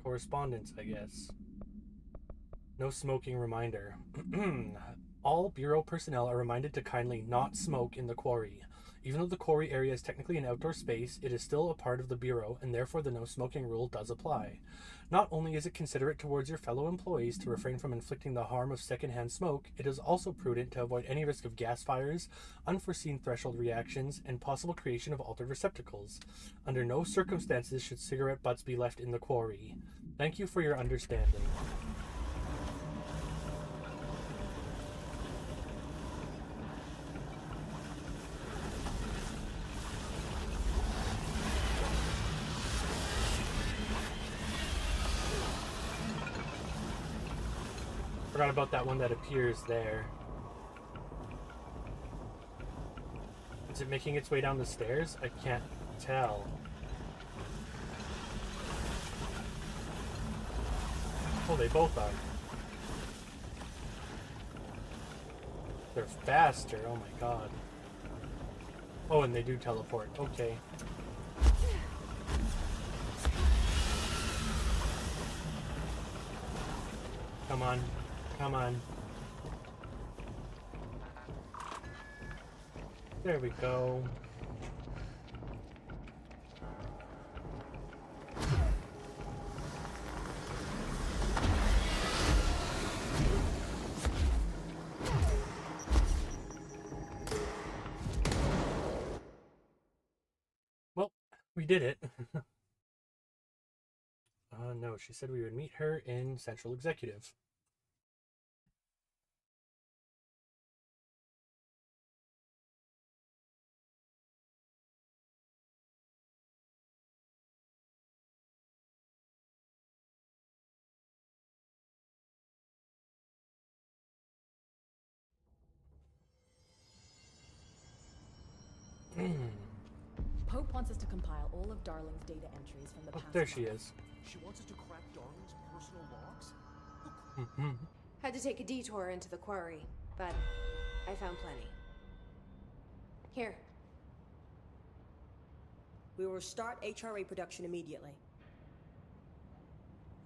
Correspondence, I guess. No smoking reminder. All Bureau personnel are reminded to kindly not smoke in the quarry. Even though the quarry area is technically an outdoor space, it is still a part of the Bureau, and therefore the no smoking rule does apply. Not only is it considerate towards your fellow employees to refrain from inflicting the harm of secondhand smoke, it is also prudent to avoid any risk of gas fires, unforeseen threshold reactions, and possible creation of altered receptacles. Under no circumstances should cigarette butts be left in the quarry. Thank you for your understanding. Forgot about that one that appears there. Is it making its way down the stairs? I can't tell. Oh, they both are. They're faster, oh my god. Oh, and they do teleport, okay. Come on. Come on. There we go. Well, we did it. No, she said we would meet her in Central Executive. Pope wants us to compile all of Darling's data entries from the past There she month. is. She wants us to crack Darling's personal logs? Had to take a detour into the quarry, but I found plenty. Here. We will start HRA production immediately.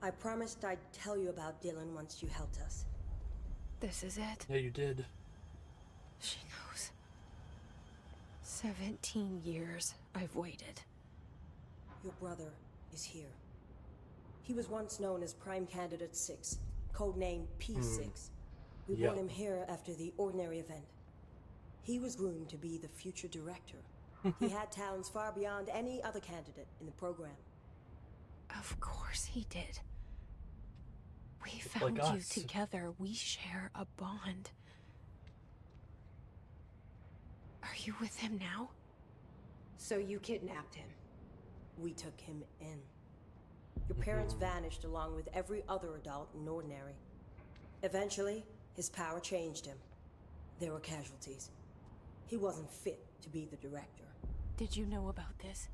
I promised I'd tell you about Dylan once you helped us. This is it? Yeah, you did. She knows. 17 years I've waited. Your brother is here. He was once known as Prime Candidate 6, codenamed P6. We brought him here after the ordinary event. He was groomed to be the future director. He had talents far beyond any other candidate in the program. Of course he did. We found you together. We share a bond. Are you with him now? So you kidnapped him? We took him in. Your parents vanished along with every other adult in Ordinary. Eventually, his power changed him. There were casualties. He wasn't fit to be the director. Did you know about this?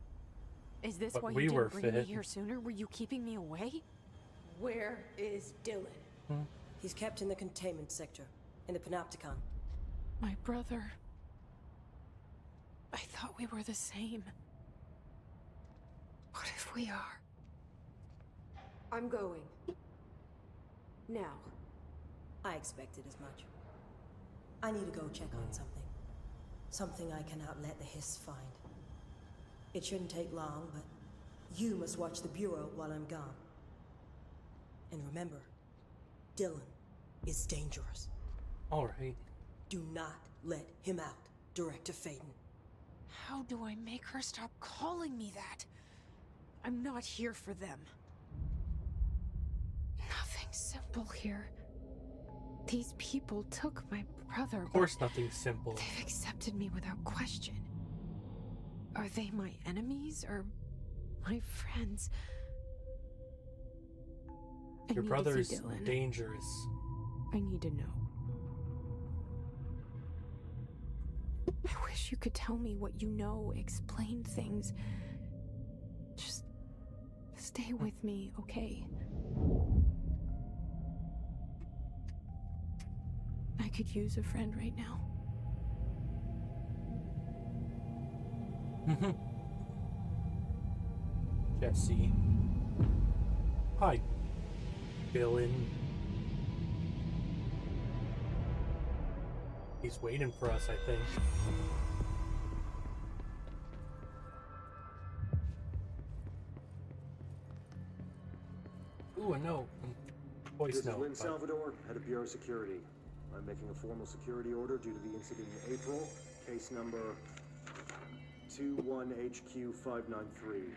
Is this But why we you were didn't bring fit. me here sooner? Were you keeping me away? Where is Dylan? He's kept in the containment sector, in the Panopticon. My brother. I thought we were the same. What if we are? I'm going. Now. I expected as much. I need to go check on something. Something I cannot let the Hiss find. It shouldn't take long, but you must watch the Bureau while I'm gone. And remember, Dylan is dangerous. Alright. Do not let him out, Director Faden. How do I make her stop calling me that? I'm not here for them. Nothing simple here. These people took my brother. Of course nothing's simple. They've accepted me without question. Are they my enemies or my friends? Your brother's dangerous. I need to know. I wish you could tell me what you know, explain things. Just stay with me, okay? I could use a friend right now. Jesse. Hi, Dylan. He's waiting for us, I think. Ooh, a note. Voice This note. is Lynn Salvador, head of Bureau Security. I'm making a formal security order due to the incident in April, case number 21HQ593.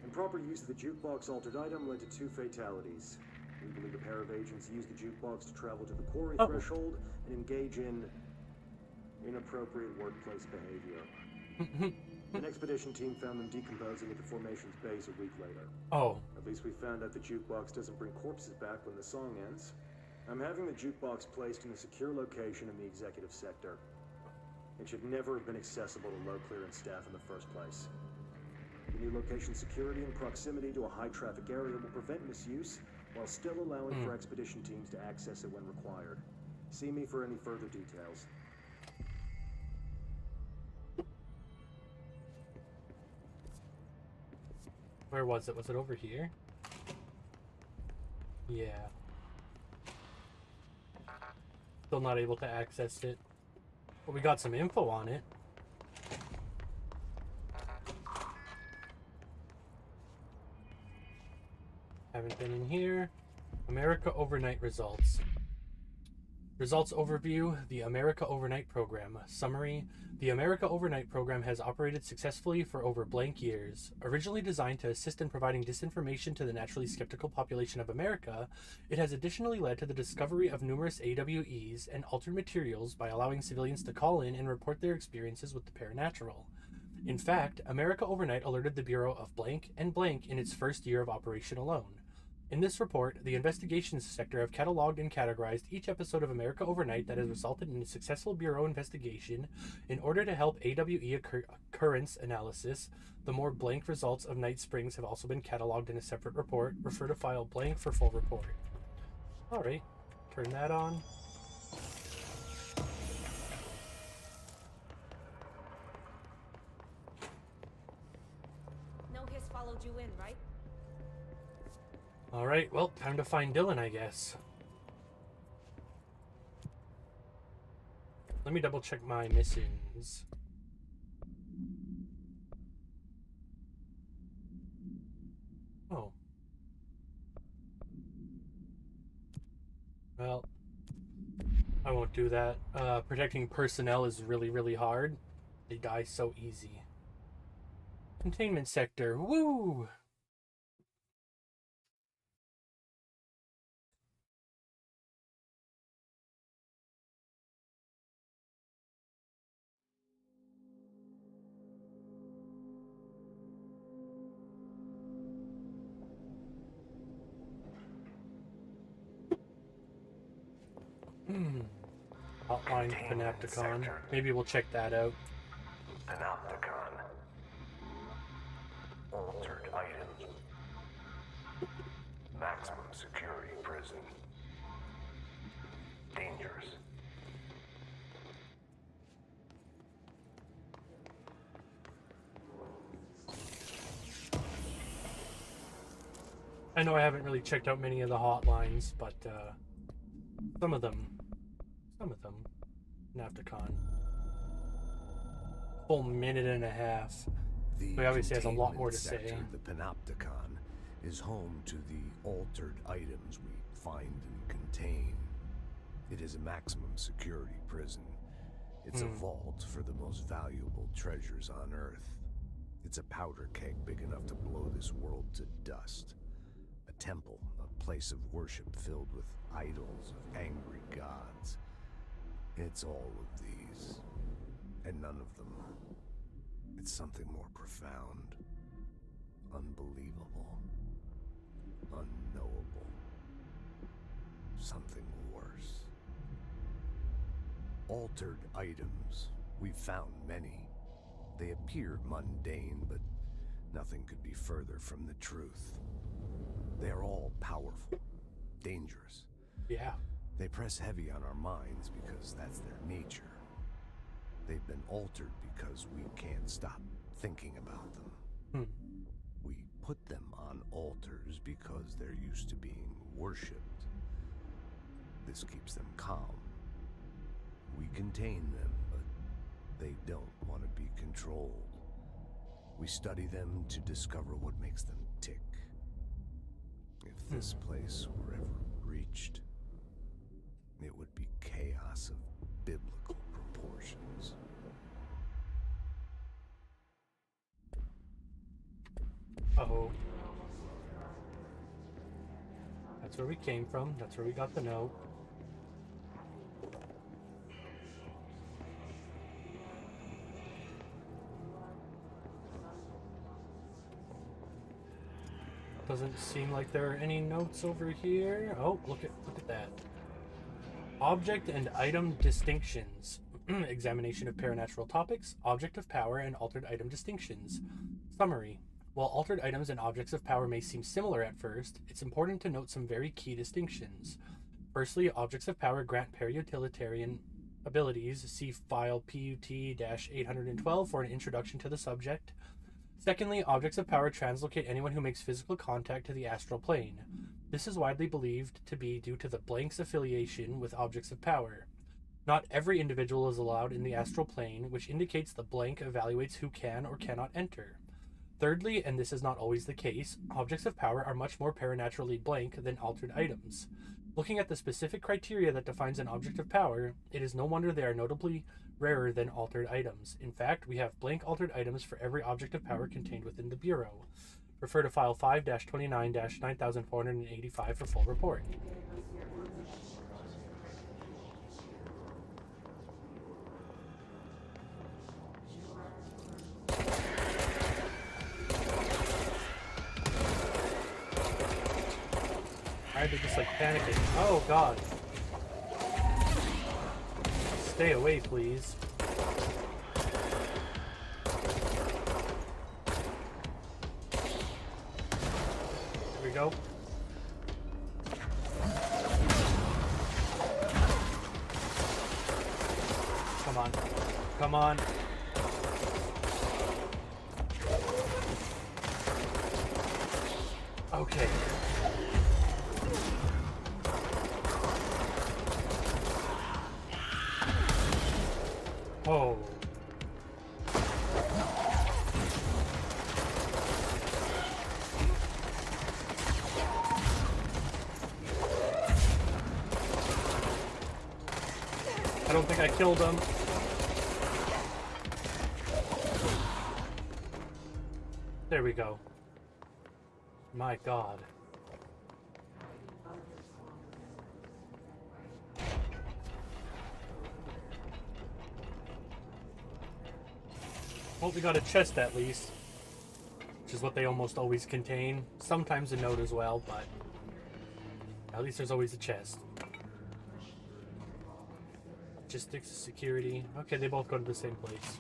Improper use of the jukebox altered item led to 2 fatalities. We believe a pair of agents used the jukebox to travel to the quarry threshold and engage in inappropriate workplace behavior. An expedition team found them decomposing at the formation's base a week later. Oh. At least we found out the jukebox doesn't bring corpses back when the song ends. I'm having the jukebox placed in a secure location in the executive sector. It should never have been accessible to low clearance staff in the first place. The new location security and proximity to a high traffic area will prevent misuse while still allowing for expedition teams to access it when required. See me for any further details. Where was it? Was it over here? Yeah. Still not able to access it. But we got some info on it. Haven't been in here. America Overnight results. Results overview, the America Overnight program. Summary, the America Overnight program has operated successfully for over blank years. Originally designed to assist in providing disinformation to the naturally skeptical population of America, it has additionally led to the discovery of numerous AWEs and altered materials by allowing civilians to call in and report their experiences with the paranatural. In fact, America Overnight alerted the Bureau of blank and blank in its first year of operation alone. In this report, the investigations sector have cataloged and categorized each episode of America Overnight that has resulted in a successful Bureau investigation in order to help AWE occurrence analysis. The more blank results of Night Springs have also been cataloged in a separate report. Refer to file blank for full report. Alright, turn that on. No hiss followed you in, right? Alright, well, time to find Dylan, I guess. Let me double check my missions. Oh. Well, I won't do that. Protecting personnel is really, really hard. They die so easy. Containment sector, woo! Hotline Panopticon. Maybe we'll check that out. Panopticon. Altered items. Maximum security prison. Dangerous. I know I haven't really checked out many of the hotlines, but some of them. Panopticon. Full minute and a half. He obviously has a lot more to say. The Panopticon is home to the altered items we find and contain. It is a maximum security prison. It's a vault for the most valuable treasures on Earth. It's a powder keg big enough to blow this world to dust. A temple, a place of worship filled with idols of angry gods. It's all of these, and none of them. It's something more profound, unbelievable, unknowable. something worse. Altered items. We've found many. They appear mundane, but nothing could be further from the truth. They are all powerful, dangerous. Yeah. They press heavy on our minds because that's their nature. They've been altered because we can't stop thinking about them. We put them on altars because they're used to being worshipped. This keeps them calm. We contain them, but they don't want to be controlled. We study them to discover what makes them tick. If this place were ever reached, it would be chaos of biblical proportions. Uh-oh. That's where we came from. That's where we got the note. Doesn't seem like there are any notes over here. Oh, look at that. Object and item distinctions. Examination of paranatural topics, object of power, and altered item distinctions. Summary. While altered items and objects of power may seem similar at first, it's important to note some very key distinctions. Firstly, objects of power grant para-utilitarian abilities. See file PUT-812 for an introduction to the subject. Secondly, objects of power translocate anyone who makes physical contact to the astral plane. This is widely believed to be due to the blank's affiliation with objects of power. Not every individual is allowed in the astral plane, which indicates the blank evaluates who can or cannot enter. Thirdly, and this is not always the case, objects of power are much more paranaturally blank than altered items. Looking at the specific criteria that defines an object of power, it is no wonder they are notably rarer than altered items. In fact, we have blank altered items for every object of power contained within the Bureau. Refer to file 5-29-9485 for full report. Alright, they're just like panicking. Oh god. Stay away, please. There we go. Come on. Come on. Okay. Oh. I don't think I killed him. There we go. My God. Well, we got a chest at least, which is what they almost always contain. Sometimes a note as well, but at least there's always a chest. Logistics, security. Okay, they both go to the same place.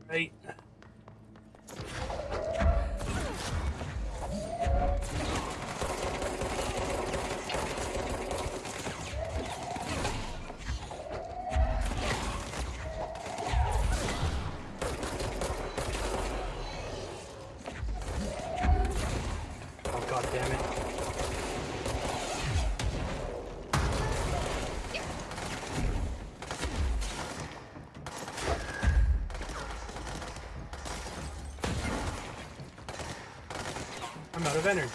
Alright. I'm out of energy.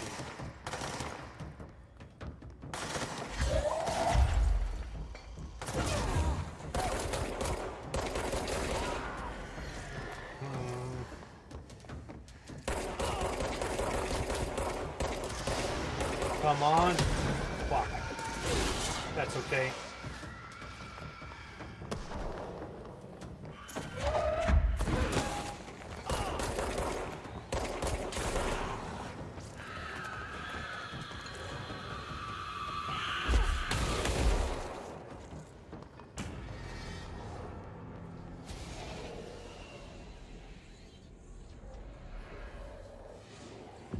Come on. Fuck. That's okay.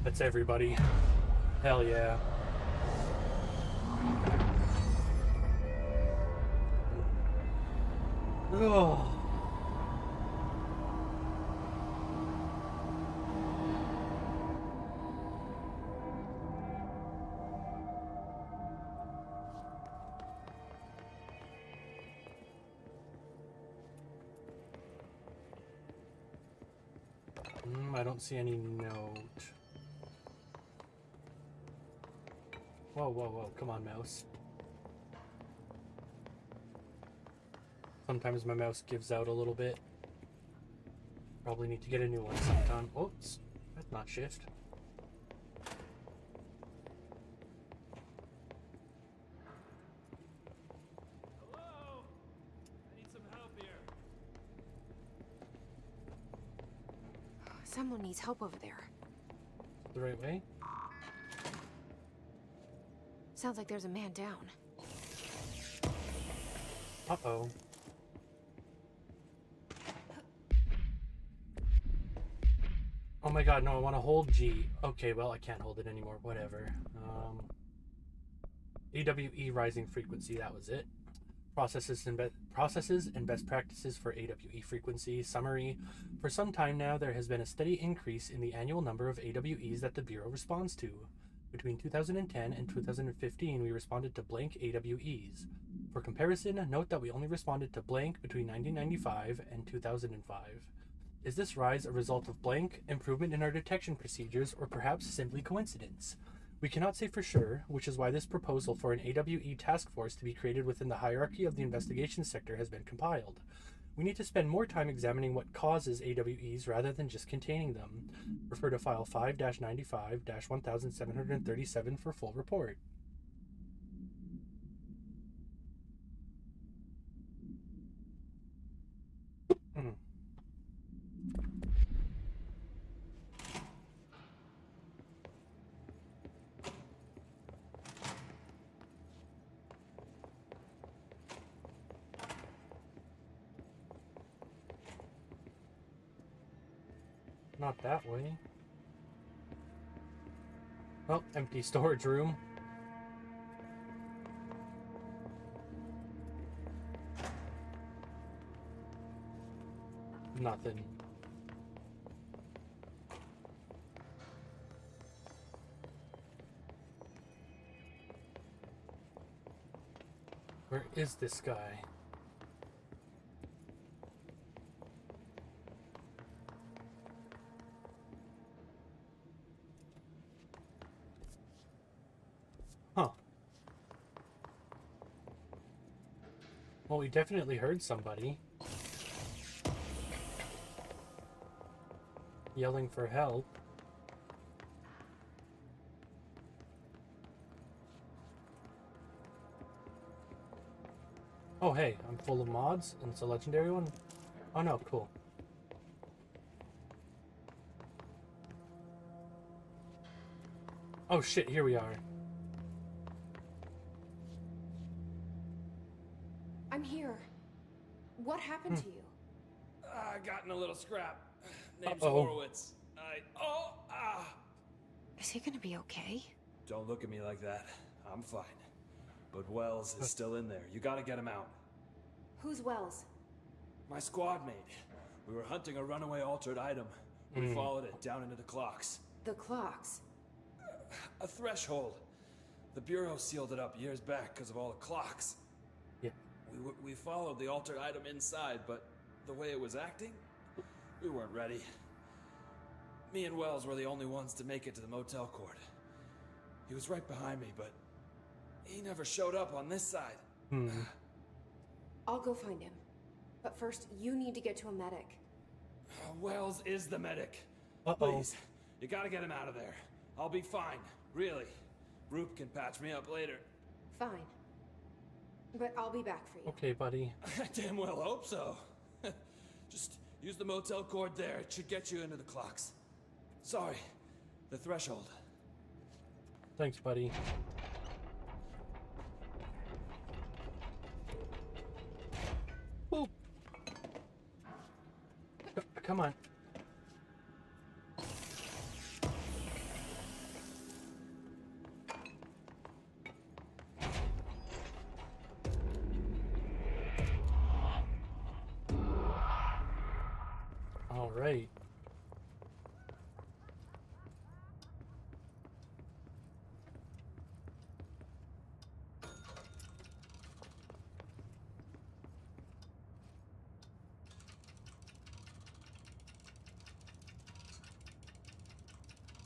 That's everybody. Hell yeah. Oh. I don't see any note. Whoa, whoa, whoa. Come on, mouse. Sometimes my mouse gives out a little bit. Probably need to get a new one sometime. Oops. That's not shift. Hello? I need some help here. Someone needs help over there. The right way? Sounds like there's a man down. Uh-oh. Oh my god, no, I want to hold G. Okay, well, I can't hold it anymore. Whatever. AWE rising frequency, that was it. Processes and best practices for AWE frequency. Summary. For some time now, there has been a steady increase in the annual number of AWEs that the Bureau responds to. Between 2010 and 2015, we responded to blank AWEs. For comparison, note that we only responded to blank between 1995 and 2005. Is this rise a result of blank, improvement in our detection procedures, or perhaps simply coincidence? We cannot say for sure, which is why this proposal for an AWE task force to be created within the hierarchy of the investigation sector has been compiled. We need to spend more time examining what causes AWEs rather than just containing them. Refer to file 5-95-1737 for full report. Not that way. Oh, empty storage room. Nothing. Where is this guy? Huh. Well, we definitely heard somebody yelling for help. Oh, hey, I'm full of mods, and it's a legendary one? Oh no, cool. Oh shit, here we are. I'm here. What happened to you? I got in a little scrap. Name's Uh-oh. Horowitz. Is he gonna be okay? Don't look at me like that. I'm fine. But Wells is still in there. You gotta get him out. Who's Wells? My squad mate. We were hunting a runaway altered item. We followed it down into the clocks. The clocks. A threshold. The Bureau sealed it up years back because of all the clocks. Yeah. We followed the altered item inside, but the way it was acting, we weren't ready. Me and Wells were the only ones to make it to the motel court. He was right behind me, but he never showed up on this side. I'll go find him. But first, you need to get to a medic. Wells is the medic. Uh-oh. Please, you gotta get him out of there. I'll be fine, really. Roop can patch me up later. Fine. But I'll be back for you. Okay, buddy. I damn well hope so. Just use the motel cord there. It should get you into the clocks. Sorry, the threshold. Thanks, buddy. Boop. Come on. All right.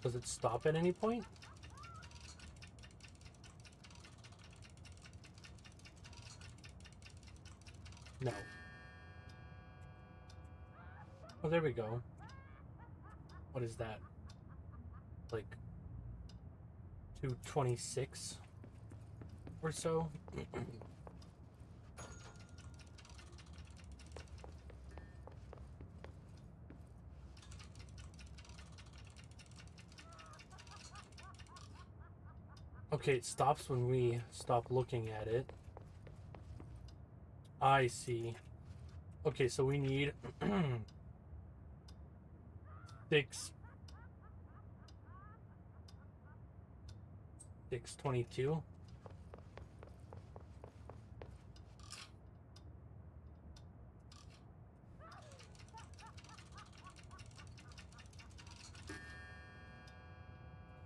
Does it stop at any point? No. Oh, there we go. What is that? Like 226 or so? Okay, it stops when we stop looking at it. I see. Okay, so we need 622.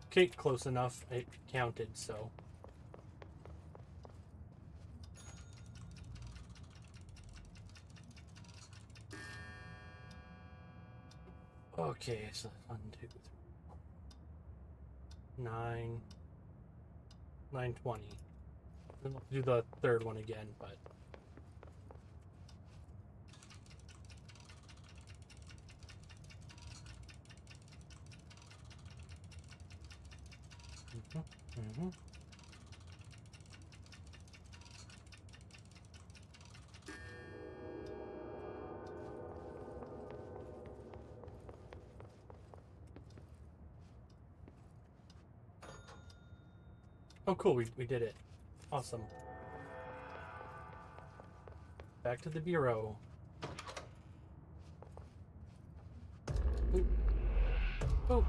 Okay, close enough. It counted, so. Okay, so 1, 2, 3, 4, 9, 920. Then we'll do the third one again, but. Mm-hmm. Oh, cool, we did it. Awesome. Back to the bureau. Ooh. Ooh.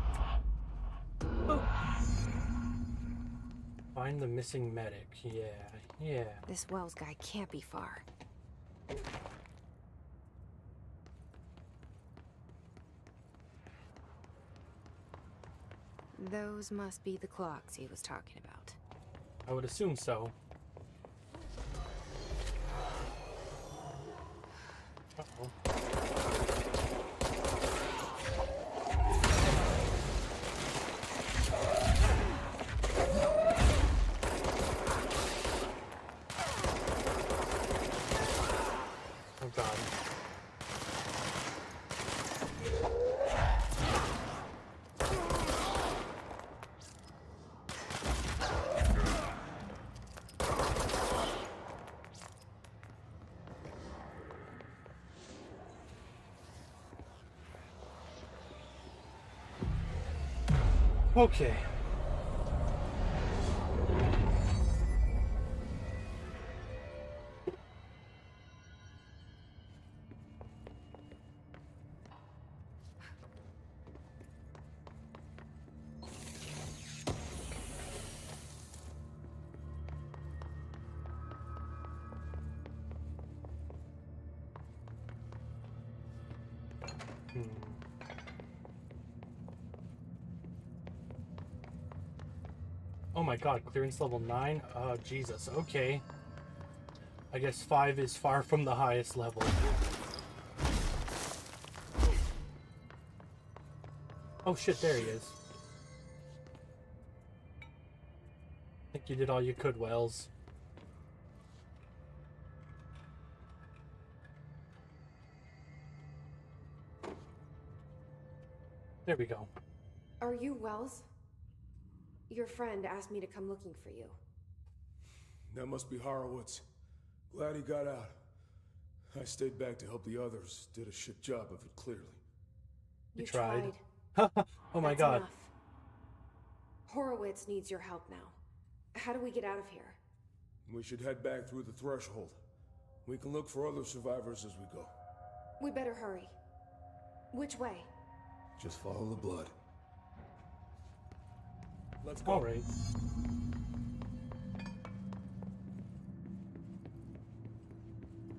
Ooh. Find the missing medic. Yeah. This Wells guy can't be far. Those must be the clocks he was talking about. I would assume so. Uh-oh. Oh God. Okay. Oh my God, clearance level 9? Oh, Jesus, okay. I guess 5 is far from the highest level. Oh shit, there he is. I think you did all you could, Wells. There we go. Are you Wells? Your friend asked me to come looking for you. That must be Horowitz. Glad he got out. I stayed back to help the others. Did a shit job of it, clearly. You tried. Oh my That's God. Enough. Horowitz needs your help now. How do we get out of here? We should head back through the threshold. We can look for other survivors as we go. We better hurry. Which way? Just follow the blood. Let's go. All right.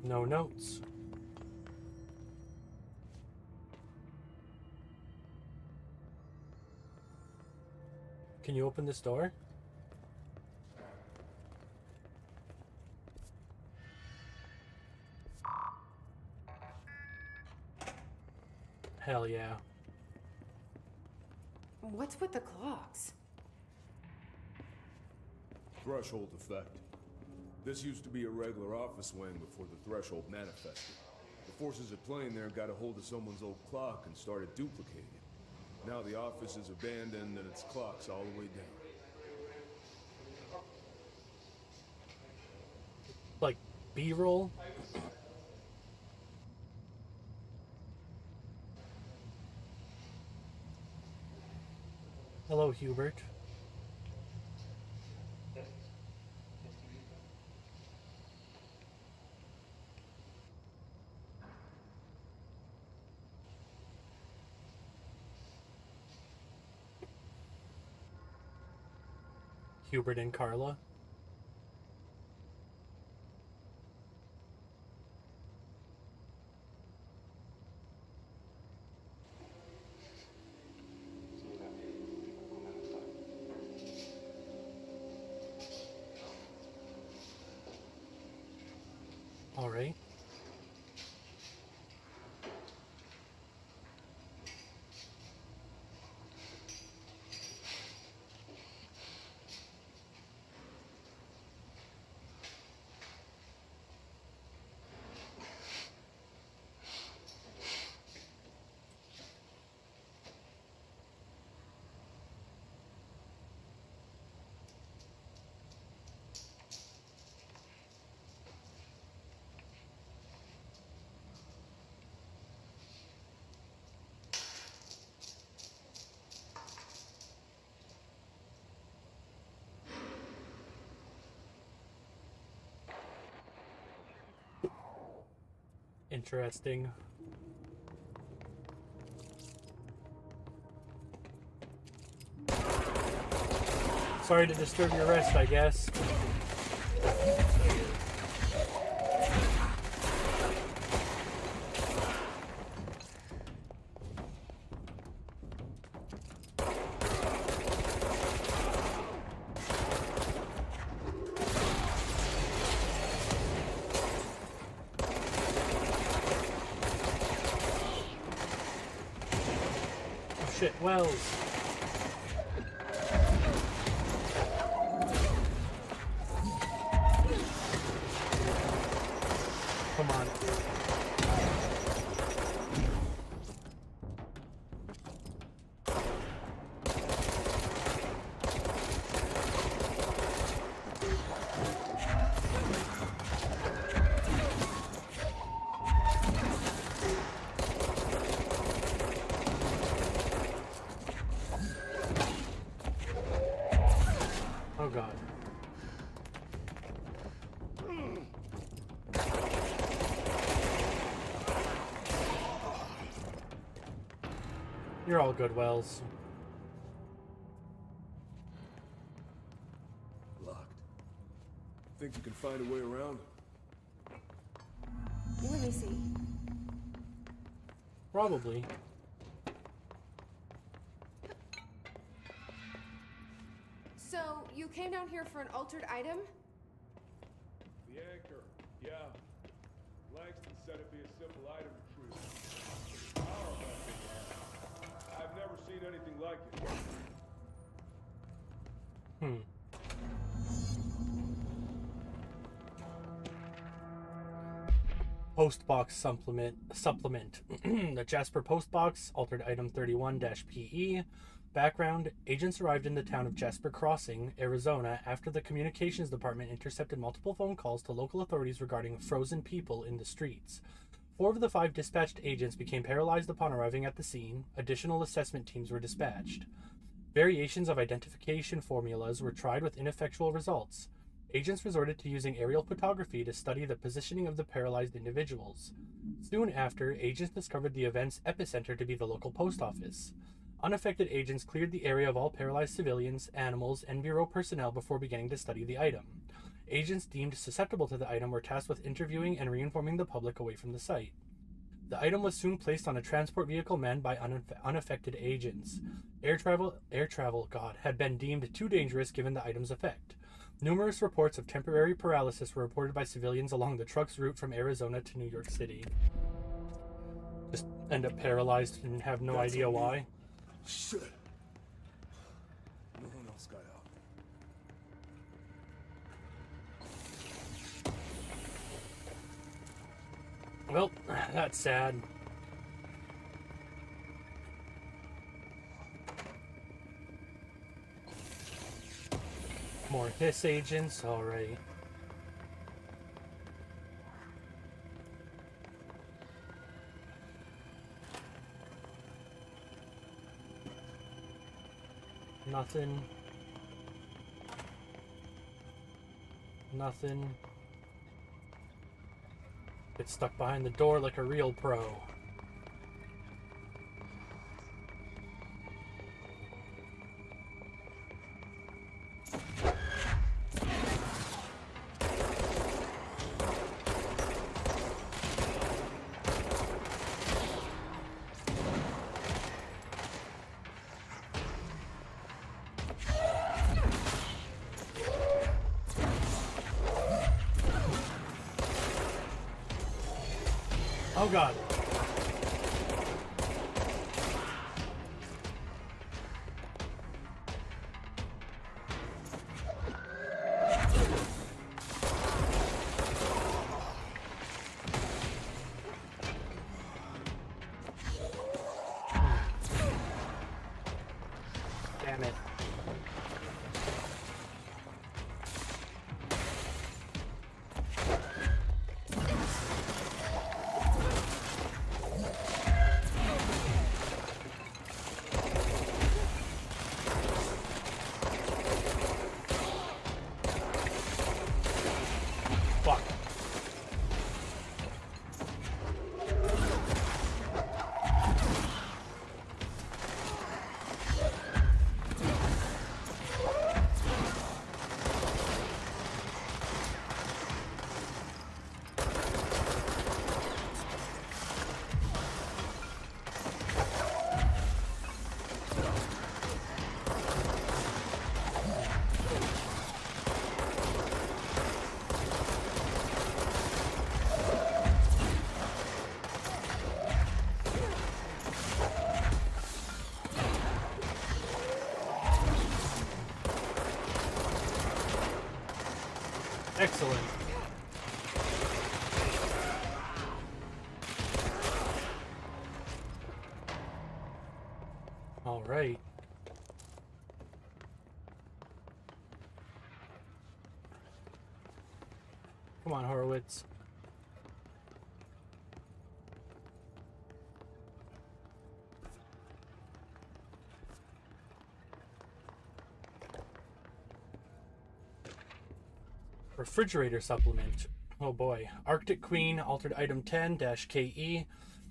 No notes. Can you open this door? Hell yeah. What's with the clocks? Threshold effect. This used to be a regular office wing before the threshold manifested. The forces at play there got a hold of someone's old clock and started duplicating it. Now the office is abandoned and its clock's all the way down. Like B-roll? Hello, Hubert. Hubert and Carla. All right. Interesting. Sorry to disturb your rest, I guess. Shit, Wells. Come on. Oh God. You're all good, Wells. Locked. Think you can find a way around it? Let me see. Probably. So, you came down here for an altered item? The anchor, yeah. Langston said it'd be a simple item retrieval. Power method. I've never seen anything like it. Postbox supplement. The Jasper Postbox, altered item 31-PE. Background: agents arrived in the town of Jasper Crossing, Arizona, after the communications department intercepted multiple phone calls to local authorities regarding frozen people in the streets. 4 of the 5 dispatched agents became paralyzed upon arriving at the scene. Additional assessment teams were dispatched. Variations of identification formulas were tried with ineffectual results. Agents resorted to using aerial photography to study the positioning of the paralyzed individuals. Soon after, agents discovered the event's epicenter to be the local post office. Unaffected agents cleared the area of all paralyzed civilians, animals, and Bureau personnel before beginning to study the item. Agents deemed susceptible to the item were tasked with interviewing and reinforming the public away from the site. The item was soon placed on a transport vehicle manned by unaffected agents. Air travel, God, had been deemed too dangerous given the item's effect. Numerous reports of temporary paralysis were reported by civilians along the truck's route from Arizona to New York City. Just end up paralyzed and have no idea why. Shit. No one else got out. Well, that's sad. More hiss agents, alright. Nothing. Nothing. Get stuck behind the door like a real pro. Oh God. Damn it. Fuck. Excellent. All right. Come on, Horowitz. Refrigerator supplement. Oh boy. Arctic Queen, altered item 10-KE.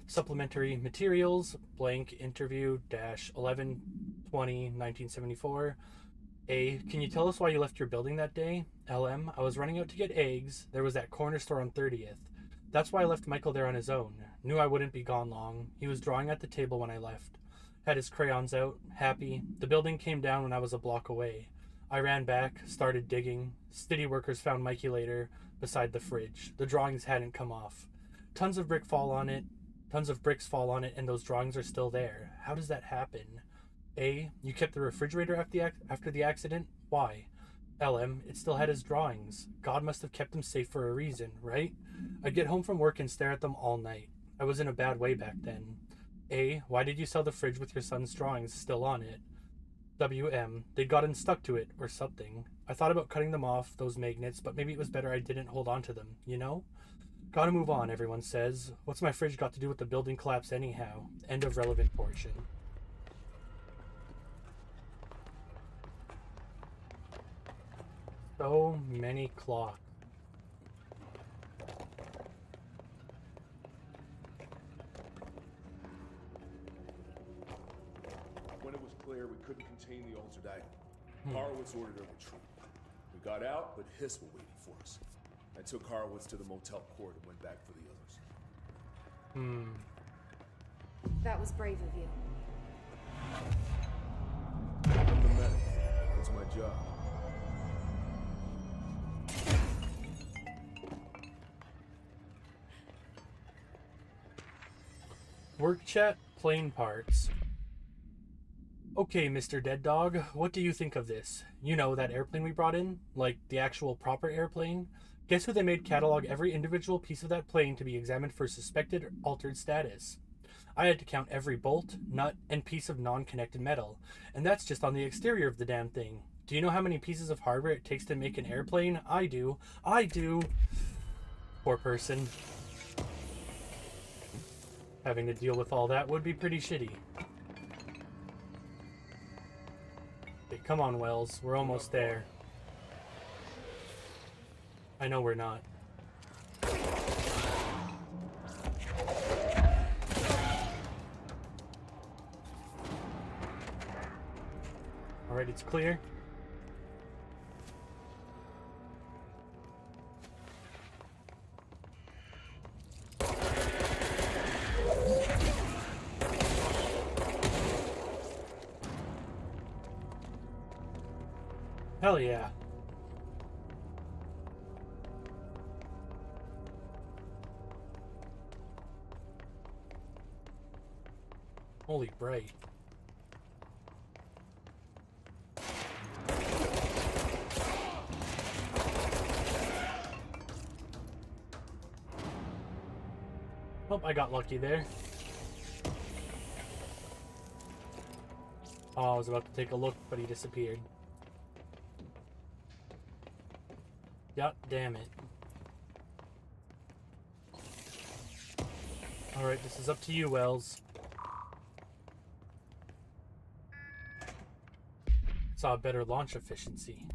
Supplementary materials, blank interview -11/20/1974. A, can you tell us why you left your building that day? LM, I was running out to get eggs. There was that corner store on 30th. That's why I left Michael there on his own. Knew I wouldn't be gone long. He was drawing at the table when I left. Had his crayons out, happy. The building came down when I was a block away. I ran back, started digging. City workers found Mikey later, beside the fridge. The drawings hadn't come off. Tons of bricks fall on it, and those drawings are still there. How does that happen? A, you kept the refrigerator after the accident? Why? LM, it still had his drawings. God must have kept them safe for a reason, right? I'd get home from work and stare at them all night. I was in a bad way back then. A, why did you sell the fridge with your son's drawings still on it? WM, they'd gotten stuck to it, or something. I thought about cutting them off, those magnets, but maybe it was better I didn't hold on to them, you know? Gotta move on, everyone says. What's my fridge got to do with the building collapse anyhow? End of relevant portion. So many clocks. When it was clear we couldn't contain the altered item, Horowitz ordered a retreat. We got out, but Hiss were waiting for us. I took Horowitz to the motel court and went back for the others. That was brave of you. I'm the medic. That's my job. Work chat, plane parts. Okay, Mr. Dead Dog, what do you think of this? You know, that airplane we brought in? Like, the actual proper airplane? Guess who they made catalog every individual piece of that plane to be examined for suspected altered status? I had to count every bolt, nut, and piece of non-connected metal, and that's just on the exterior of the damn thing. Do you know how many pieces of hardware it takes to make an airplane? I do. Poor person. Having to deal with all that would be pretty shitty. Okay, come on, Wells. We're almost there. I know we're not. Alright, it's clear. Hell yeah. Holy bright. Oh, I got lucky there. Oh, I was about to take a look, but he disappeared. Yup, damn it. Alright, this is up to you, Wells. Saw better launch efficiency.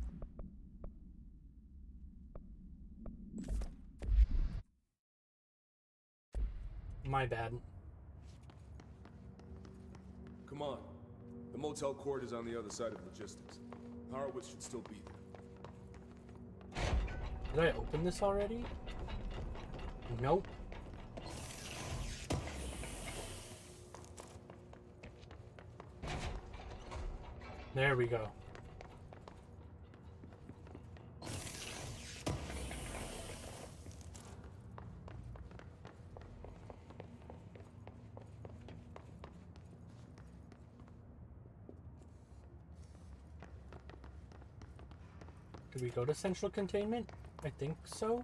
My bad. Come on. The motel court is on the other side of logistics. Horowitz should still be there. Did I open this already? Nope. There we go. Do we go to central containment? I think so.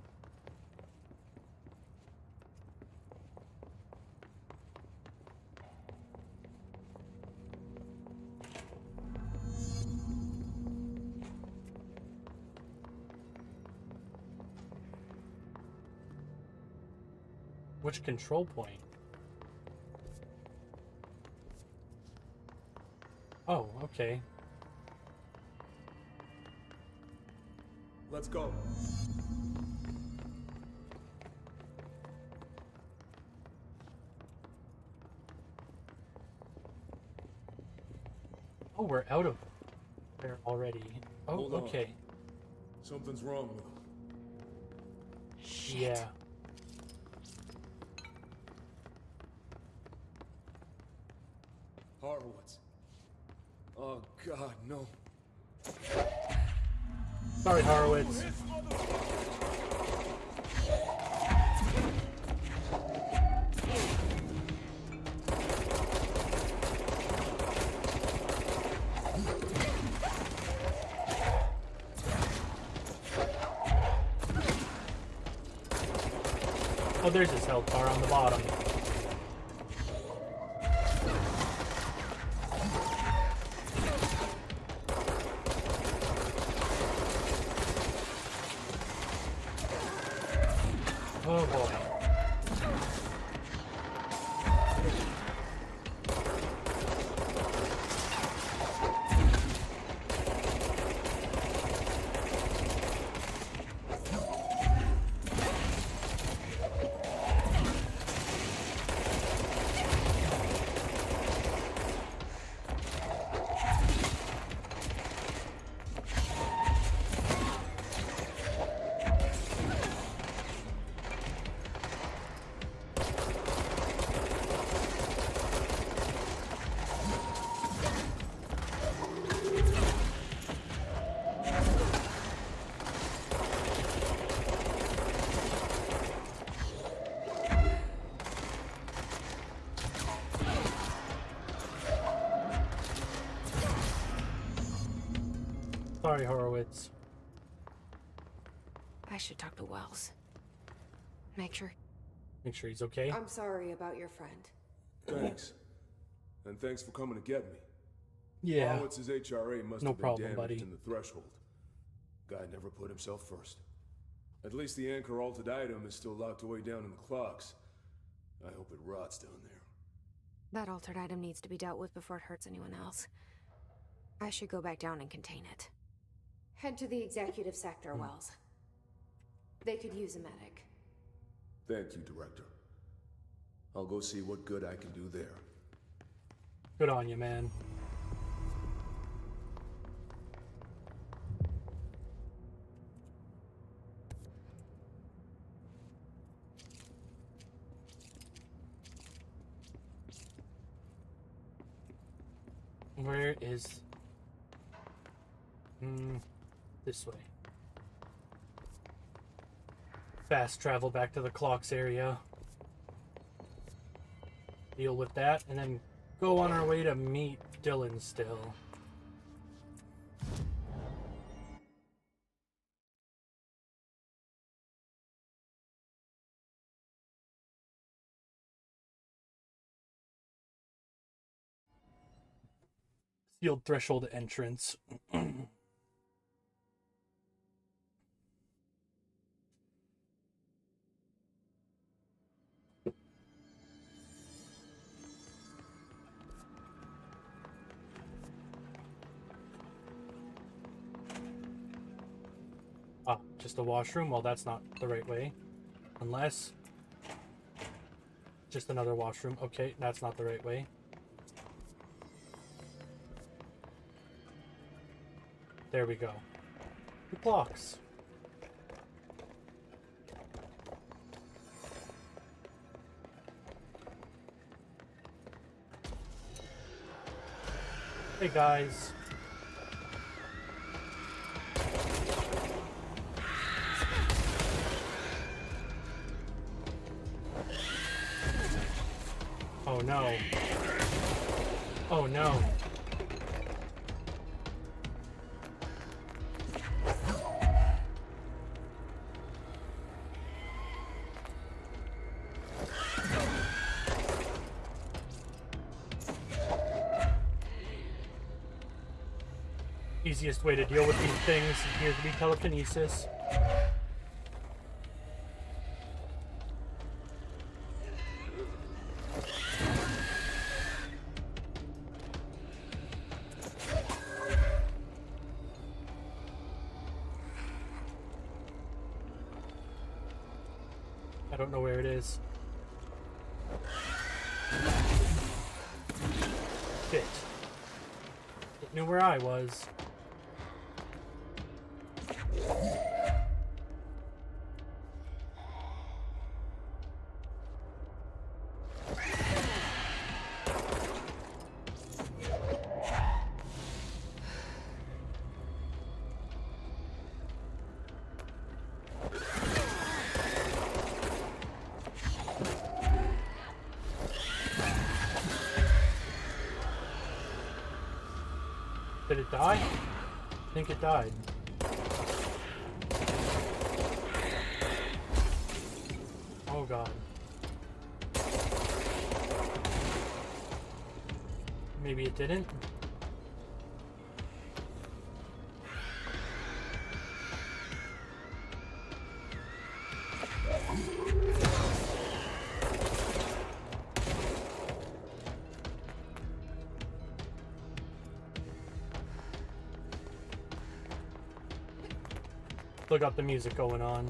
Which control point? Oh, okay. Let's go. Oh, we're out of there already. Oh, Hold on. okay. Something's wrong with him. Shit. Yeah. Horowitz. Oh, God, no. Sorry, Horowitz. Oh, there's his health bar on the bottom. Oh boy. Sorry, Horowitz. I should talk to Wells. Make sure he's okay. I'm sorry about your friend. Thanks. And thanks for coming to get me. Yeah. Horowitz's HRA must No have been problem, damaged buddy. in the threshold. Guy never put himself first. At least the anchor altered item is still locked away down in the clocks. I hope it rots down there. that altered item needs to be dealt with before it hurts anyone else. I should go back down and contain it. Head to the executive sector, Wells. They could use a medic. Thank you, Director. I'll go see what good I can do there. Good on you, man. Where is... this way. Fast travel back to the clocks area. Deal with that, and then go on our way to meet Dylan still. Sealed threshold entrance. Ah, just a washroom? Well, that's not the right way. Unless... just another washroom. Okay, that's not the right way. There we go. The clocks. Hey guys. Oh no. Oh no. Easiest way to deal with these things appears to be telekinesis. I don't know where it is. Shit. It knew where I was. Did it die? I think it died. Oh god. Maybe it didn't? Still got the music going on.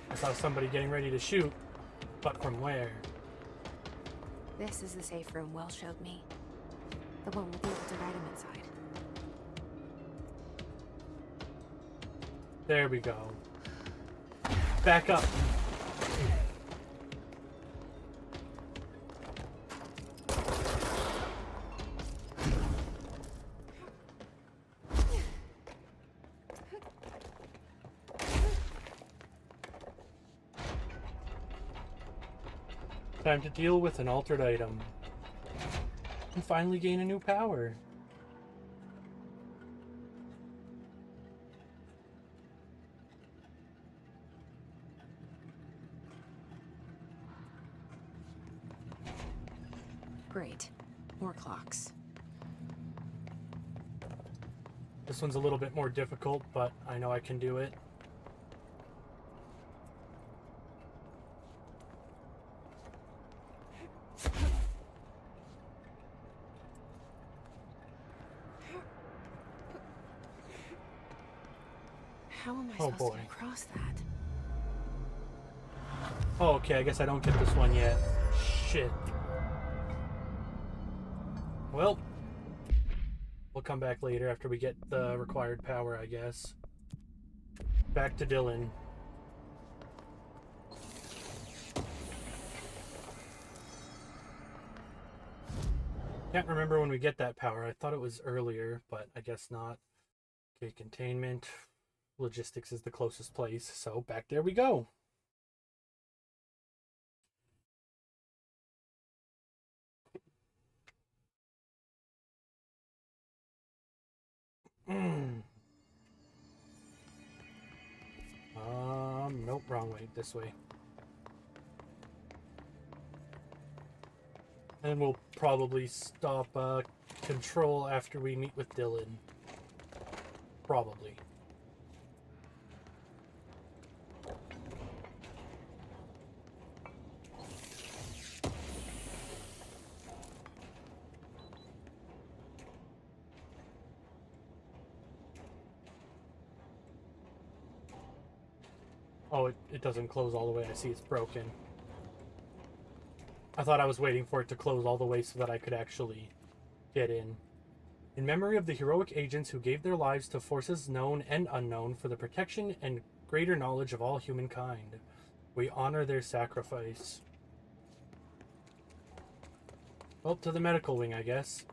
I saw somebody getting ready to shoot, but from where? This is the safe room Wells showed me. The one with the altered item inside. There we go. Back up. Time to deal with an altered item. And finally gain a new power. Great. More clocks. This one's a little bit more difficult, but I know I can do it. How am I Oh, supposed boy. to get across that? Oh, okay, I guess I don't get this one yet. Shit. Well, we'll come back later after we get the required power, I guess. Back to Dylan. Can't remember when we get that power. I thought it was earlier, but I guess not. Okay, containment. Logistics is the closest place, so back there we go. Nope, wrong way. This way. And we'll probably stop control after we meet with Dylan. Probably. Oh, it doesn't close all the way. I see it's broken. I thought I was waiting for it to close all the way so that I could actually get in. In memory of the heroic agents who gave their lives to forces known and unknown for the protection and greater knowledge of all humankind, we honor their sacrifice. Well, to the medical wing, I guess.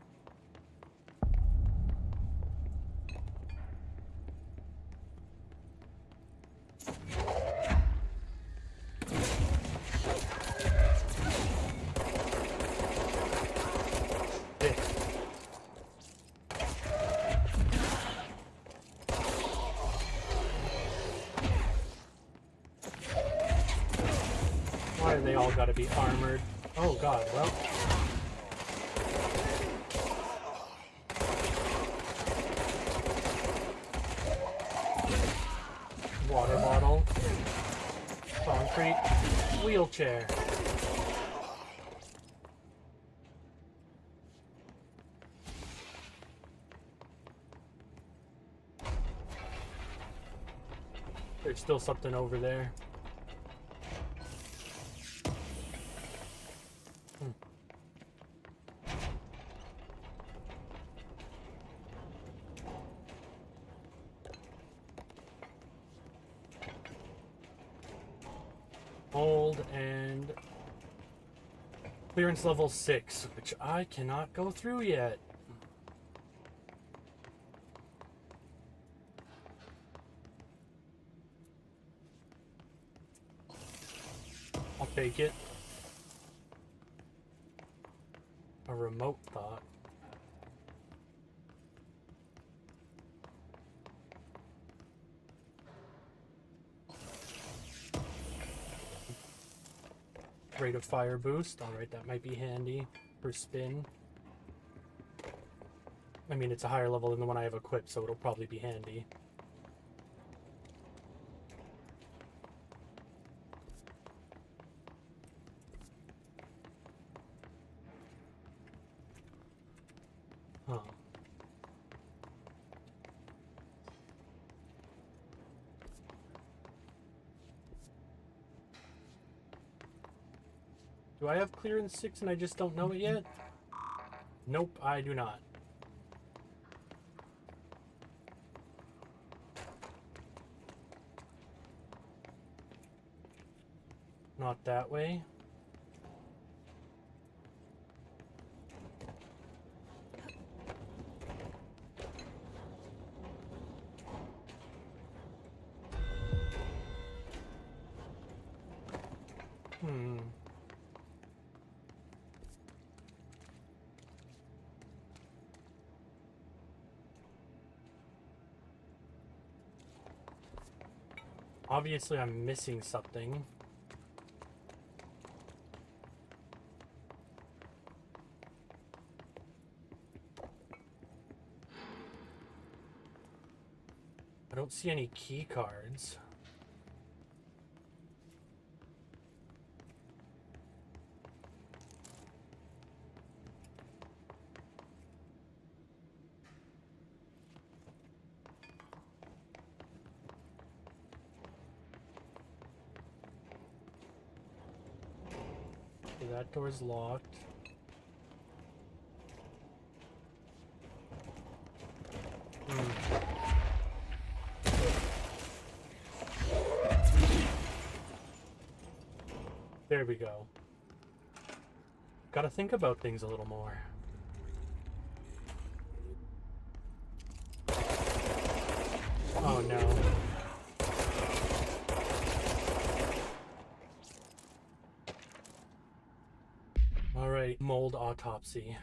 Why do they all gotta be armored? Oh god, well. Water bottle. Concrete. Wheelchair. There's still something over there. Hold and clearance level 6, which I cannot go through yet. I'll take it. A remote thought. Rate of fire boost. Alright, that might be handy for spin. I mean, it's a higher level than the one I have equipped, so it'll probably be handy. Huh. Do I have clearance 6 and I just don't know it yet? Nope, I do not. Not that way. Obviously, I'm missing something. I don't see any key cards. Okay, that door's locked. There we go. Gotta think about things a little more. Oh no. Alright, mold autopsy.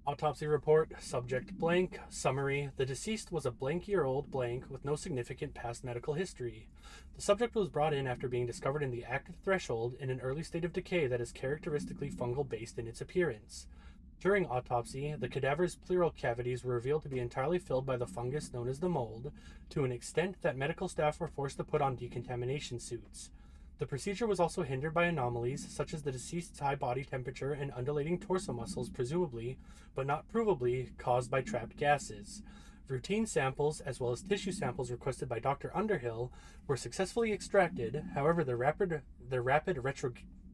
Autopsy report, subject blank, summary. The deceased was a blank-year-old blank with no significant past medical history. The subject was brought in after being discovered in the active threshold in an early state of decay that is characteristically fungal-based in its appearance. During autopsy, the cadaver's pleural cavities were revealed to be entirely filled by the fungus known as the mold, to an extent that medical staff were forced to put on decontamination suits. The procedure was also hindered by anomalies, such as the deceased's high body temperature and undulating torso muscles, presumably, but not provably, caused by trapped gases. Routine samples, as well as tissue samples requested by Dr. Underhill, were successfully extracted. However, the rapid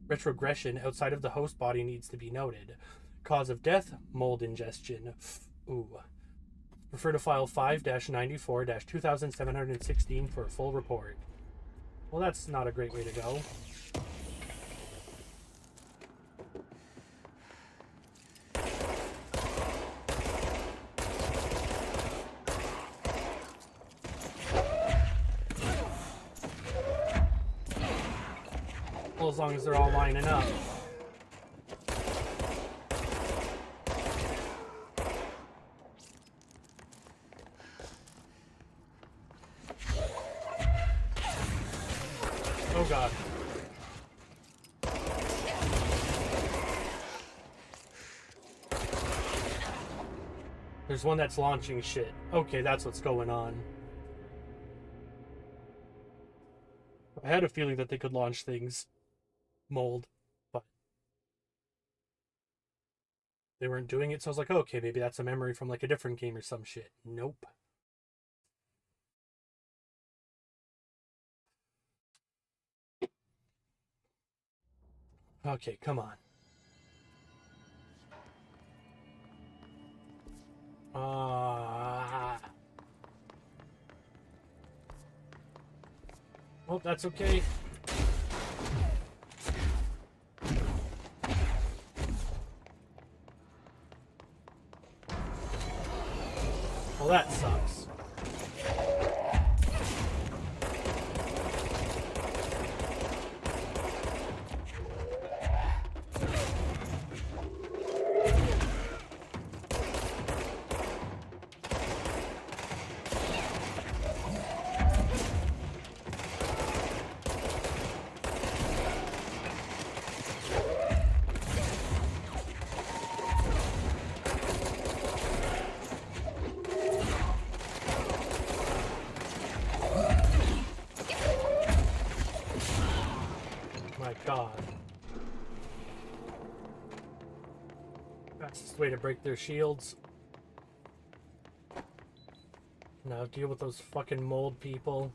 retrogression outside of the host body needs to be noted. Cause of death, mold ingestion. Ooh. Refer to file 5-94-2716 for a full report. Well, that's not a great way to go. Well, as long as they're all lining up. Oh god. There's one that's launching shit. Okay, that's what's going on. I had a feeling that they could launch things. Mold. But they weren't doing it, so I was like, okay, maybe that's a memory from like a different game or some shit. Nope. Okay, come on. Oh, that's okay. Well, that sucks. Way to break their shields. Now deal with those fucking mold people.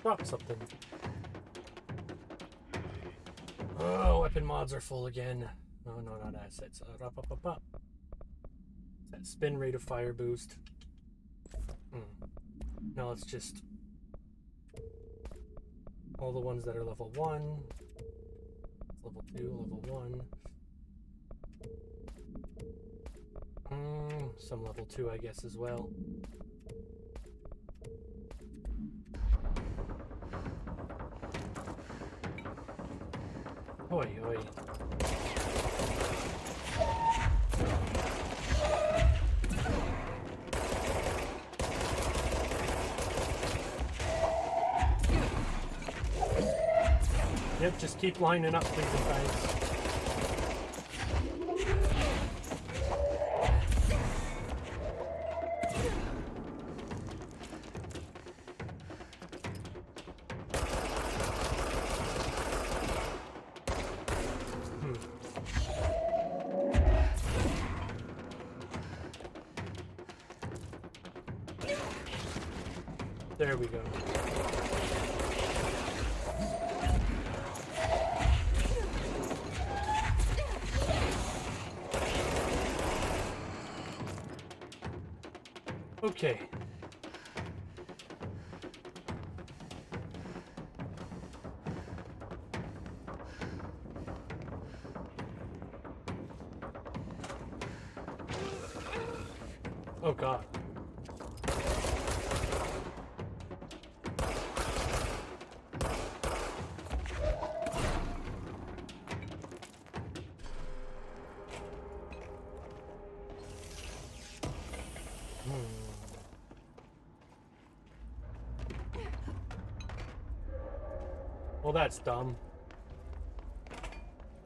Drop something. Oh, weapon mods are full again. Oh no, not assets. Up. That spin rate of fire boost. Now it's just all the ones that are level 1, level 2, level 1. Some level 2, I guess, as well. Oi, oi. Yep, just keep lining up, please, guys. There we go. Okay. Oh God. Well, that's dumb.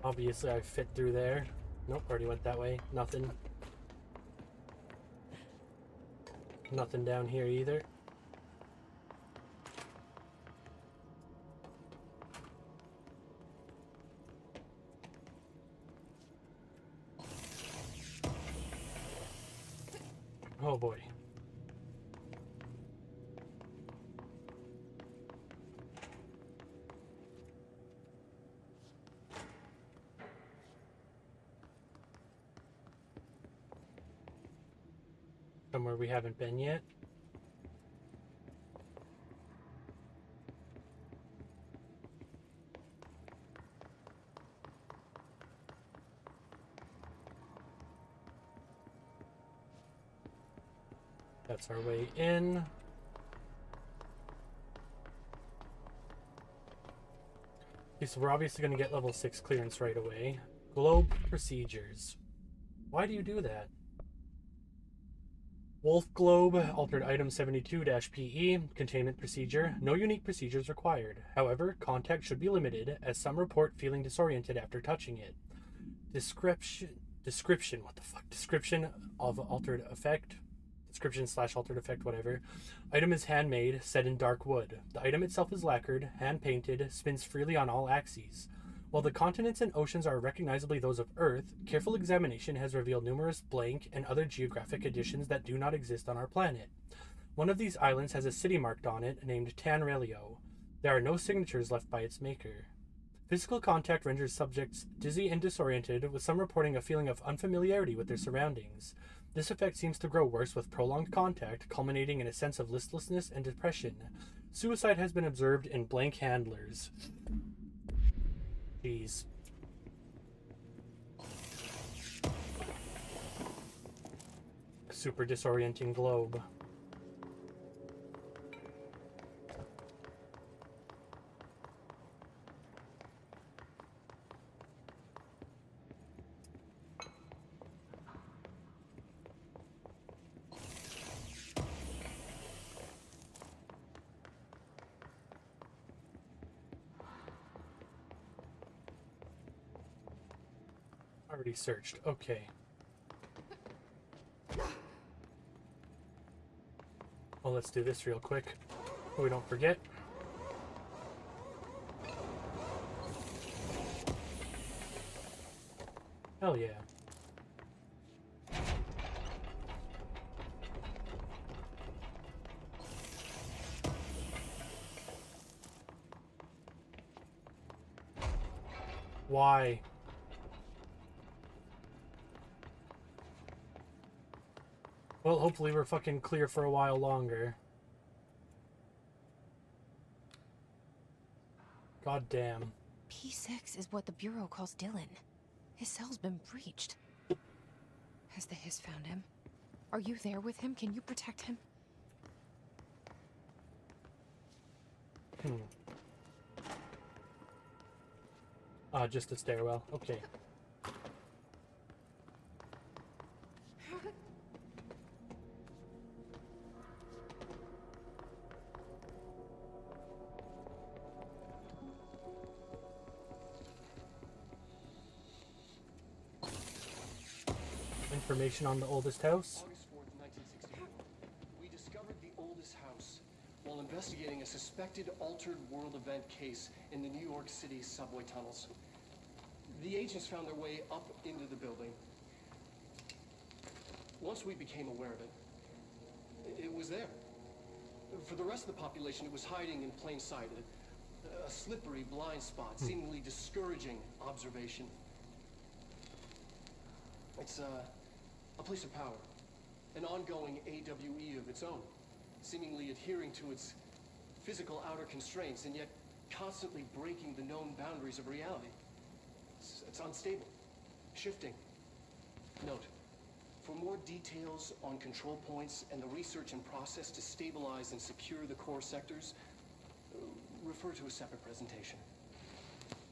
Obviously, I fit through there. Nope, already went that way. Nothing. Nothing down here either. Oh boy. Somewhere we haven't been yet. That's our way in. Okay, so we're obviously going to get level 6 clearance right away. Globe procedures. Why do you do that? Wolf Globe, altered item 72-PE, containment procedure. No unique procedures required. However, contact should be limited, as some report feeling disoriented after touching it. Description, what the fuck? Description of altered effect. Description/altered effect, whatever. Item is handmade, set in dark wood. The item itself is lacquered, hand-painted, spins freely on all axes. While the continents and oceans are recognizably those of Earth, careful examination has revealed numerous blank and other geographic additions that do not exist on our planet. One of these islands has a city marked on it, named Tanrelio. There are no signatures left by its maker. Physical contact renders subjects dizzy and disoriented, with some reporting a feeling of unfamiliarity with their surroundings. This effect seems to grow worse with prolonged contact, culminating in a sense of listlessness and depression. Suicide has been observed in blank handlers. Jeez. Super disorienting globe. Already searched. Okay. Well, let's do this real quick so we don't forget. Hell yeah. Why? Well, hopefully we're fucking clear for a while longer. God damn. P6 is what the Bureau calls Dylan. His cell's been breached. Has the Hiss found him? Are you there with him? Can you protect him? Just a stairwell. Okay. Information on the oldest house. August 4th, 1964. We discovered the oldest house while investigating a suspected altered world event case in the New York City subway tunnels. The agents found their way up into the building. Once we became aware of it, it was there. For the rest of the population, it was hiding in plain sight. A slippery blind spot, seemingly discouraging observation. It's a place of power, an ongoing AWE of its own, seemingly adhering to its physical outer constraints and yet constantly breaking the known boundaries of reality. It's unstable, shifting. Note, for more details on control points and the research and process to stabilize and secure the core sectors, refer to a separate presentation.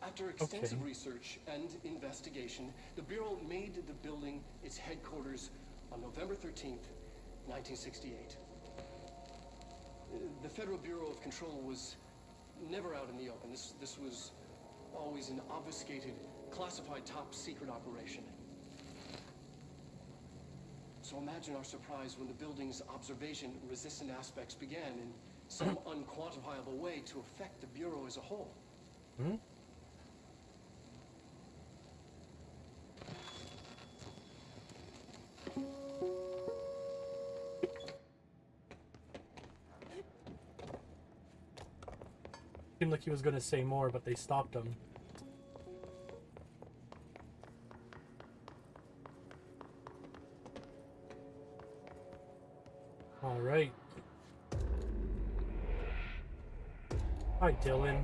After extensive research and investigation, the Bureau made the building its headquarters on November 13th, 1968. The Federal Bureau of Control was never out in the open. This was always an obfuscated, classified top-secret operation. So imagine our surprise when the building's observation-resistant aspects began in some unquantifiable way to affect the Bureau as a whole. Hmm? Seemed like he was going to say more, but they stopped him. All right. Hi, Dylan.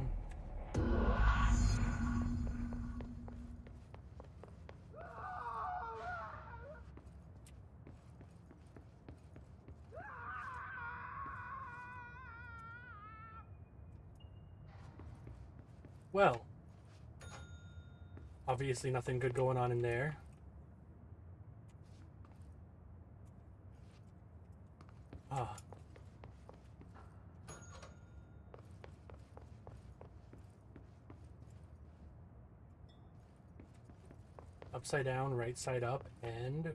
Well, obviously nothing good going on in there. Ah. Upside down, right side up, and...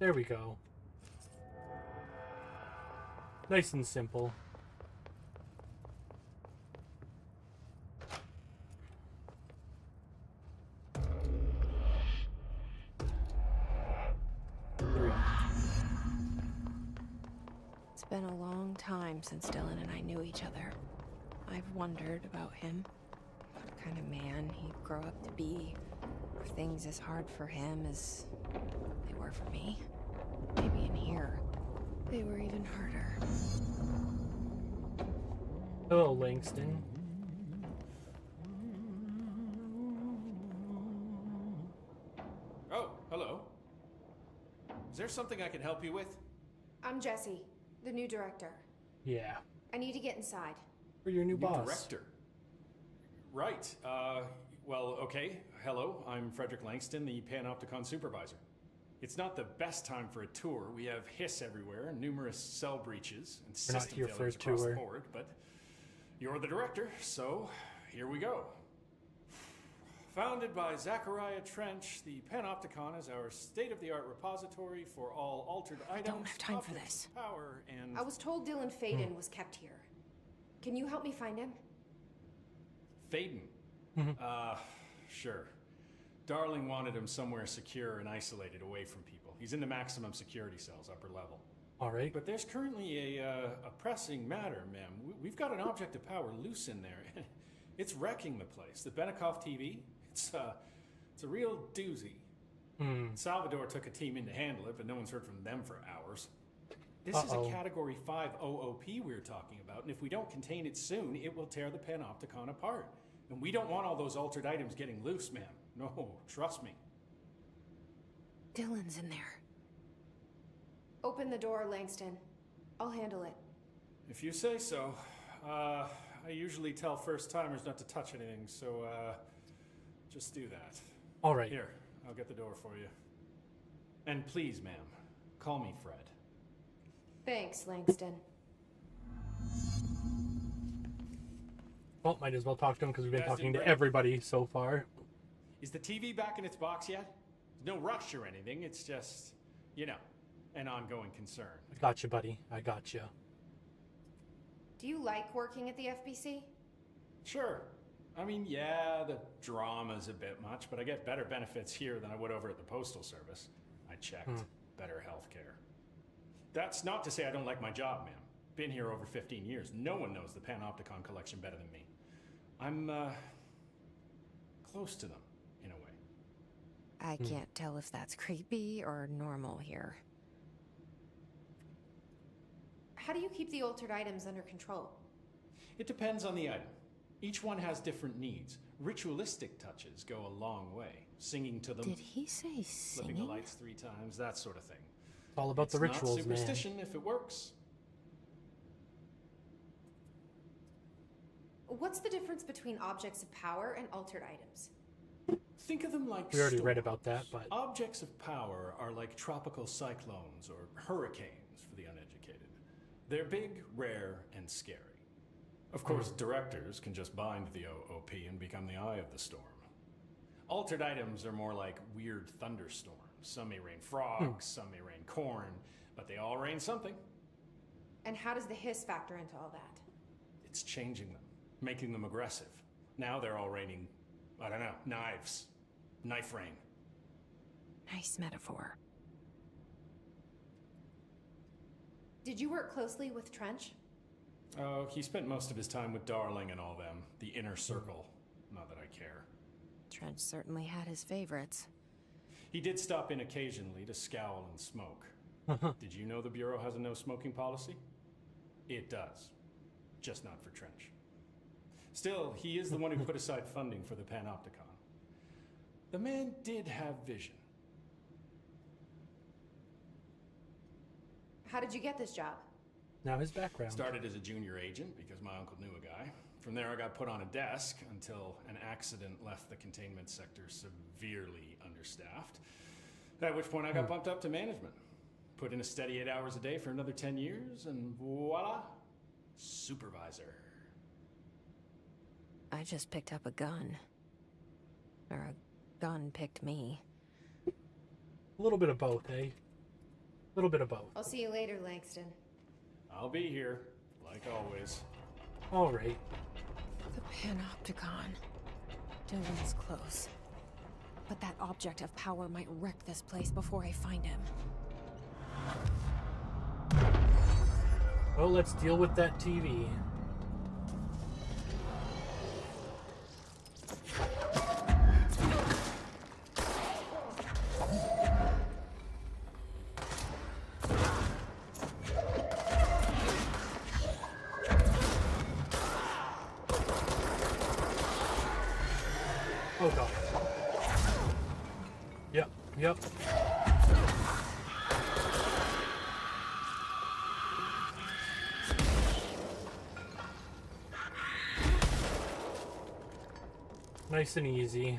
there we go. Nice and simple. It's been a long time since Dylan and I knew each other. I've wondered about him. What kind of man he'd grow up to be. Were things as hard for him as they were for me? Maybe in here, they were even harder. Hello, Langston. Oh, hello. Is there something I can help you with? I'm Jessie, the new director. Yeah. I need to get inside. For your new boss. Director. Right. Well, okay. Hello, I'm Frederick Langston, the Panopticon supervisor. It's not the best time for a tour. We have hiss everywhere, numerous cell breaches, and system failures across the board, but you're the director, so here we go. Founded by Zachariah Trench, the Panopticon is our state-of-the-art repository for all altered items. I don't have time for this. Power and... I was told Dylan Faden was kept here. Can you help me find him? Faden? Sure. Darling wanted him somewhere secure and isolated away from people. He's in the maximum security cells, upper level. All right. But there's currently a pressing matter, ma'am. We've got an object of power loose in there. It's wrecking the place. The Benikoff TV, it's a real doozy. Salvador took a team in to handle it, but no one's heard from them for hours. This is a Category 5 OOP we're talking about, and if we don't contain it soon, it will tear the Panopticon apart. And we don't want all those altered items getting loose, ma'am. No, trust me. Dylan's in there. Open the door, Langston. I'll handle it. If you say so. I usually tell first-timers not to touch anything, so, just do that. All right. Here, I'll get the door for you. And please, ma'am, call me Fred. Thanks, Langston. Well, might as well talk to him because we've been Guys talking didn't to break. everybody so far. Is the TV back in its box yet? No rush or anything, it's just, you know, an ongoing concern. I got you, buddy. I got you. Do you like working at the FBC? Sure. I mean, yeah, the drama's a bit much, but I get better benefits here than I would over at the Postal Service. I checked. Better health care. That's not to say I don't like my job, ma'am. Been here over 15 years. No one knows the Panopticon collection better than me. I'm, close to them, in a way. I can't tell if that's creepy or normal here. How do you keep the altered items under control? It depends on the item. Each one has different needs. Ritualistic touches go a long way. Singing to them. Did he say flipping the singing? lights 3 times, that sort of thing. It's all about the rituals, not man. superstition if it works. What's the difference between objects of power and altered items? Think of them like We already read storms. about that, but Objects of power are like tropical cyclones or hurricanes for the uneducated. They're big, rare, and scary. Of course, directors can just bind the OOP and become the eye of the storm. Altered items are more like weird thunderstorms. Some may rain frogs, some may rain corn, but they all rain something. And how does the hiss factor into all that? It's changing them, making them aggressive. Now they're all raining, I don't know, knives. Knife rain. Nice metaphor. Did you work closely with Trench? Oh, he spent most of his time with Darling and all them. The inner circle. Not that I care. Trench certainly had his favorites. He did stop in occasionally to scowl and smoke. Did you know the Bureau has a no smoking policy? It does. Just not for Trench. Still, he is the one who put aside funding for the Panopticon. The man did have vision. How did you get this job? now his background. Started as a junior agent because my uncle knew a guy. From there I got put on a desk until an accident left the containment sector severely understaffed. At which point I got bumped up to management. Put in a steady 8 hours a day for another 10 years and voila, supervisor. I just picked up a gun. Or a gun picked me. A little bit of both, eh? A little bit of both. I'll see you later, Langston. I'll be here, like always. All right. The Panopticon. Dylan's close. But that object of power might wreck this place before I find him. Well, let's deal with that TV. Oh god. Yep. Nice and easy.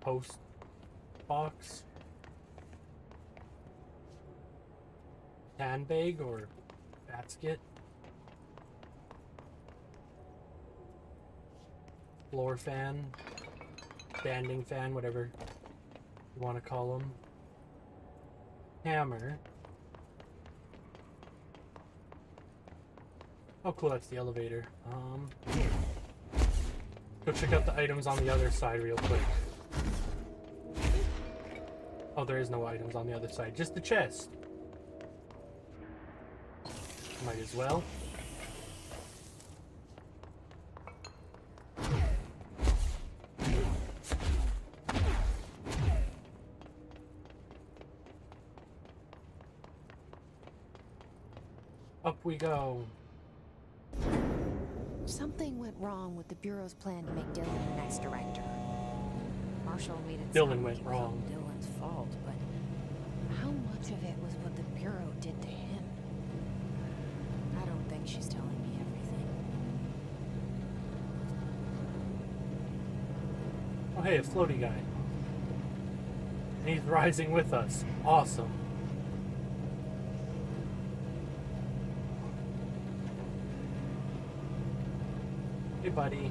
Post box. Handbag or basket. Floor fan. Standing fan, whatever you want to call them. Hammer. Oh cool, that's the elevator. Go check out the items on the other side real quick. Oh, there is no items on the other side, just the chest. Might as well. Up we go. Something went wrong with the Bureau's plan to make Dylan the next director. Marshall made it Dylan sound went like it was all wrong. Dylan's fault, but how much of it was what the Bureau did to him? I don't think she's telling me everything. Oh hey, a floaty guy. And he's rising with us. Awesome. Hey buddy.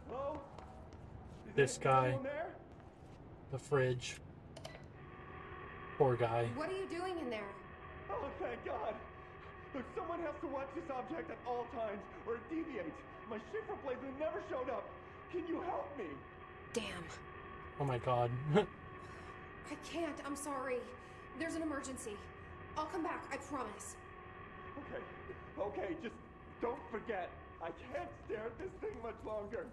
Hello? This guy. The fridge. Poor guy. What are you doing in there? Oh, thank God. Look, someone has to watch this object at all times, or it deviates. My shift replacement never showed up. Can you help me? Damn. Oh my god. I can't. I'm sorry. There's an emergency. I'll come back. I promise. Okay, just don't forget. I can't stare at this thing much longer.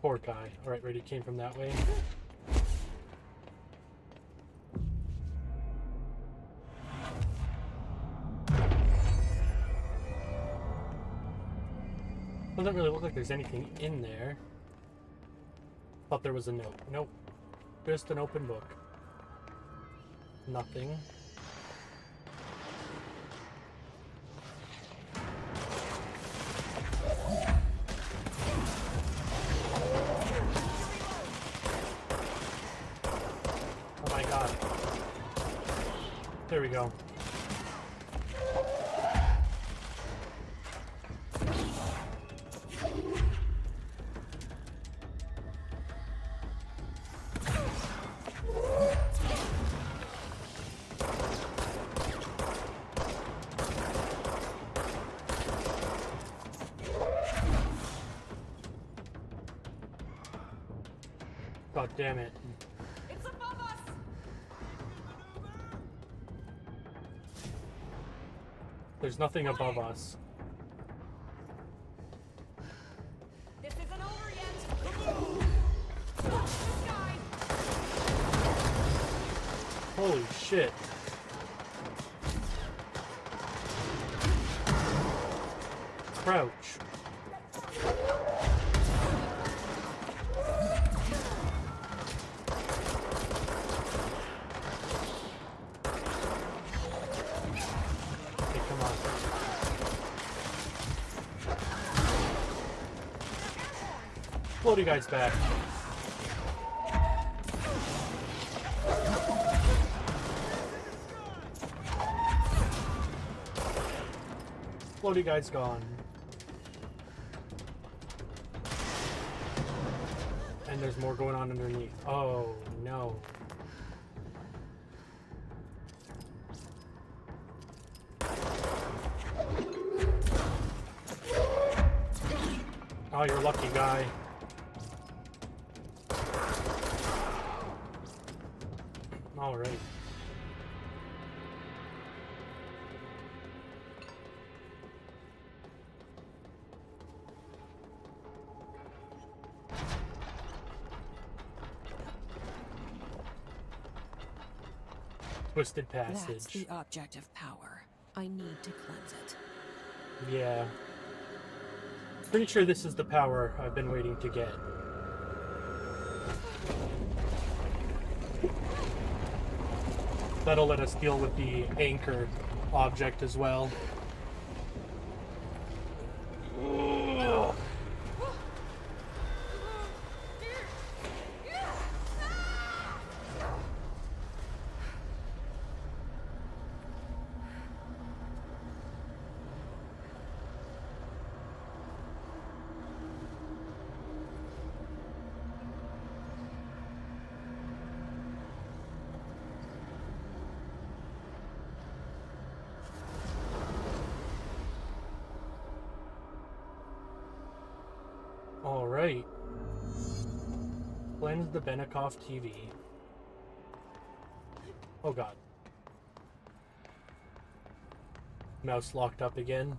Poor guy. Alright, ready, came from that way. Doesn't really look like there's anything in there. Thought there was a note. Nope. Just an open book. Nothing. Oh my god. There we go. God damn it. It's above us! There's nothing above us. This isn't over yet! Watch the sky! Holy shit. Crouch. Okay, come on. Floaty guy's back. Floaty guy's gone. And there's more going on underneath. Oh, no. Oh, you're lucky, guy. All right. Twisted passage. That's the object of power. I need to cleanse it. Yeah. Pretty sure this is the power I've been waiting to get. That'll let us deal with the anchor object as well. Ugh. All right. Cleanse the Benikoff TV. Oh god. Mouse locked up again.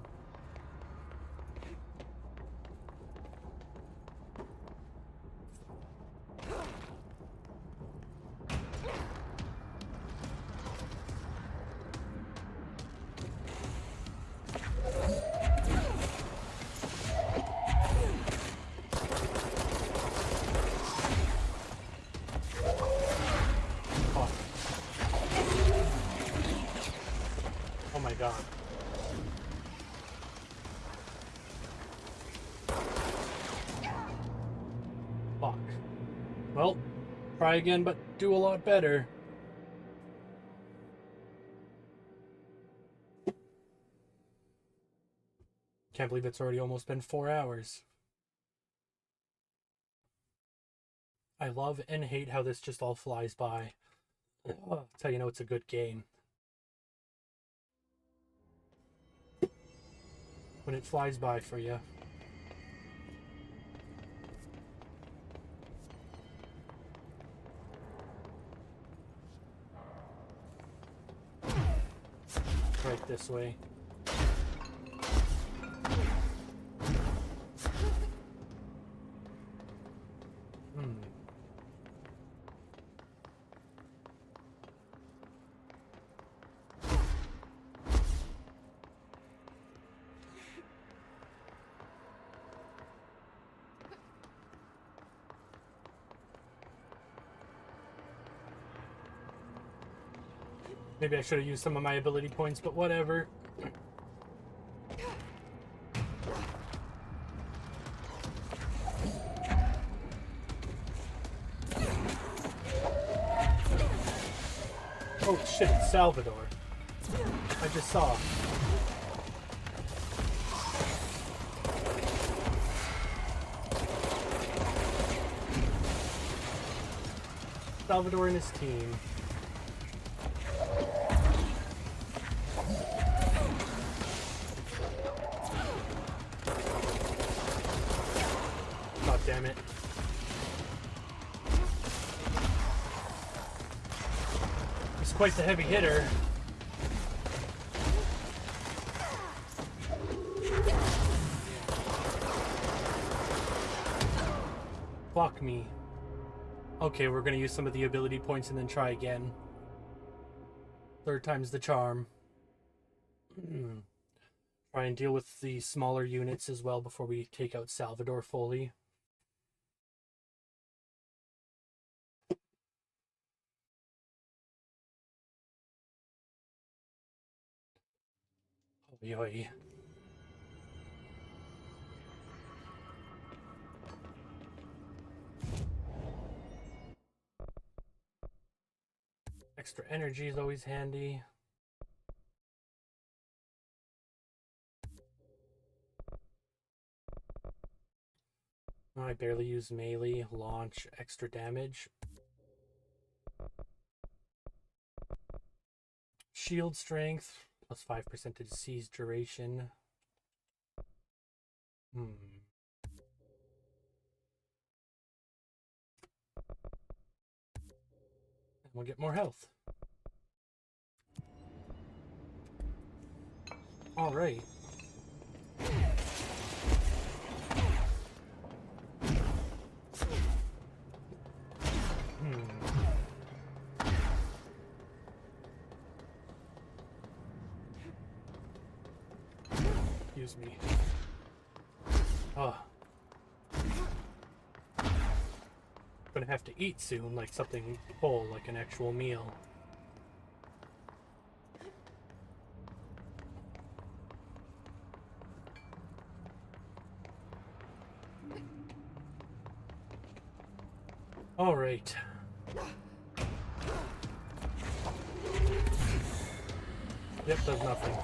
Well, try again, but do a lot better. Can't believe it's already almost been 4 hours. I love and hate how this just all flies by. That's how you know it's a good game. When it flies by for you. Right this way. Maybe I should have used some of my ability points, but whatever. Oh shit, it's Salvador. I just saw. Salvador and his team. God damn it. He's quite the heavy hitter. Fuck me. Okay, we're gonna use some of the ability points and then try again. Third time's the charm. Try and deal with the smaller units as well before we take out Salvador fully. Oy oy. Extra energy is always handy. I barely use melee, launch, extra damage. Shield strength, plus 5% to disease duration. And we'll get more health. Alright. Excuse me. Oh. Gonna have to eat soon, like something whole, like an actual meal. All right. Yep, does nothing.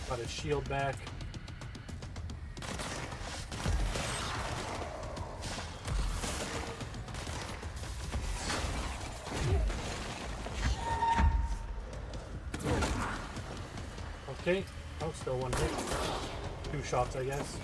Got his shield back. Okay. Oh, still one hit. 2 shots, I guess.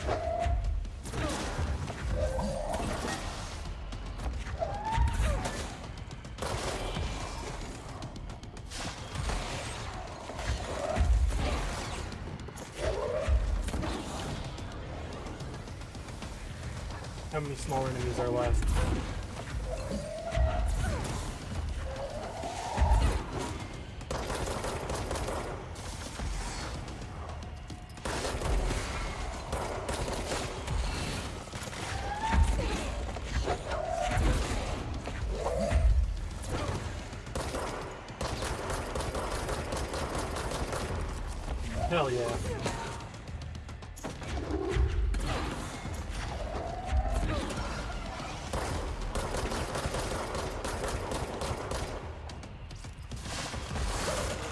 How many smaller enemies are left? Hell yeah.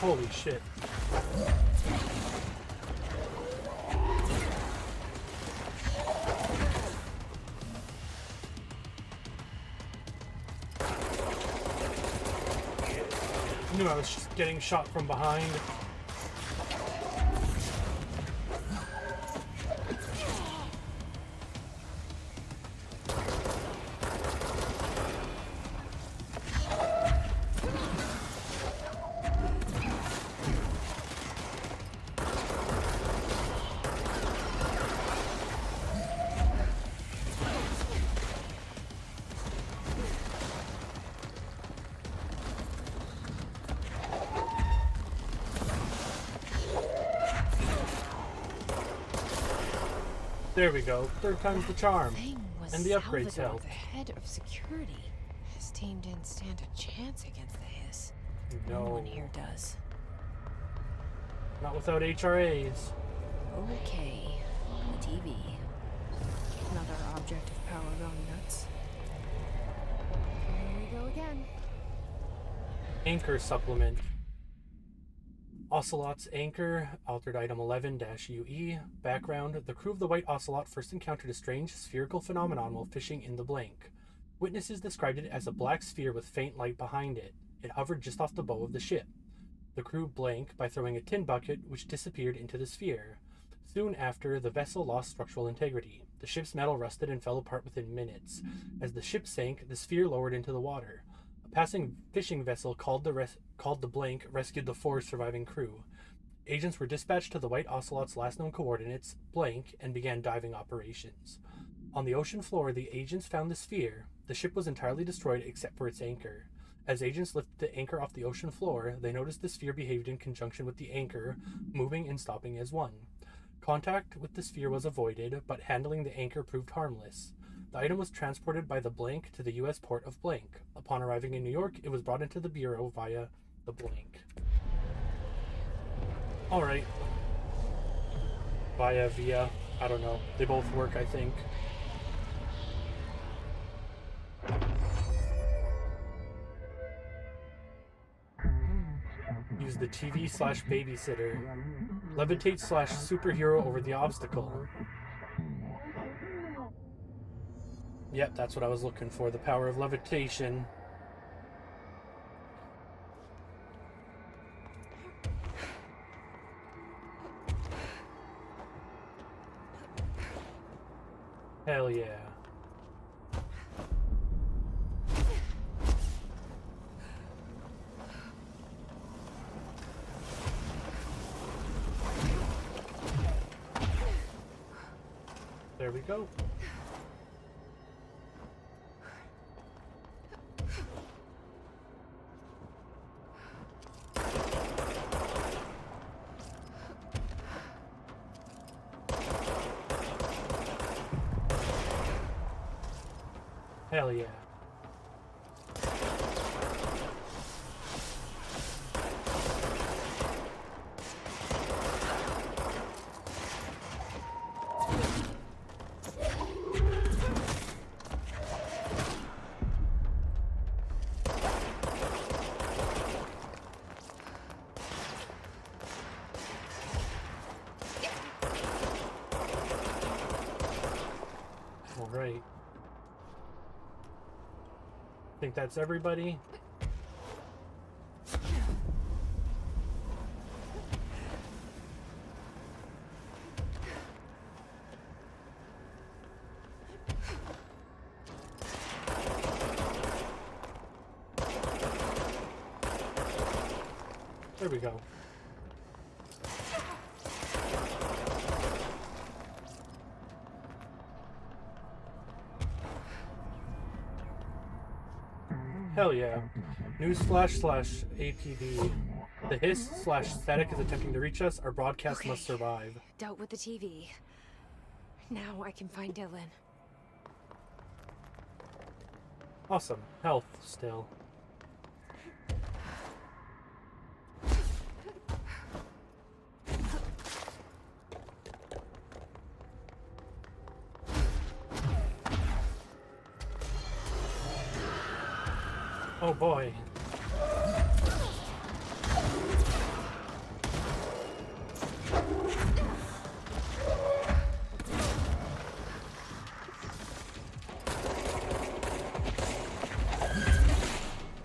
Holy shit. I knew I was just getting shot from behind. There we go. 3rd time's the charm. And the upgrades help. The head of security. His team didn't stand a chance against the Hiss. No. No one here does. Not without HRAs. Okay. The TV. Another object of power gone nuts. Here we go again. Anchor supplement. Ocelot's Anchor, altered item 11-UE. Background: the crew of the White Ocelot first encountered a strange spherical phenomenon while fishing in the blank. Witnesses described it as a black sphere with faint light behind it. It hovered just off the bow of the ship. The crew blanked by throwing a tin bucket, which disappeared into the sphere. Soon after, the vessel lost structural integrity. The ship's metal rusted and fell apart within minutes. As the ship sank, the sphere lowered into the water. A passing fishing vessel called the Blank rescued the 4 surviving crew. Agents were dispatched to the White Ocelot's last known coordinates, Blank, and began diving operations. On the ocean floor, the agents found the sphere. The ship was entirely destroyed except for its anchor. As agents lifted the anchor off the ocean floor, they noticed the sphere behaved in conjunction with the anchor, moving and stopping as one. Contact with the sphere was avoided, but handling the anchor proved harmless. The item was transported by the Blank to the U.S. port of Blank. Upon arriving in New York, it was brought into the Bureau via the Blank. Alright. Via, I don't know. They both work, I think. Use the TV/babysitter. Levitate/superhero over the obstacle. Yep, that's what I was looking for. The power of levitation. Hell yeah. There we go. Hell yeah. All right. I think that's everybody. There we go. Hell yeah. Newsflash / APB. The hiss / static is attempting to reach us. Our broadcast must survive. Dealt with the TV. Now I can find Dylan. Awesome. Health still. Oh boy.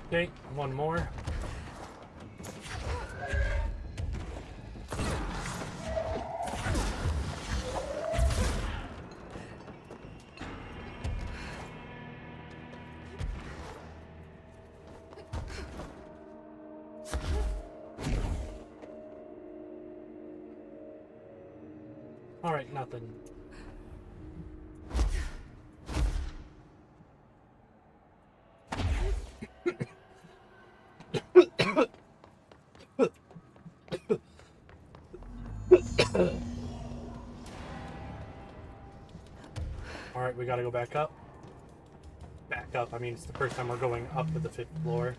Okay, one more. All right, nothing. All right, we gotta go back up. Back up. I mean, it's the first time we're going up to the 5th floor.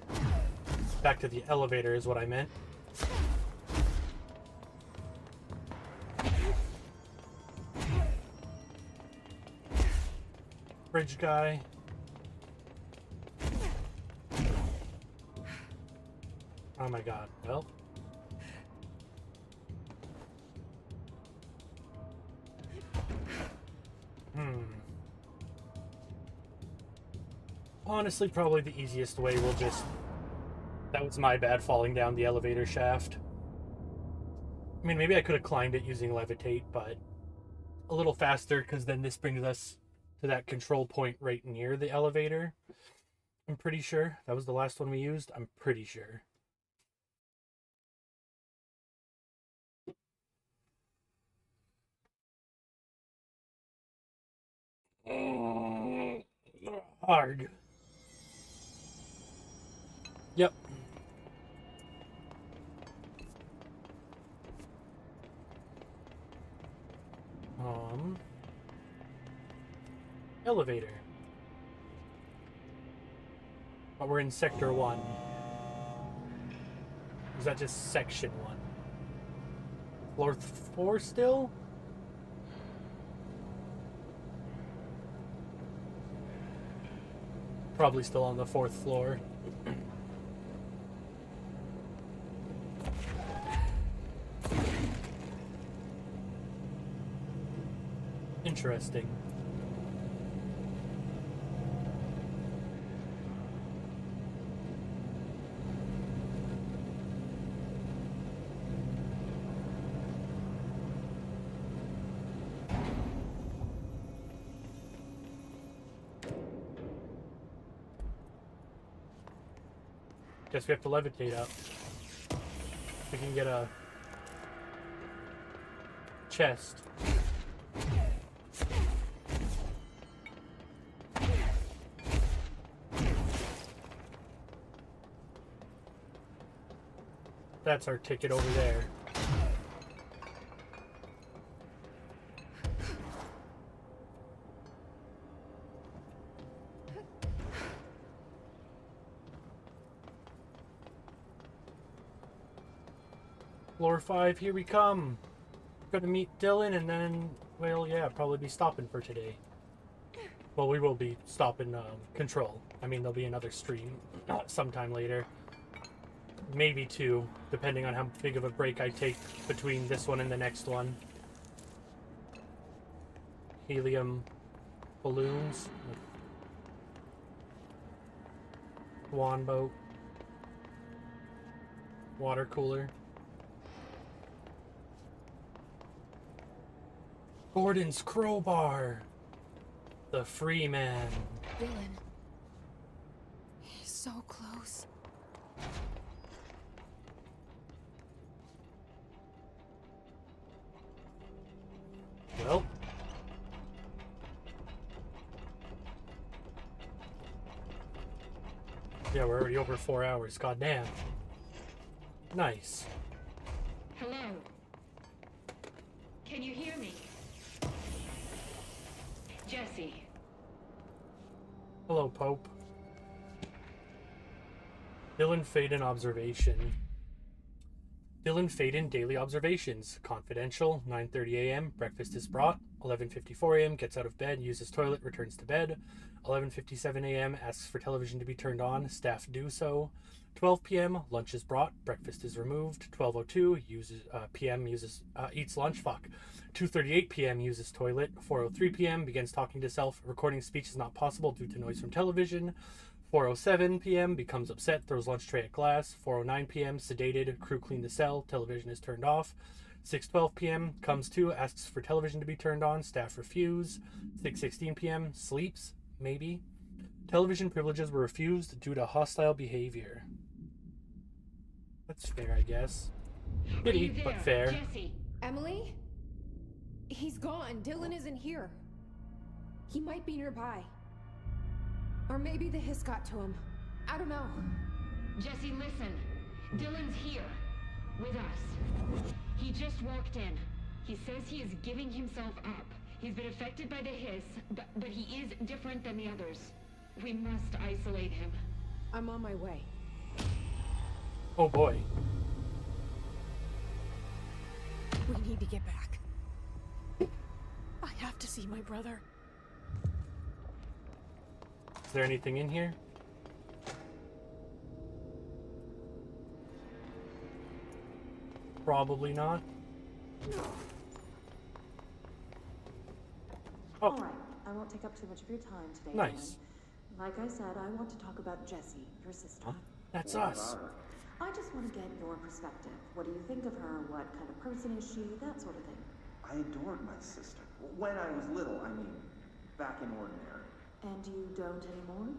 Back to the elevator is what I meant. Bridge guy. Oh my god. Well. Honestly, probably the easiest way will just... That was my bad falling down the elevator shaft. I mean, maybe I could have climbed it using levitate, but a little faster, because then this brings us to that control point right near the elevator. I'm pretty sure. That was the last one we used. I'm pretty sure. Arg. Yep. Elevator. But we're in Sector 1. Is that just Section 1? Floor 4 still? Probably still on the 4th floor. Interesting. Guess we have to levitate up. We can get a chest. That's our ticket over there. Floor 5, here we come. Gonna meet Dylan and then, well, yeah, probably be stopping for today. Well, we will be stopping Control. I mean, there'll be another stream sometime later. Maybe 2, depending on how big of a break I take between this one and the next one. Helium balloons. Swan boat. Water cooler. Gordon's crowbar. The free man. Dylan. He's so close. Yeah, we're already over 4 hours. God damn. Nice. Hello? Can you hear me? Jesse. Hello, Pope. Dylan Faden observation. Dylan Faden daily observations. Confidential, 9:30 a.m. Breakfast is brought. 11:54 a.m. Gets out of bed, uses toilet, returns to bed. 11:57 a.m. Asks for television to be turned on. Staff do so. 12 p.m. Lunch is brought. Breakfast is removed. 12:02 p.m. Eats lunch. Fuck. 2:38 p.m. uses toilet. 4:03 p.m. begins talking to self. Recording speech is not possible due to noise from television. 4:07 p.m. becomes upset, throws lunch tray at glass. 4:09 p.m. sedated, crew clean the cell, television is turned off. 6:12 p.m. comes to, asks for television to be turned on, staff refuse. 6:16 p.m. sleeps, maybe. Television privileges were refused due to hostile behavior. That's fair, I guess. Pity, but fair. Jesse. Emily? He's gone. Dylan isn't here. He might be nearby. Or maybe the hiss got to him. I don't know. Jesse, listen. Dylan's here. With us. He just walked in. He says he is giving himself up. He's been affected by the hiss, but he is different than the others. We must isolate him. I'm on my way. Oh boy. We need to get back. I have to see my brother. Is there anything in here? Probably not. Oh. All right, I won't take up too much of your time today. Nice. Dylan. Like I said, I want to talk about Jessie, your sister. Huh? That's us. I just want to get your perspective. What do you think of her? What kind of person is she? That sort of thing. I adored my sister. When I was little, I mean, back in Ordinary. And you don't anymore?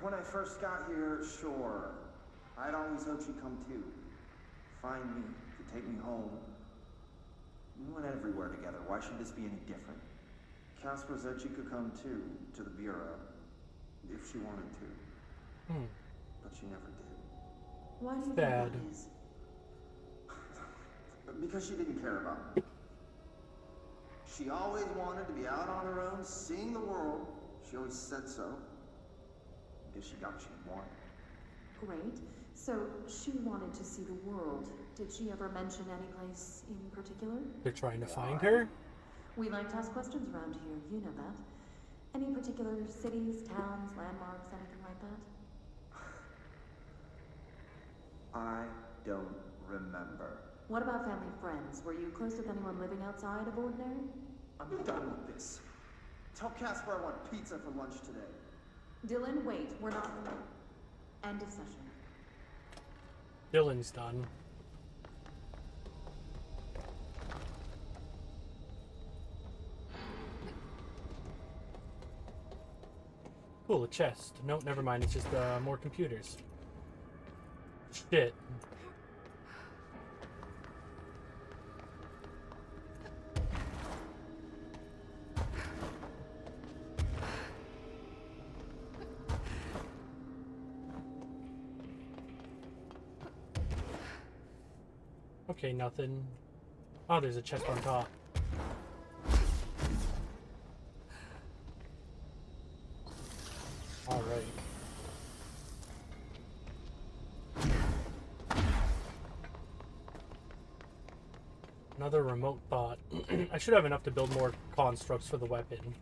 When I first got here, sure. I'd always hoped she'd come too. Find me, to take me home. We went everywhere together. Why should this be any different? Casper said she could come too, to the Bureau. If she wanted to. But she never did. Why do you Bad. think that is? Because she didn't care about me. She always wanted to be out on her own, seeing the world. She always said so. I guess she got what she wanted. Great. So she wanted to see the world. Did she ever mention any place in particular? They're trying to find her? We like to ask questions around here, you know that. Any particular cities, towns, landmarks, anything like that? I don't remember. What about family friends? Were you close with anyone living outside of Ordinary? I'm done with this. Tell Casper I want pizza for lunch today. Dylan, wait. We're not... End of session. Dylan's done. Cool, a chest. Nope, never mind. It's just more computers. Shit. Okay, nothing. Oh, there's a chest on top. All right. Another remote thought. I should have enough to build more constructs for the weapon.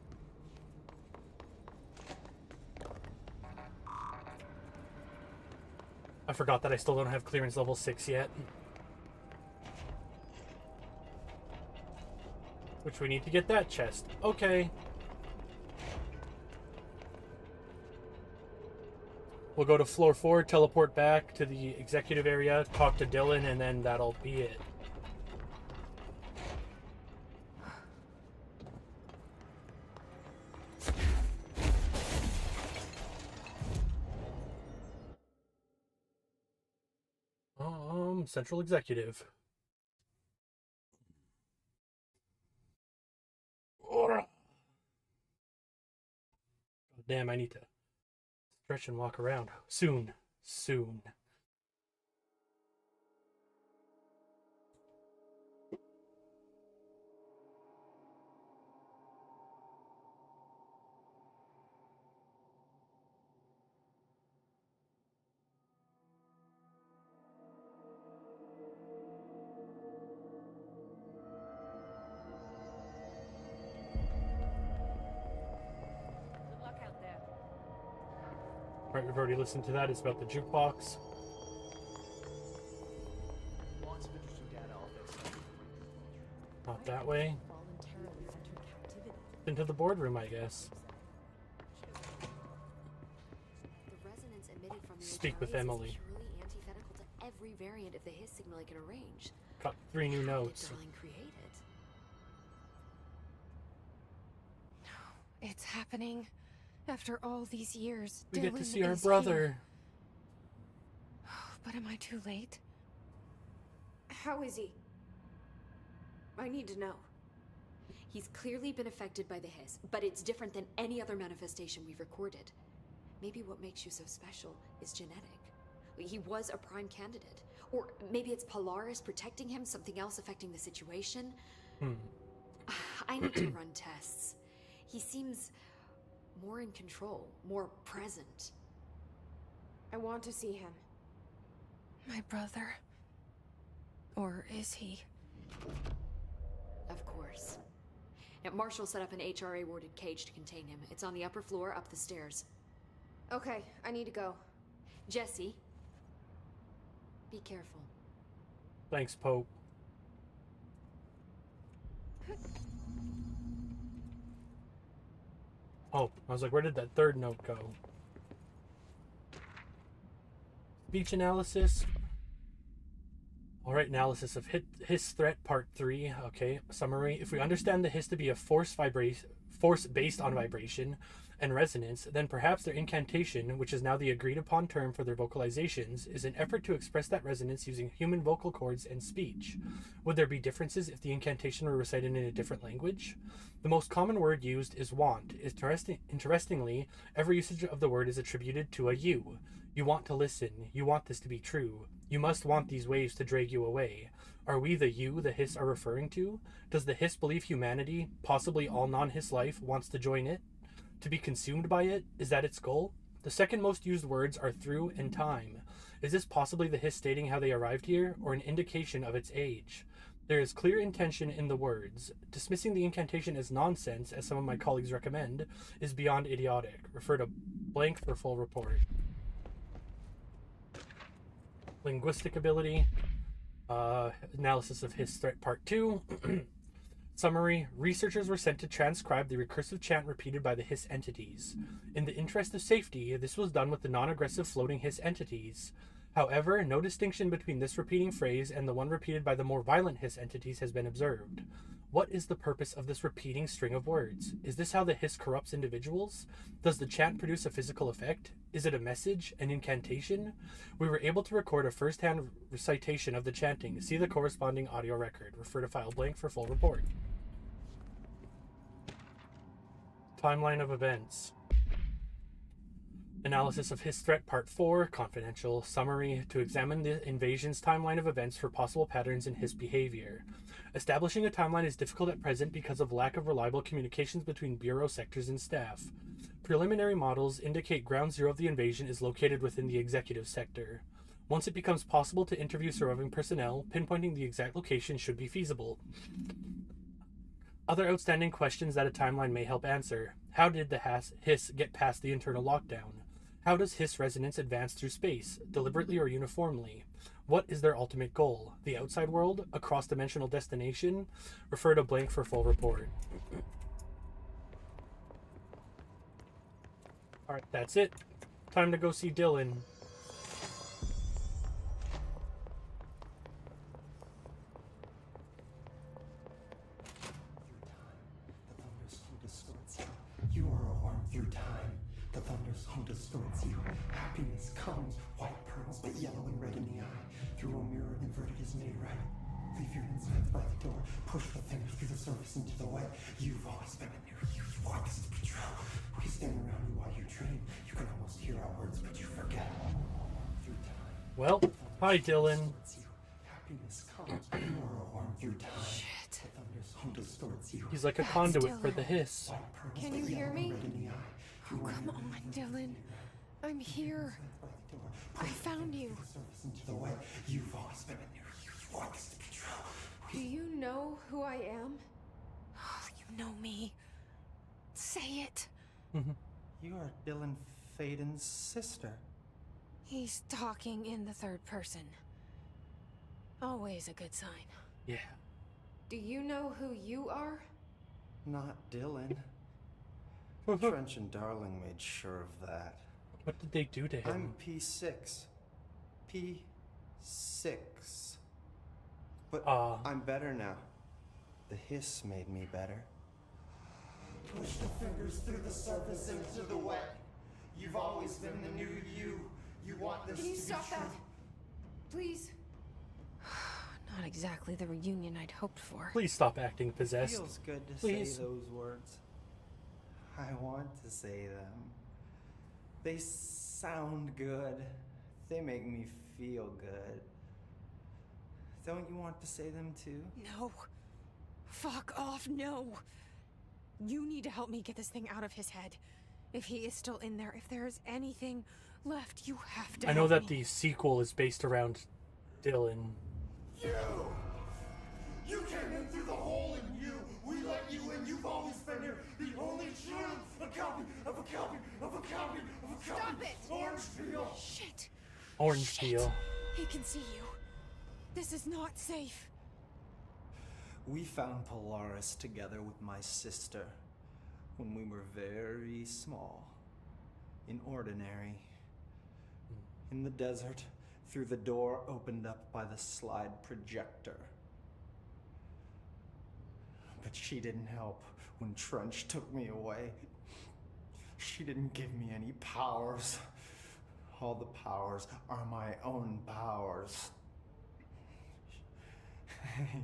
I forgot that I still don't have clearance level 6 yet. Which we need to get that chest. Okay. We'll go to floor 4, teleport back to the executive area, talk to Dylan, and then that'll be it. Central Executive. Oh, damn, I need to Stretch and walk around. Soon. Soon. Right, we've already listened to that. It's about the jukebox. Not that way. Into the boardroom, I guess. The resonance emitted from the Speak with HRAs Emily. is purely antithetical to every variant of the Hiss signal I can arrange. Got 3 new How notes. did Darling create it? It's happening. After all these years, We get to Dylan see our is brother. here. But am I too late? How is he? I need to know. He's clearly been affected by the Hiss, but it's different than any other manifestation we've recorded. Maybe what makes you so special is genetic. He was a prime candidate. Or maybe it's Polaris protecting him, something else affecting the situation. I need to run tests. He seems more in control, more present. I want to see him. My brother. Or is he? Of course. Now, Marshall set up an HRA-warded cage to contain him. It's on the upper floor, up the stairs. Okay, I need to go. Jesse, be careful. Thanks, Pope. Oh, I was like, where did that third note go? Speech analysis. Alright, analysis of Hiss threat part 3. Okay, summary. If we understand the Hiss to be a force based on vibration and resonance, then perhaps their incantation, which is now the agreed upon term for their vocalizations, is an effort to express that resonance using human vocal cords and speech. Would there be differences if the incantation were recited in a different language? The most common word used is want. Interestingly, every usage of the word is attributed to a you. You want to listen. You want this to be true. You must want these waves to drag you away. Are we the you the Hiss are referring to? Does the Hiss believe humanity, possibly all non-Hiss life, wants to join it? To be consumed by it? Is that its goal? The second most used words are through and time. Is this possibly the Hiss stating how they arrived here, or an indication of its age? There is clear intention in the words. Dismissing the incantation as nonsense, as some of my colleagues recommend, is beyond idiotic. Refer to blank for full report. Linguistic ability. Analysis of Hiss threat part 2. Summary. Researchers were sent to transcribe the recursive chant repeated by the Hiss entities. In the interest of safety, this was done with the non-aggressive floating Hiss entities. However, no distinction between this repeating phrase and the one repeated by the more violent Hiss entities has been observed. What is the purpose of this repeating string of words? Is this how the Hiss corrupts individuals? Does the chant produce a physical effect? Is it a message? An incantation? We were able to record a first-hand recitation of the chanting. See the corresponding audio record. Refer to file blank for full report. Timeline of events. Analysis of Hiss threat part 4, confidential. Summary. To examine the invasion's timeline of events for possible patterns in Hiss behavior. Establishing a timeline is difficult at present because of lack of reliable communications between Bureau sectors and staff. Preliminary models indicate ground zero of the invasion is located within the executive sector. Once it becomes possible to interview surviving personnel, pinpointing the exact location should be feasible. Other outstanding questions that a timeline may help answer. How did the Hiss get past the internal lockdown? How does Hiss resonance advance through space, deliberately or uniformly? What is their ultimate goal? The outside world? A cross-dimensional destination? Refer to blank for full report. Alright, that's it. Time to go see Dylan. You are a worm through time. The thunder's home distorts you. Happiness comes, white pearls, but yellow and red in the eye. Through a mirror inverted is made right. Leave your insides by the door. Push the fingers through the surface into the wet. You've always been in there. You want this to patrol. We stand around you while you dream. You can almost hear our words, but you forget. Through time. Well, hi, Dylan. Happiness comes. You are a worm through time. Shit. The thunder's home distorts you. He's like a conduit for the hiss. Can you hear me? Oh, come on, Dylan. I'm here. I found you. You've always been in there. You want this to patrol. Do you know who I am? Oh, you know me. Say it. You are Dylan Faden's sister. He's talking in the third person. Always a good sign. Yeah. Do you know who you are? Not Dylan. Trench and Darling made sure of that. What did they do to him? I'm P6. P6. But I'm better now. The hiss made me better. Push the fingers through the surface into the wet. You've always been the new you. You want this Can you to be stop true. that? Please. Not exactly the reunion I'd hoped for. Please stop acting possessed. Feels good to Please. say those words. I want to say them. They sound good. They make me feel good. Don't you want to say them too? No. Fuck off, no. You need to help me get this thing out of his head. If he is still in there, if there is anything left, you have to I know help that me. the sequel is based around Dylan. You came in through the hole in you. We let you in. You've always been here. The only truth. A copy of a copy of a copy of a copy. Stop it! Orange peel. Shit. Orange peel. He can see you. This is not safe. We found Polaris together with my sister when we were very small. In Ordinary. In the desert, through the door opened up by the slide projector. But she didn't help when Trench took me away. She didn't give me any powers. All the powers are my own powers.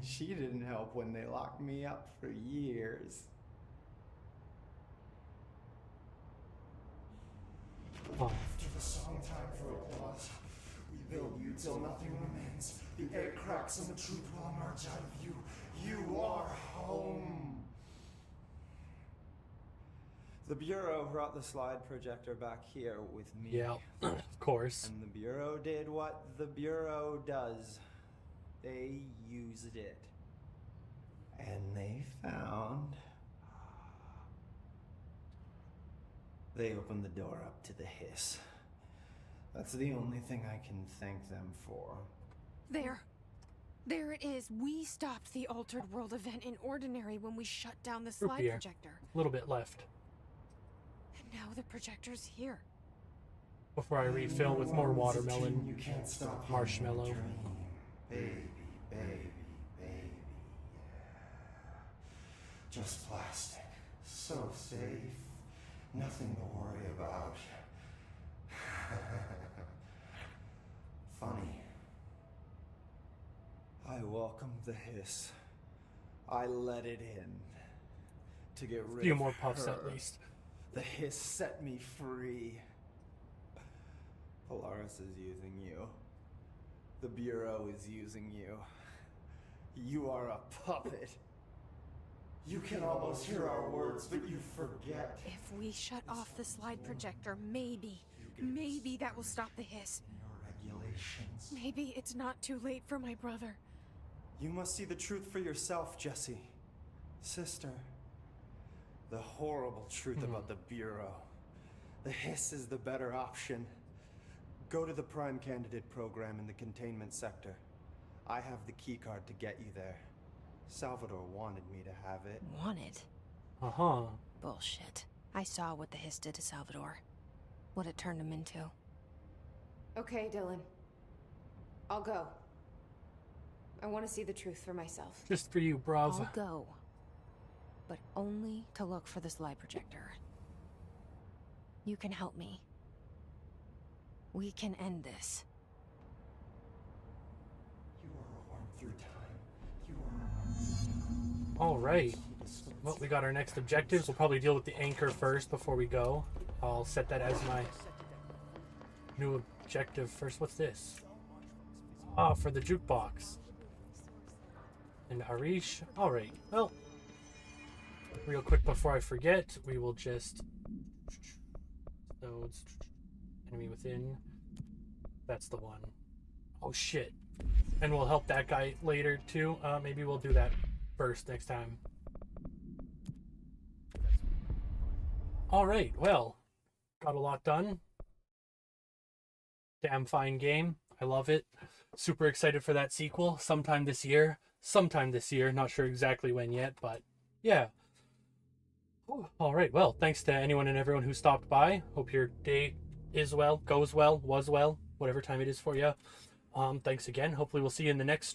She didn't help when they locked me up for years. After the song time for applause, we build you till nothing remains. The air cracks and the truth will emerge out of you. You are home. The Bureau brought the slide projector back here with me. Yeah, of course. And the Bureau did what the Bureau does. They used it. And they found... They opened the door up to the hiss. That's the only thing I can thank them for. There. There it is. We stopped the Altered World event in Ordinary when we shut down the slide Here. projector. A little bit left. And now the projector's here. Before I refill with more watermelon. You can't stop marshmallow. Baby, baby, baby. Just plastic. So safe. Nothing to worry about. Funny. I welcomed the hiss. I let it in. To get rid A few of more puffs her. at least. The hiss set me free. Polaris is using you. The Bureau is using you. You are a puppet. You can almost hear our words, but you forget. If we shut off the slide projector, maybe that will stop the hiss. Regulations. Maybe it's not too late for my brother. You must see the truth for yourself, Jesse. Sister. The horrible truth about the Bureau. The hiss is the better option. Go to the Prime Candidate program in the containment sector. I have the keycard to get you there. Salvador wanted me to have it. Wanted? Uh-huh. Bullshit. I saw what the hiss did to Salvador. What it turned him into. Okay, Dylan. I'll go. I want to see the truth for myself. Just for you, bruv. I'll go. But only to look for the slide projector. You can help me. We can end this. You are a worm through time. All right. Well, we got our next objectives. We'll probably deal with the anchor first before we go. I'll set that as my new objective first. What's this? Ah, for the jukebox. And Arish. All right. Well, real quick before I forget, we will just... Nodes. Enemy within. That's the one. Oh, shit. And we'll help that guy later, too. Maybe we'll do that first next time. All right. Well, got a lot done. Damn fine game. I love it. Super excited for that sequel sometime this year. Not sure exactly when yet, but yeah. All right. Well, thanks to anyone and everyone who stopped by. Hope your day is well, goes well, was well, whatever time it is for you. Thanks again. Hopefully we'll see you in the next stream.